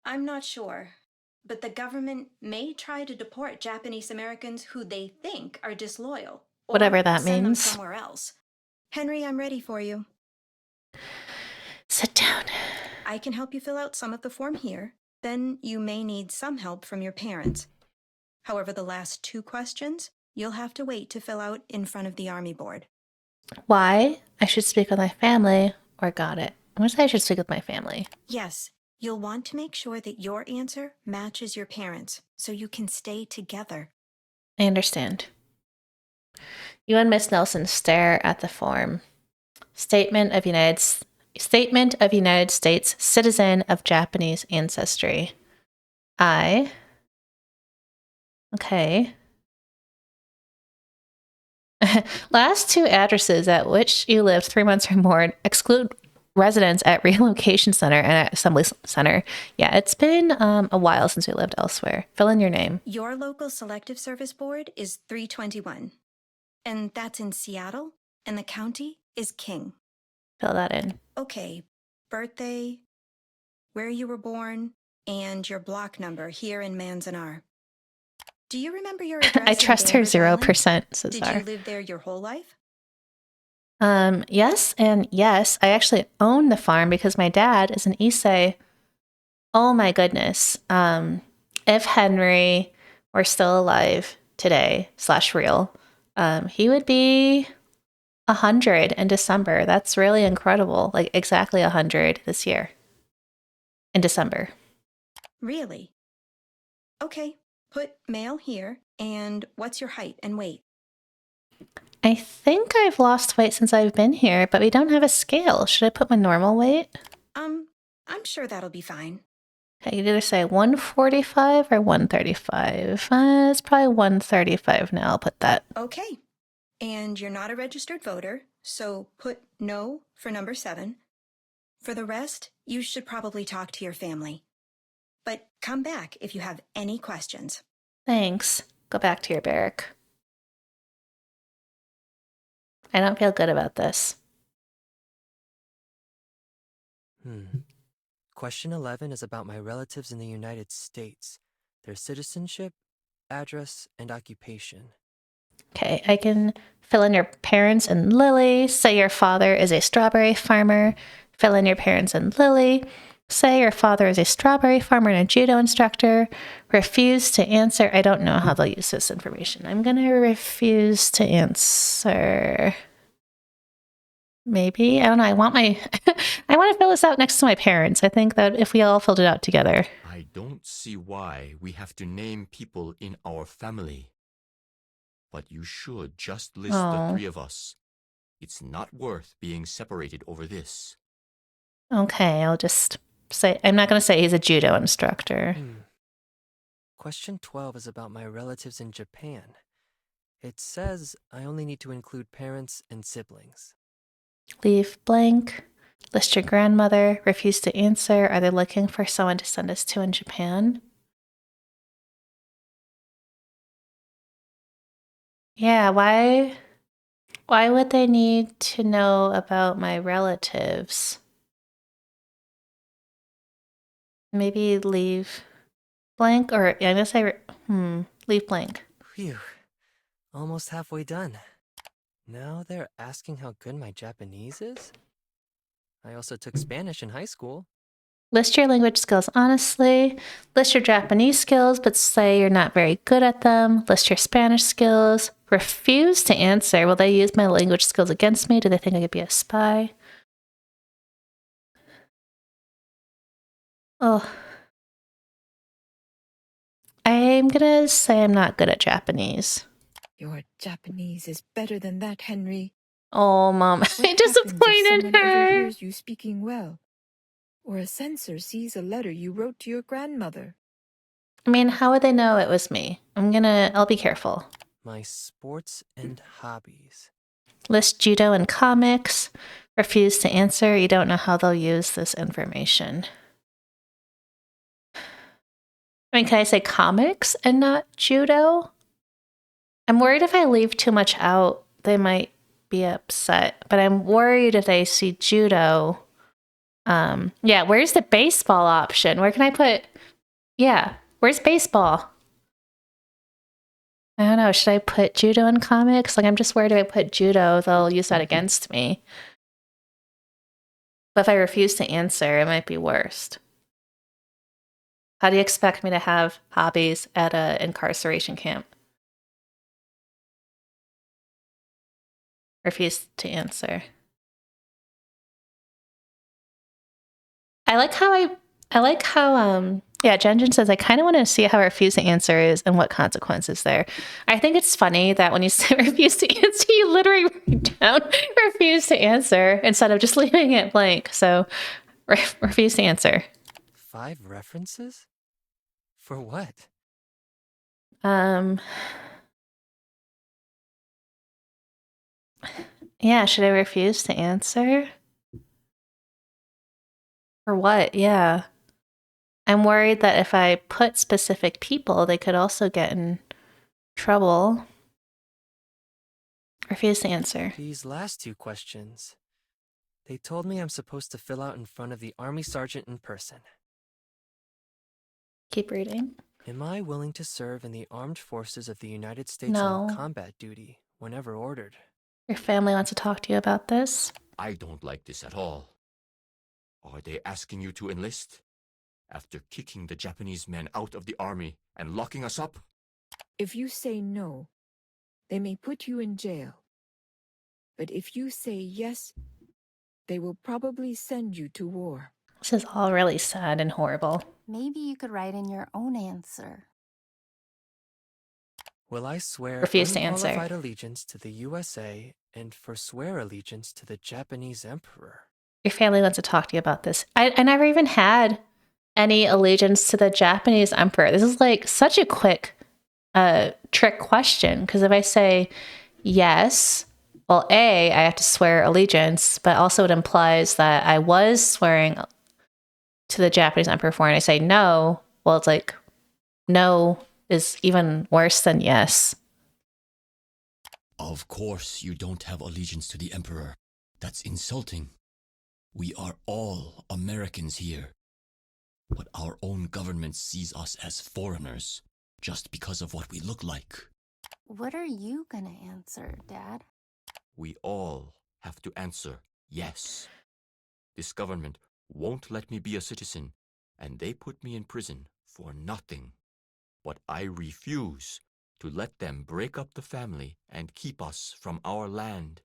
I'm not sure, but the government may try to deport Japanese Americans who they think are disloyal. Whatever that send them means. somewhere else. Henry, I'm ready for you. Sit down. I can help you fill out some of the form here. Then you may need some help from your parents. However, the last 2 questions, you'll have to wait to fill out in front of the Army Board. Why I should speak with my family, or got it. I'm going to say I should speak with my family. Yes, you'll want to make sure that your answer matches your parents, so you can stay together. I understand. You and Miss Nelson stare at the form. Statement of United States citizen of Japanese ancestry. Okay. Last 2 addresses at which you lived 3 months or more exclude residents at relocation center and at assembly center. Yeah, it's been a while since we lived elsewhere. Fill in your name. Your local selective service board is 321. And that's in Seattle, and the county is King. Fill that in. Okay, birthday, where you were born, and your block number here in Manzanar. Do you remember your address? I trust her in Danvers 0%, Island? says Did you live there your whole life? Yes and yes. I actually own the farm because my dad is an Issei. Oh my goodness. If Henry were still alive today / real, he would be 100 in December. That's really incredible. Like exactly 100 this year in December. Really? Okay, put male here. And what's your height and weight? I think I've lost weight since I've been here, but we don't have a scale. Should I put my normal weight? I'm sure that'll be fine. Okay, you either say 145 or 135. It's probably 135 now. I'll put that. Okay. And you're not a registered voter, so put no for number 7. For the rest, you should probably talk to your family. But come back if you have any questions. Thanks. Go back to your barrack. I don't feel good about this. Question 11 is about my relatives in the United States, their citizenship, address, and occupation. Okay, I can fill in your parents and Lily. Say your father is a strawberry farmer. Fill in your parents and Lily. Say your father is a strawberry farmer and a judo instructor. Refuse to answer. I don't know how they'll use this information. I'm going to refuse to answer. Maybe. I don't know. I want to fill this out next to my parents. I think that if we all filled it out together. I don't see why we have to name people in our family. But you should just list the 3 of us. It's not worth being separated over this. Okay, I'll just say, I'm not going to say he's a judo instructor. Question 12 is about my relatives in Japan. It says I only need to include parents and siblings. Leave blank. List your grandmother. Refuse to answer. Are they looking for someone to send us to in Japan? Yeah, why would they need to know about my relatives? Maybe leave blank, or I'm gonna say leave blank. Phew. Almost halfway done. Now they're asking how good my Japanese is? I also took Spanish in high school. List your language skills honestly. List your Japanese skills, but say you're not very good at them. List your Spanish skills. Refuse to answer. Will they use my language skills against me? Do they think I could be a spy? Oh. I'm gonna say I'm not good at Japanese. Your Japanese is better than that, Henry. Oh, Mom, I disappointed someone her. overhears you speaking well, or a censor sees a letter you wrote to your grandmother. I mean, how would they know it was me? I'll be careful. My sports and hobbies. List judo and comics. Refuse to answer. You don't know how they'll use this information. I mean, can I say comics and not judo? I'm worried if I leave too much out, they might be upset. But I'm worried if they see judo. Yeah, where's the baseball option? Where can I put... Yeah, where's baseball? I don't know. Should I put judo in comics? Like, I'm just worried if I put judo, they'll use that against me. But if I refuse to answer, it might be worse. How do you expect me to have hobbies at an incarceration camp? Refuse to answer. I like how Genjin says, I kind of want to see how refuse to answer is and what consequences there. I think it's funny that when you say refuse to answer, you literally write down refuse to answer instead of just leaving it blank. So refuse to answer. 5 references? For what? Yeah, should I refuse to answer? For what? Yeah. I'm worried that if I put specific people, they could also get in trouble. Refuse to answer. These last 2 questions. They told me I'm supposed to fill out in front of the Army Sergeant in person. Keep reading. Am I willing to serve in the armed forces of the United States No. on combat duty whenever ordered? Your family wants to talk to you about this. I don't like this at all. Are they asking you to enlist? After kicking the Japanese men out of the army and locking us up? If you say no, they may put you in jail. But if you say yes, they will probably send you to war. This is all really sad and horrible. Maybe you could write in your own answer. Will I swear Refuse to answer. unqualified allegiance to the USA and forswear allegiance to the Japanese Emperor? Your family wants to talk to you about this. I never even had any allegiance to the Japanese emperor. This is like such a quick trick question, because if I say yes, well, A, I have to swear allegiance, but also it implies that I was swearing to the Japanese emperor before, and I say no, well, it's like no is even worse than yes. Of course you don't have allegiance to the Emperor. That's insulting. We are all Americans here. But our own government sees us as foreigners, just because of what we look like. What are you gonna answer, Dad? We all have to answer yes. This government won't let me be a citizen, and they put me in prison for nothing. But I refuse to let them break up the family and keep us from our land.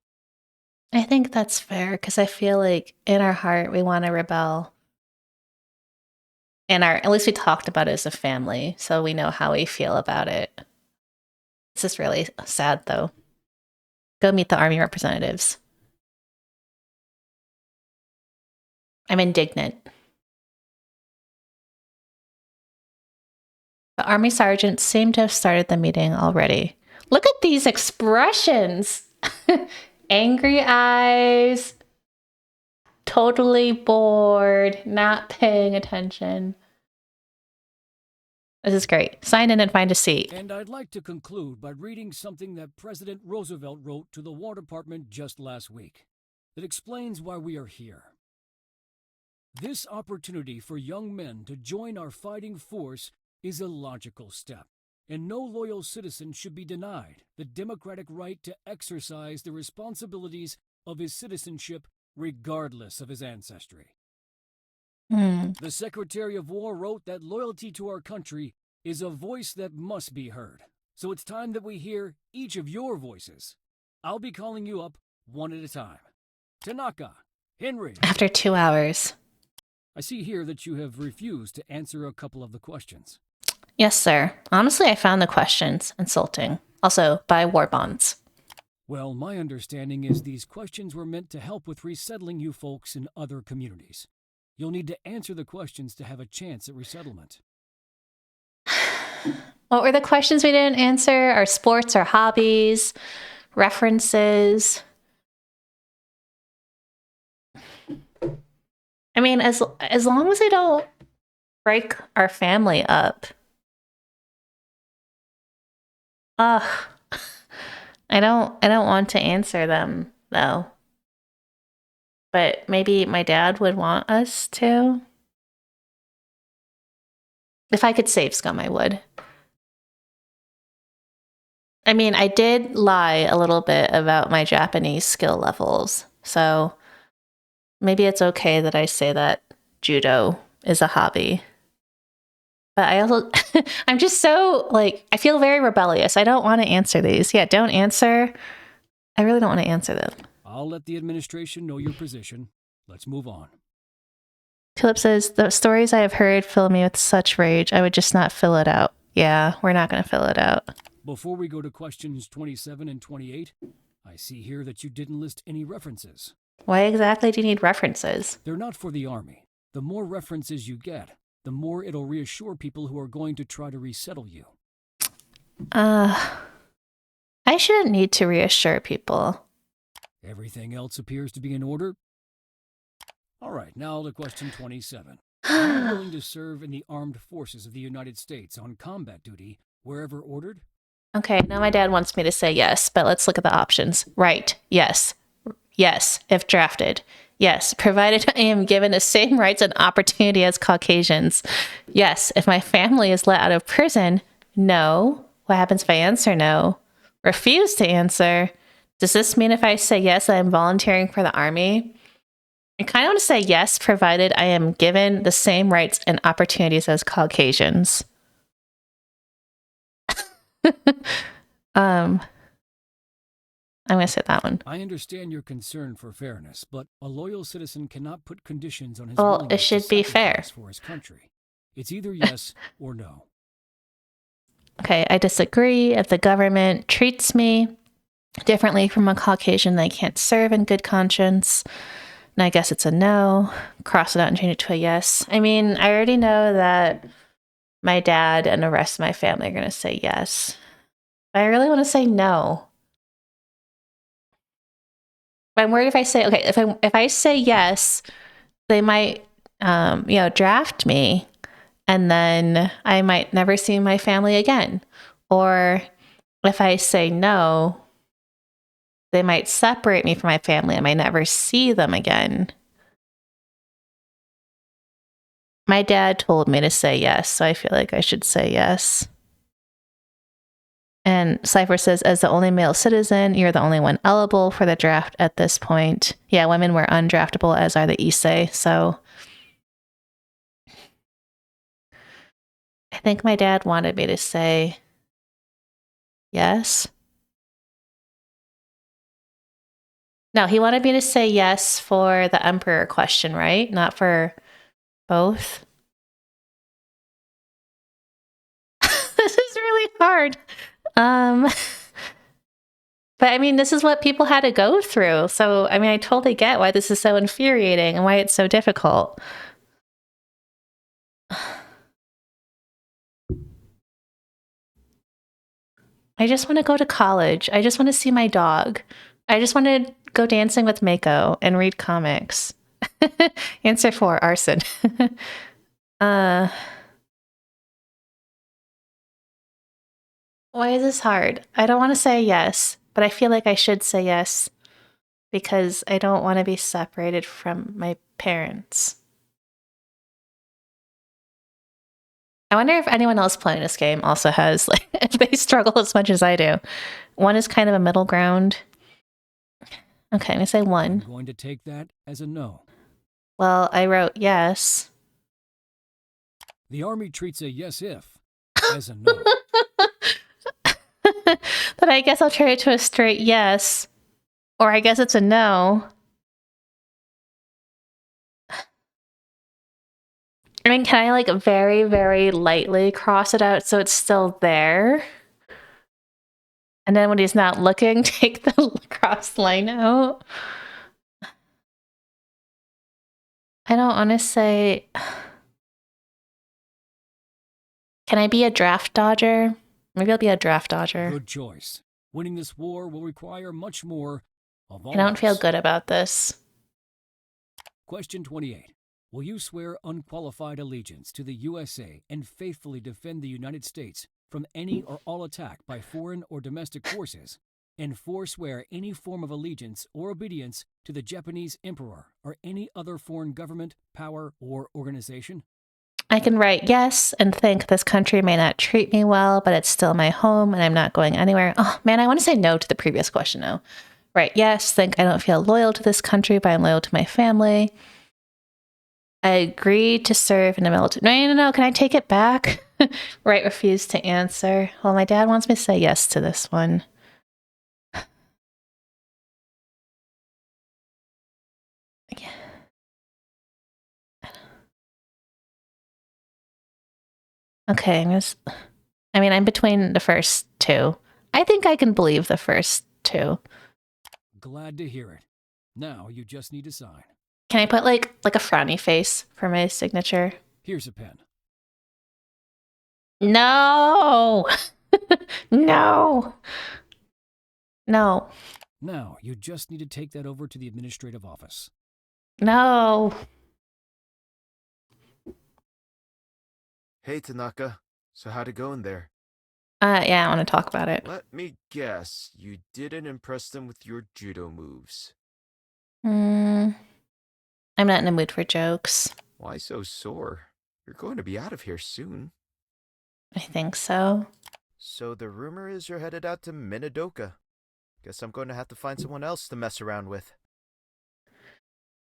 I think that's fair, because I feel like in our heart we want to rebel. At least we talked about it as a family, so we know how we feel about it. It's just really sad, though. Go meet the Army representatives. I'm indignant. The Army sergeants seem to have started the meeting already. Look at these expressions! Angry eyes, totally bored, not paying attention. This is great. Sign in and find a seat. And I'd like to conclude by reading something that President Roosevelt wrote to the War Department just last week that explains why we are here. This opportunity for young men to join our fighting force is a logical step. and no loyal citizen should be denied the democratic right to exercise the responsibilities of his citizenship regardless of his ancestry. The Secretary of War wrote that loyalty to our country is a voice that must be heard. So it's time that we hear each of your voices. I'll be calling you up one at a time. Tanaka, Henry. After 2 hours. I see here that you have refused to answer a couple of the questions. Yes, sir. Honestly, I found the questions insulting. Also, by war bonds. Well, my understanding is these questions were meant to help with resettling you folks in other communities. You'll need to answer the questions to have a chance at resettlement. What were the questions we didn't answer? Our sports, our hobbies, references. I mean, as long as they don't break our family up. I don't want to answer them though. But maybe my dad would want us to. If I could save Scum, I would. I mean, I did lie a little bit about my Japanese skill levels. So maybe it's okay that I say that judo is a hobby. But I also, I'm just so, like, I feel very rebellious. I don't want to answer these. Yeah, don't answer. I really don't want to answer them. I'll let the administration know your position. Let's move on. Philip says, the stories I have heard fill me with such rage, I would just not fill it out. Yeah, we're not going to fill it out. Before we go to questions 27 and 28, I see here that you didn't list any references. Why exactly do you need references? They're not for the Army. The more references you get, the more it'll reassure people who are going to try to resettle you. I shouldn't need to reassure people. Everything else appears to be in order. All right, now to question 27. Are you willing to serve in the armed forces of the United States on combat duty wherever ordered? Okay, now my dad wants me to say yes, but let's look at the options. Right, yes. Yes, if drafted. Yes, provided I am given the same rights and opportunity as Caucasians. Yes, if my family is let out of prison. No. What happens if I answer no? Refuse to answer. Does this mean if I say yes, I am volunteering for the Army? I kind of want to say yes, provided I am given the same rights and opportunities as Caucasians. I'm going to say that one. I understand your concern for fairness, but a loyal citizen cannot put conditions on his Well, it willingness should to be fair. sacrifice for his country. It's either yes or no. Okay, I disagree. If the government treats me differently from a Caucasian, they can't serve in good conscience. And I guess it's a no. Cross it out and change it to a yes. I mean, I already know that my dad and the rest of my family are going to say yes. But I really want to say no. But I'm worried if I say, okay, if I say yes, they might, draft me. And then I might never see my family again. Or if I say no, they might separate me from my family. I might never see them again. My dad told me to say yes, so I feel like I should say yes. And Cypher says, as the only male citizen, you're the only one eligible for the draft at this point. Yeah, women were undraftable, as are the Issei, so I think my dad wanted me to say yes. No, he wanted me to say yes for the Emperor question, right? Not for both. This is really hard. But I mean, this is what people had to go through. So, I mean, I totally get why this is so infuriating and why it's so difficult. I just want to go to college. I just want to see my dog. I just want to go dancing with Mako and read comics. Answer 4, arson. Why is this hard? I don't want to say yes, but I feel like I should say yes because I don't want to be separated from my parents. I wonder if anyone else playing this game also has, like, if they struggle as much as I do. One is kind of a middle ground. Okay, I'm going to say 1. I'm going to take that as a no. Well, I wrote yes. The Army treats a yes if as a no. Then I guess I'll turn it to a straight yes. Or I guess it's a no. I mean, can I, like, very, very lightly cross it out so it's still there? And then when he's not looking, take the cross line out? I don't want to say... Can I be a draft dodger? Maybe I'll be a draft dodger. Good choice. Winning this war will require much more of all I don't of feel us. good about this. Question 28. Will you swear unqualified allegiance to the USA and faithfully defend the United States from any or all attack by foreign or domestic forces, and forswear any form of allegiance or obedience to the Japanese emperor or any other foreign government, power, or organization? I can write yes and think this country may not treat me well, but it's still my home and I'm not going anywhere. Oh, man, I want to say no to the previous question now. Right, yes, think I don't feel loyal to this country, but I'm loyal to my family. I agreed to serve in the military. No. Can I take it back? Right, refuse to answer. Well, my dad wants me to say yes to this one. Okay, I'm between the first 2. I think I can believe the first 2. Glad to hear it. Now you just need to sign. Can I put like a frowny face for my signature? Here's a pen. No! No! No. Now you just need to take that over to the administrative office. No. Hey, Tanaka. So how'd it go in there? Yeah, I want to talk about it. Let me guess. You didn't impress them with your judo moves. I'm not in the mood for jokes. Why so sore? You're going to be out of here soon. I think so. So the rumor is you're headed out to Minidoka. Guess I'm going to have to find someone else to mess around with.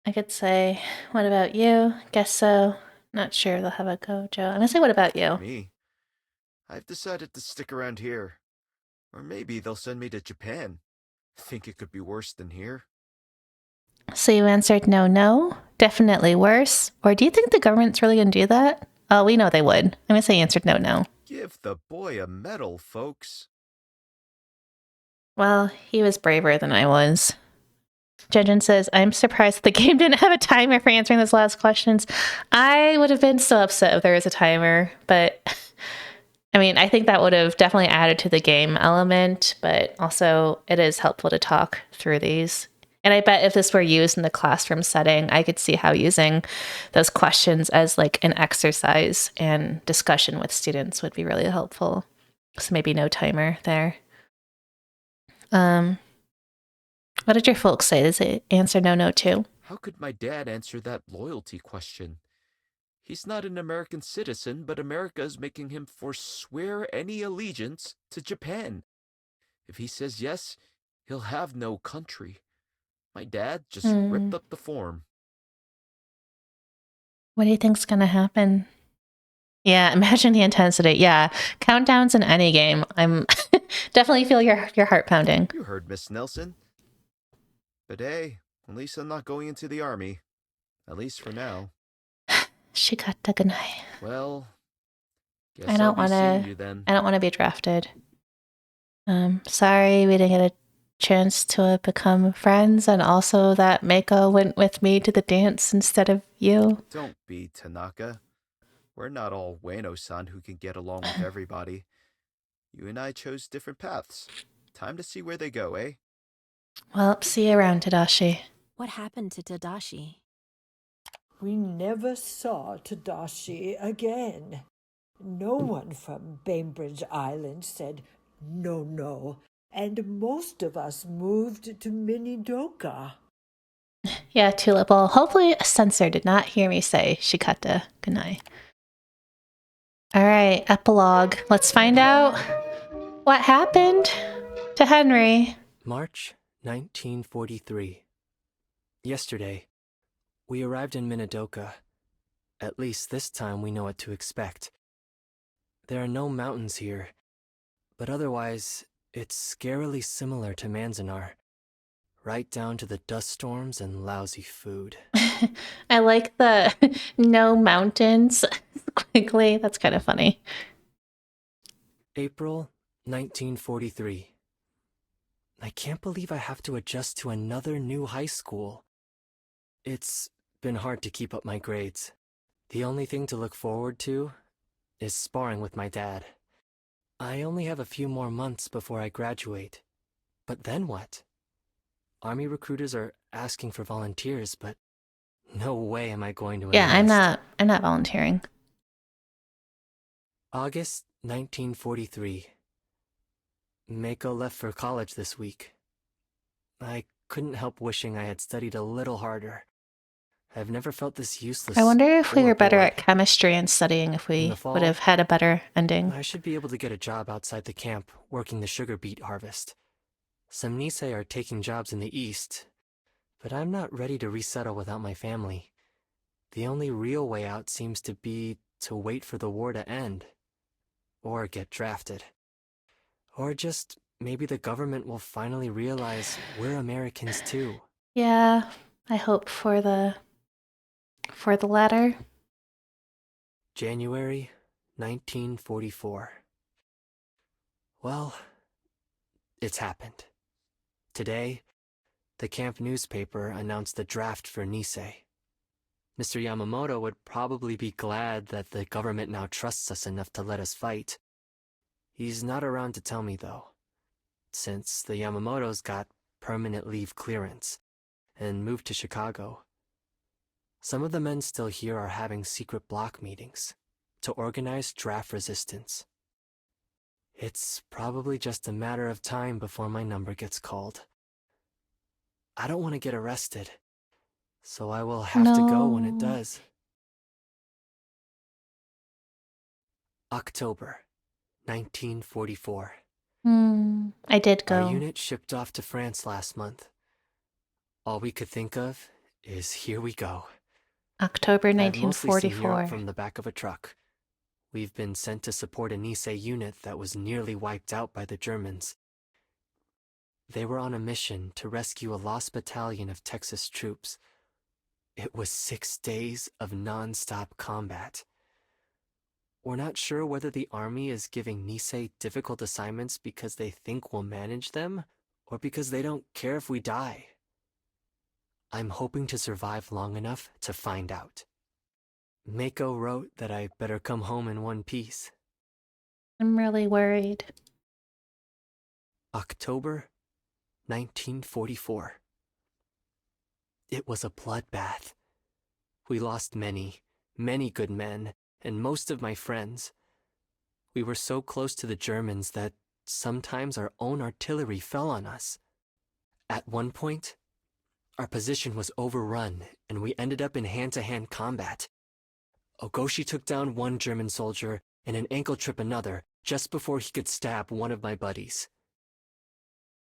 I could say, what about you? Guess so. Not sure they'll have a gojo. I'm gonna say, what about you? Me? I've decided to stick around here. Or maybe they'll send me to Japan. Think it could be worse than here? So you answered no, definitely worse. Or do you think the government's really gonna do that? Oh, we know they would. I'm gonna say you answered no. Give the boy a medal, folks. Well, he was braver than I was. Jejin says, I'm surprised the game didn't have a timer for answering those last questions. I would have been so upset if there was a timer, but I mean, I think that would have definitely added to the game element, but also it is helpful to talk through these. And I bet if this were used in the classroom setting, I could see how using those questions as like an exercise and discussion with students would be really helpful. So maybe no timer there. What did your folks say? Does it answer no too? How could my dad answer that loyalty question? He's not an American citizen, but America is making him forswear any allegiance to Japan. If he says yes, he'll have no country. My dad just ripped up the form. What do you think's gonna happen? Yeah, imagine the intensity. Yeah, countdowns in any game. I'm definitely feel your heart pounding. You heard Miss Nelson. But hey, at least I'm not going into the army. At least for now. Shikata gunai. Well, guess I don't I'll be seeing want you then. I don't want to be drafted. Sorry we didn't get a chance to become friends, and also that Mako went with me to the dance instead of you. Don't be, Tanaka. We're not all Ueno-san who can get along with everybody. You and I chose different paths. Time to see where they go, eh? Well, see you around, Tadashi. What happened to Tadashi? We never saw Tadashi again. No one from Bainbridge Island said no, and most of us moved to Minidoka. Yeah, Tulip. Well, hopefully a censor did not hear me say Shikata gunai. All right, epilogue. Let's find out what happened to Henry. March 1943. Yesterday, we arrived in Minidoka. At least this time we know what to expect. There are no mountains here, but otherwise, it's scarily similar to Manzanar. Right down to the dust storms and lousy food. I like the no mountains quickly. That's kind of funny. April 1943. I can't believe I have to adjust to another new high school. It's been hard to keep up my grades. The only thing to look forward to is sparring with my dad. I only have a few more months before I graduate. But then what? Army recruiters are asking for volunteers, but no way am I going to Yeah, enlist. I'm not volunteering. August 1943. Mako left for college this week. I couldn't help wishing I had studied a little harder. I've never felt this useless. I wonder if we or were better bored. at chemistry and studying, if In we the fall, would have had a better ending. I should be able to get a job outside the camp, working the sugar beet harvest. Some Nisei are taking jobs in the east, but I'm not ready to resettle without my family. The only real way out seems to be to wait for the war to end. Or get drafted. Or just maybe the government will finally realize we're Americans too. Yeah, I hope for the latter. January 1944. Well, it's happened. Today, the camp newspaper announced the draft for Nisei. Mr. Yamamoto would probably be glad that the government now trusts us enough to let us fight. He's not around to tell me, though, since the Yamamotos got permanent leave clearance and moved to Chicago. Some of the men still here are having secret block meetings to organize draft resistance. It's probably just a matter of time before my number gets called. I don't want to get arrested, so I will have to go when it does. October 1944. I did go. Our unit shipped off to France last month. All we could think of is here we go. October I've mostly seen 1944. Europe from the back of a truck. We've been sent to support a Nisei unit that was nearly wiped out by the Germans. They were on a mission to rescue a lost battalion of Texas troops. It was 6 days of non-stop combat. We're not sure whether the army is giving Nisei difficult assignments because they think we'll manage them, or because they don't care if we die. I'm hoping to survive long enough to find out. Mako wrote that I better come home in one piece. I'm really worried. October 1944. It was a bloodbath. We lost many, many good men, and most of my friends. We were so close to the Germans that sometimes our own artillery fell on us. At one point, our position was overrun, and we ended up in hand-to-hand combat. Ogoshi took down one German soldier and an ankle trip another just before he could stab one of my buddies.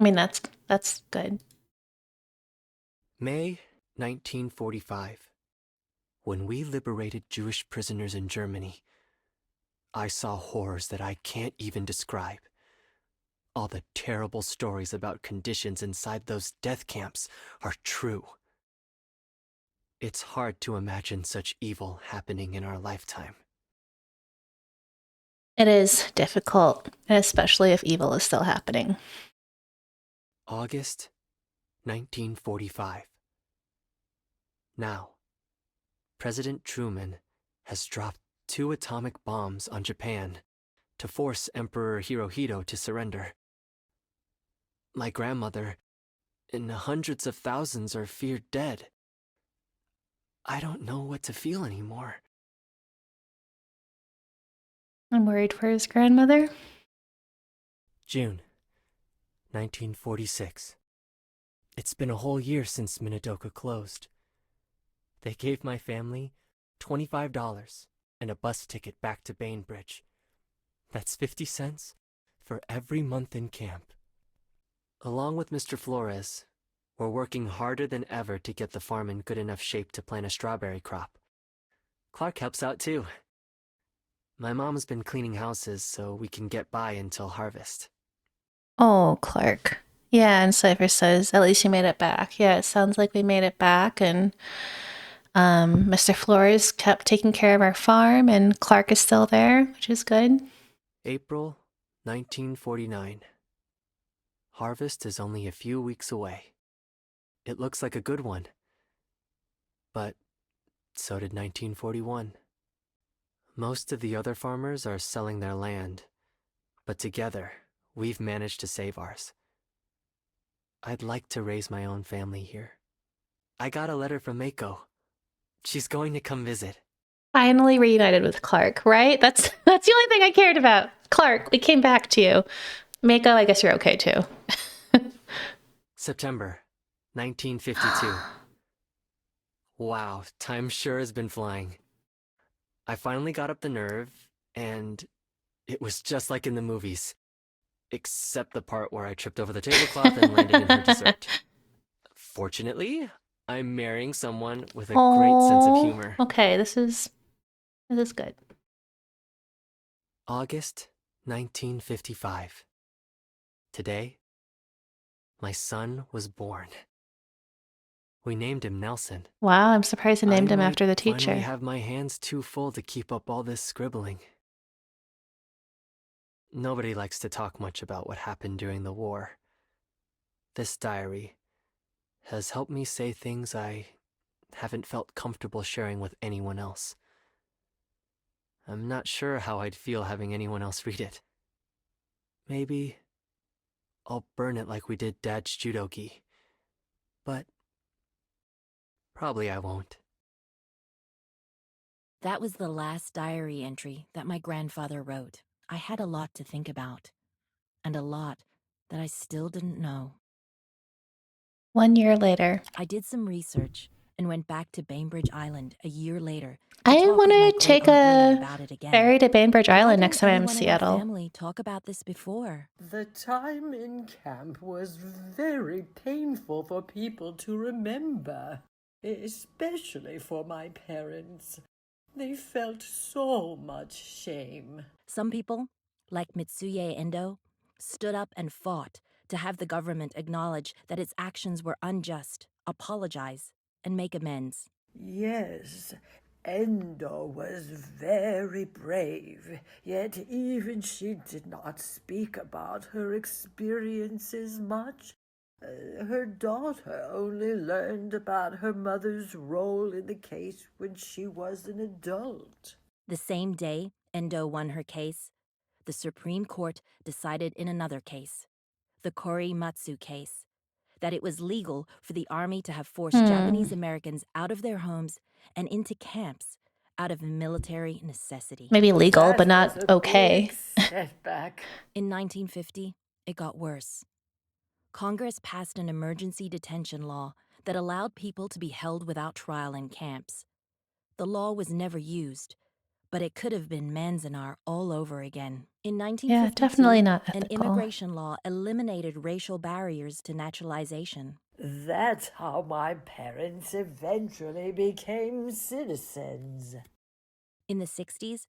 I mean, that's good. May 1945. When we liberated Jewish prisoners in Germany, I saw horrors that I can't even describe. All the terrible stories about conditions inside those death camps are true. It's hard to imagine such evil happening in our lifetime. It is difficult, especially if evil is still happening. August 1945. Now, President Truman has dropped 2 atomic bombs on Japan to force Emperor Hirohito to surrender. My grandmother and hundreds of thousands are feared dead. I don't know what to feel anymore. I'm worried for his grandmother. June 1946. It's been a whole year since Minidoka closed. They gave my family $25 and a bus ticket back to Bainbridge. That's 50 cents for every month in camp. Along with Mr. Flores, we're working harder than ever to get the farm in good enough shape to plant a strawberry crop. Clark helps out too. My mom's been cleaning houses so we can get by until harvest. Oh, Clark. Yeah, and Cypher says, at least you made it back. Yeah, it sounds like we made it back, and Mr. Flores kept taking care of our farm, and Clark is still there, which is good. April 1949. Harvest is only a few weeks away. It looks like a good one. But so did 1941. Most of the other farmers are selling their land, but together, we've managed to save ours. I'd like to raise my own family here. I got a letter from Mako. She's going to come visit. Finally reunited with Clark, right? That's the only thing I cared about. Clark, we came back to you. Mako, I guess you're okay too. September 1952. Wow, time sure has been flying. I finally got up the nerve, and it was just like in the movies. Except the part where I tripped over the tablecloth and landed in her dessert. Fortunately, I'm marrying someone with a great sense of humor. Okay, this is good. August 1955. Today, my son was born. We named him Nelson. Wow, I'm surprised they named him after the I teacher. finally have my hands too full to keep up all this scribbling. Nobody likes to talk much about what happened during the war. This diary has helped me say things I haven't felt comfortable sharing with anyone else. I'm not sure how I'd feel having anyone else read it. Maybe I'll burn it like we did Dad's judogi. But probably I won't. That was the last diary entry that my grandfather wrote. I had a lot to think about, and a lot that I still didn't know. 1 year later. I did some research and went back to Bainbridge Island a year later. I want to take a ferry to Bainbridge Island next time I'm in Seattle. Family talk about this before. The time in camp was very painful for people to remember, especially for my parents. They felt so much shame. Some people, like Mitsuye Endo, stood up and fought to have the government acknowledge that its actions were unjust, apologize, and make amends. Yes, Endo was very brave, yet even she did not speak about her experiences much. Her daughter only learned about her mother's role in the case when she was an adult. The same day Endo won her case, the Supreme Court decided in another case, the Korimatsu case, that it was legal for the army to have forced Japanese Americans out of their homes and into camps out of military necessity. Maybe legal, but not okay. Setback. In 1950, it got worse. Congress passed an emergency detention law that allowed people to be held without trial in camps. The law was never used, but it could have been Manzanar all over again. In 1952, Yeah, definitely not an ethical. immigration law eliminated racial barriers to naturalization. That's how my parents eventually became citizens. In the 60s,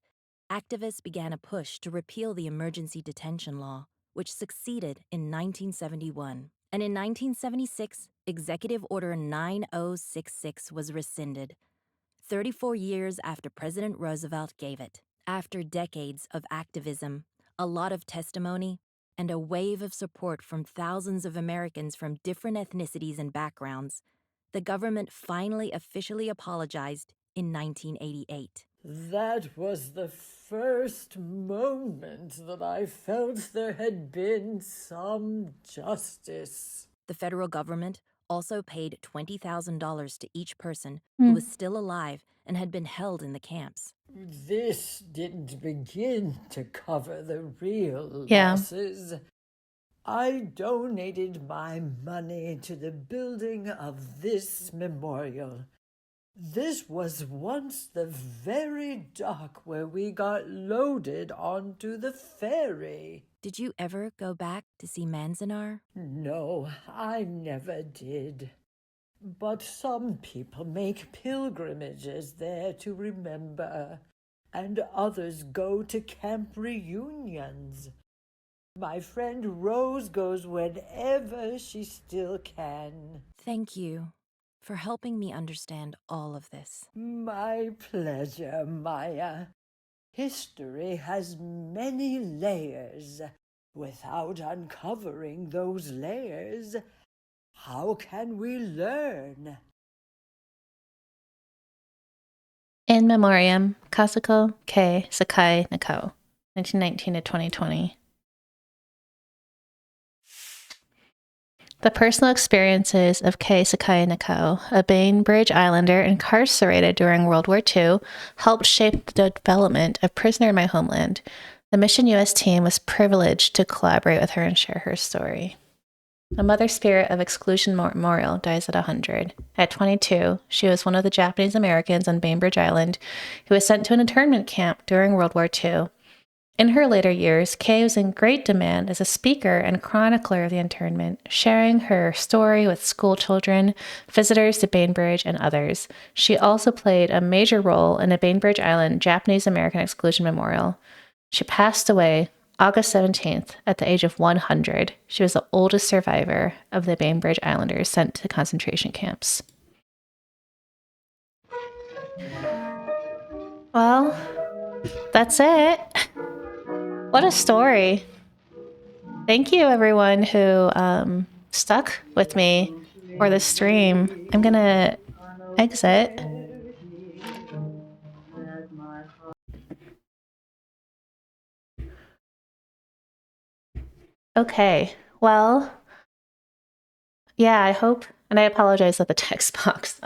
activists began a push to repeal the emergency detention law, which succeeded in 1971. And in 1976, Executive Order 9066 was rescinded, 34 years after President Roosevelt gave it. After decades of activism, a lot of testimony, and a wave of support from thousands of Americans from different ethnicities and backgrounds, the government finally officially apologized in 1988. That was the first moment that I felt there had been some justice. The federal government also paid $20,000 to each person who was still alive and had been held in the camps. This didn't begin to cover the real Yeah. losses. I donated my money to the building of this memorial. This was once the very dock where we got loaded onto the ferry. Did you ever go back to see Manzanar? No, I never did. But some people make pilgrimages there to remember, and others go to camp reunions. My friend Rose goes whenever she still can. Thank you for helping me understand all of this. My pleasure, Maya. History has many layers. Without uncovering those layers, how can we learn? In Memoriam, Kazuko Kei Sakai Nakao, 1919 to 2020. The personal experiences of Kei Sakai Nakao, a Bainbridge Islander incarcerated during World War II, helped shape the development of Prisoner in My Homeland. The Mission US team was privileged to collaborate with her and share her story. A mother spirit of Exclusion Memorial dies at 100. At 22, she was one of the Japanese Americans on Bainbridge Island who was sent to an internment camp during World War II. In her later years, Kei was in great demand as a speaker and chronicler of the internment, sharing her story with school children, visitors to Bainbridge, and others. She also played a major role in a Bainbridge Island Japanese American Exclusion Memorial. She passed away August 17th at the age of 100. She was the oldest survivor of the Bainbridge Islanders sent to concentration camps. Well, that's it. What a story. Thank you, everyone who stuck with me for this stream. I'm going to exit. Okay, well, yeah, I hope, and I apologize that the text box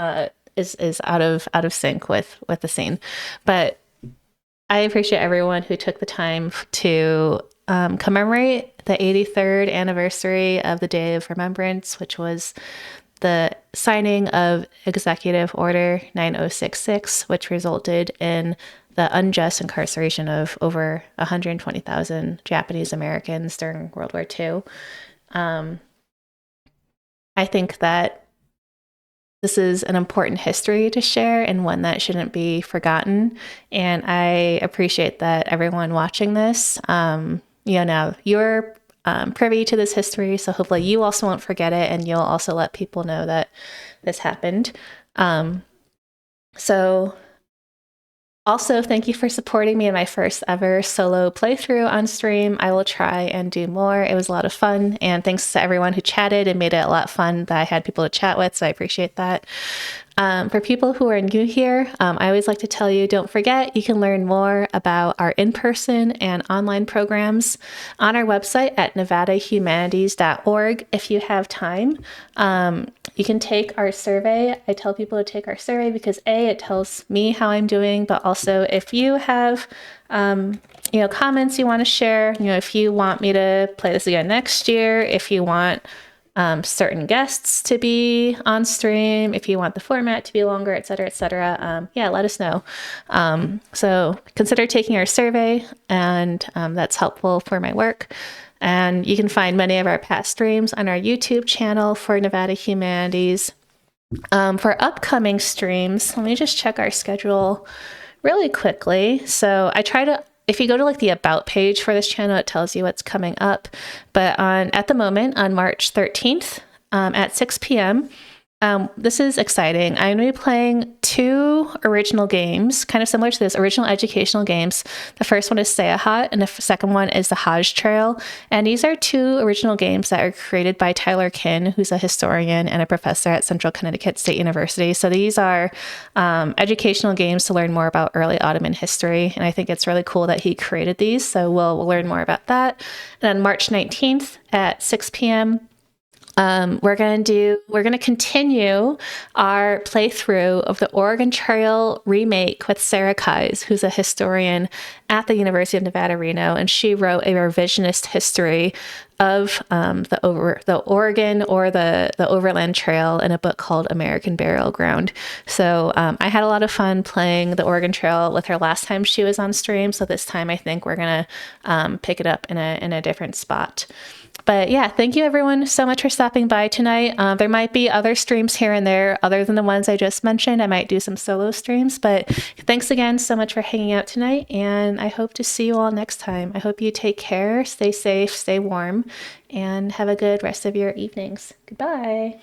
is out of sync with the scene, but I appreciate everyone who took the time to commemorate the 83rd anniversary of the Day of Remembrance, which was the signing of Executive Order 9066, which resulted in the unjust incarceration of over 120,000 Japanese Americans during World War II. I think that this is an important history to share and one that shouldn't be forgotten. And I appreciate that everyone watching this, now you're privy to this history, so hopefully you also won't forget it, and you'll also let people know that this happened. Also, thank you for supporting me in my first ever solo playthrough on stream. I will try and do more. It was a lot of fun, and thanks to everyone who chatted and made it a lot fun that I had people to chat with, so I appreciate that. For people who are new here, I always like to tell you, don't forget, you can learn more about our in-person and online programs on our website at nevadahumanities.org if you have time. You can take our survey. I tell people to take our survey because it tells me how I'm doing, but also if you have comments you want to share, if you want me to play this again next year, if you want certain guests to be on stream, if you want the format to be longer, et cetera, let us know. So consider taking our survey, and that's helpful for my work. And you can find many of our past streams on our YouTube channel for Nevada Humanities. For upcoming streams, let me just check our schedule really quickly. So I try to, if you go to the About page for this channel, it tells you what's coming up. But at the moment, on March 13th at 6 p.m., this is exciting. I'm going to be playing 2 original games, kind of similar to this, original educational games. The first one is Seyahat, and the second one is the Hajj Trail. And these are 2 original games that are created by Tyler Kinn, who's a historian and a professor at Central Connecticut State University. So these are educational games to learn more about early Ottoman history. And I think it's really cool that he created these. So we'll learn more about that. And on March 19th at 6 p.m., we're going to continue our playthrough of the Oregon Trail remake with Sarah Keyes, who's a historian at the University of Nevada, Reno, and she wrote a revisionist history of the Oregon or the Overland Trail in a book called American Burial Ground. So I had a lot of fun playing the Oregon Trail with her last time she was on stream. So this time I think we're gonna pick it up in a different spot. But yeah, thank you everyone so much for stopping by tonight. There might be other streams here and there other than the ones I just mentioned. I might do some solo streams, but thanks again so much for hanging out tonight, and I hope to see you all next time. I hope you take care, stay safe, stay warm, and have a good rest of your evenings. Goodbye.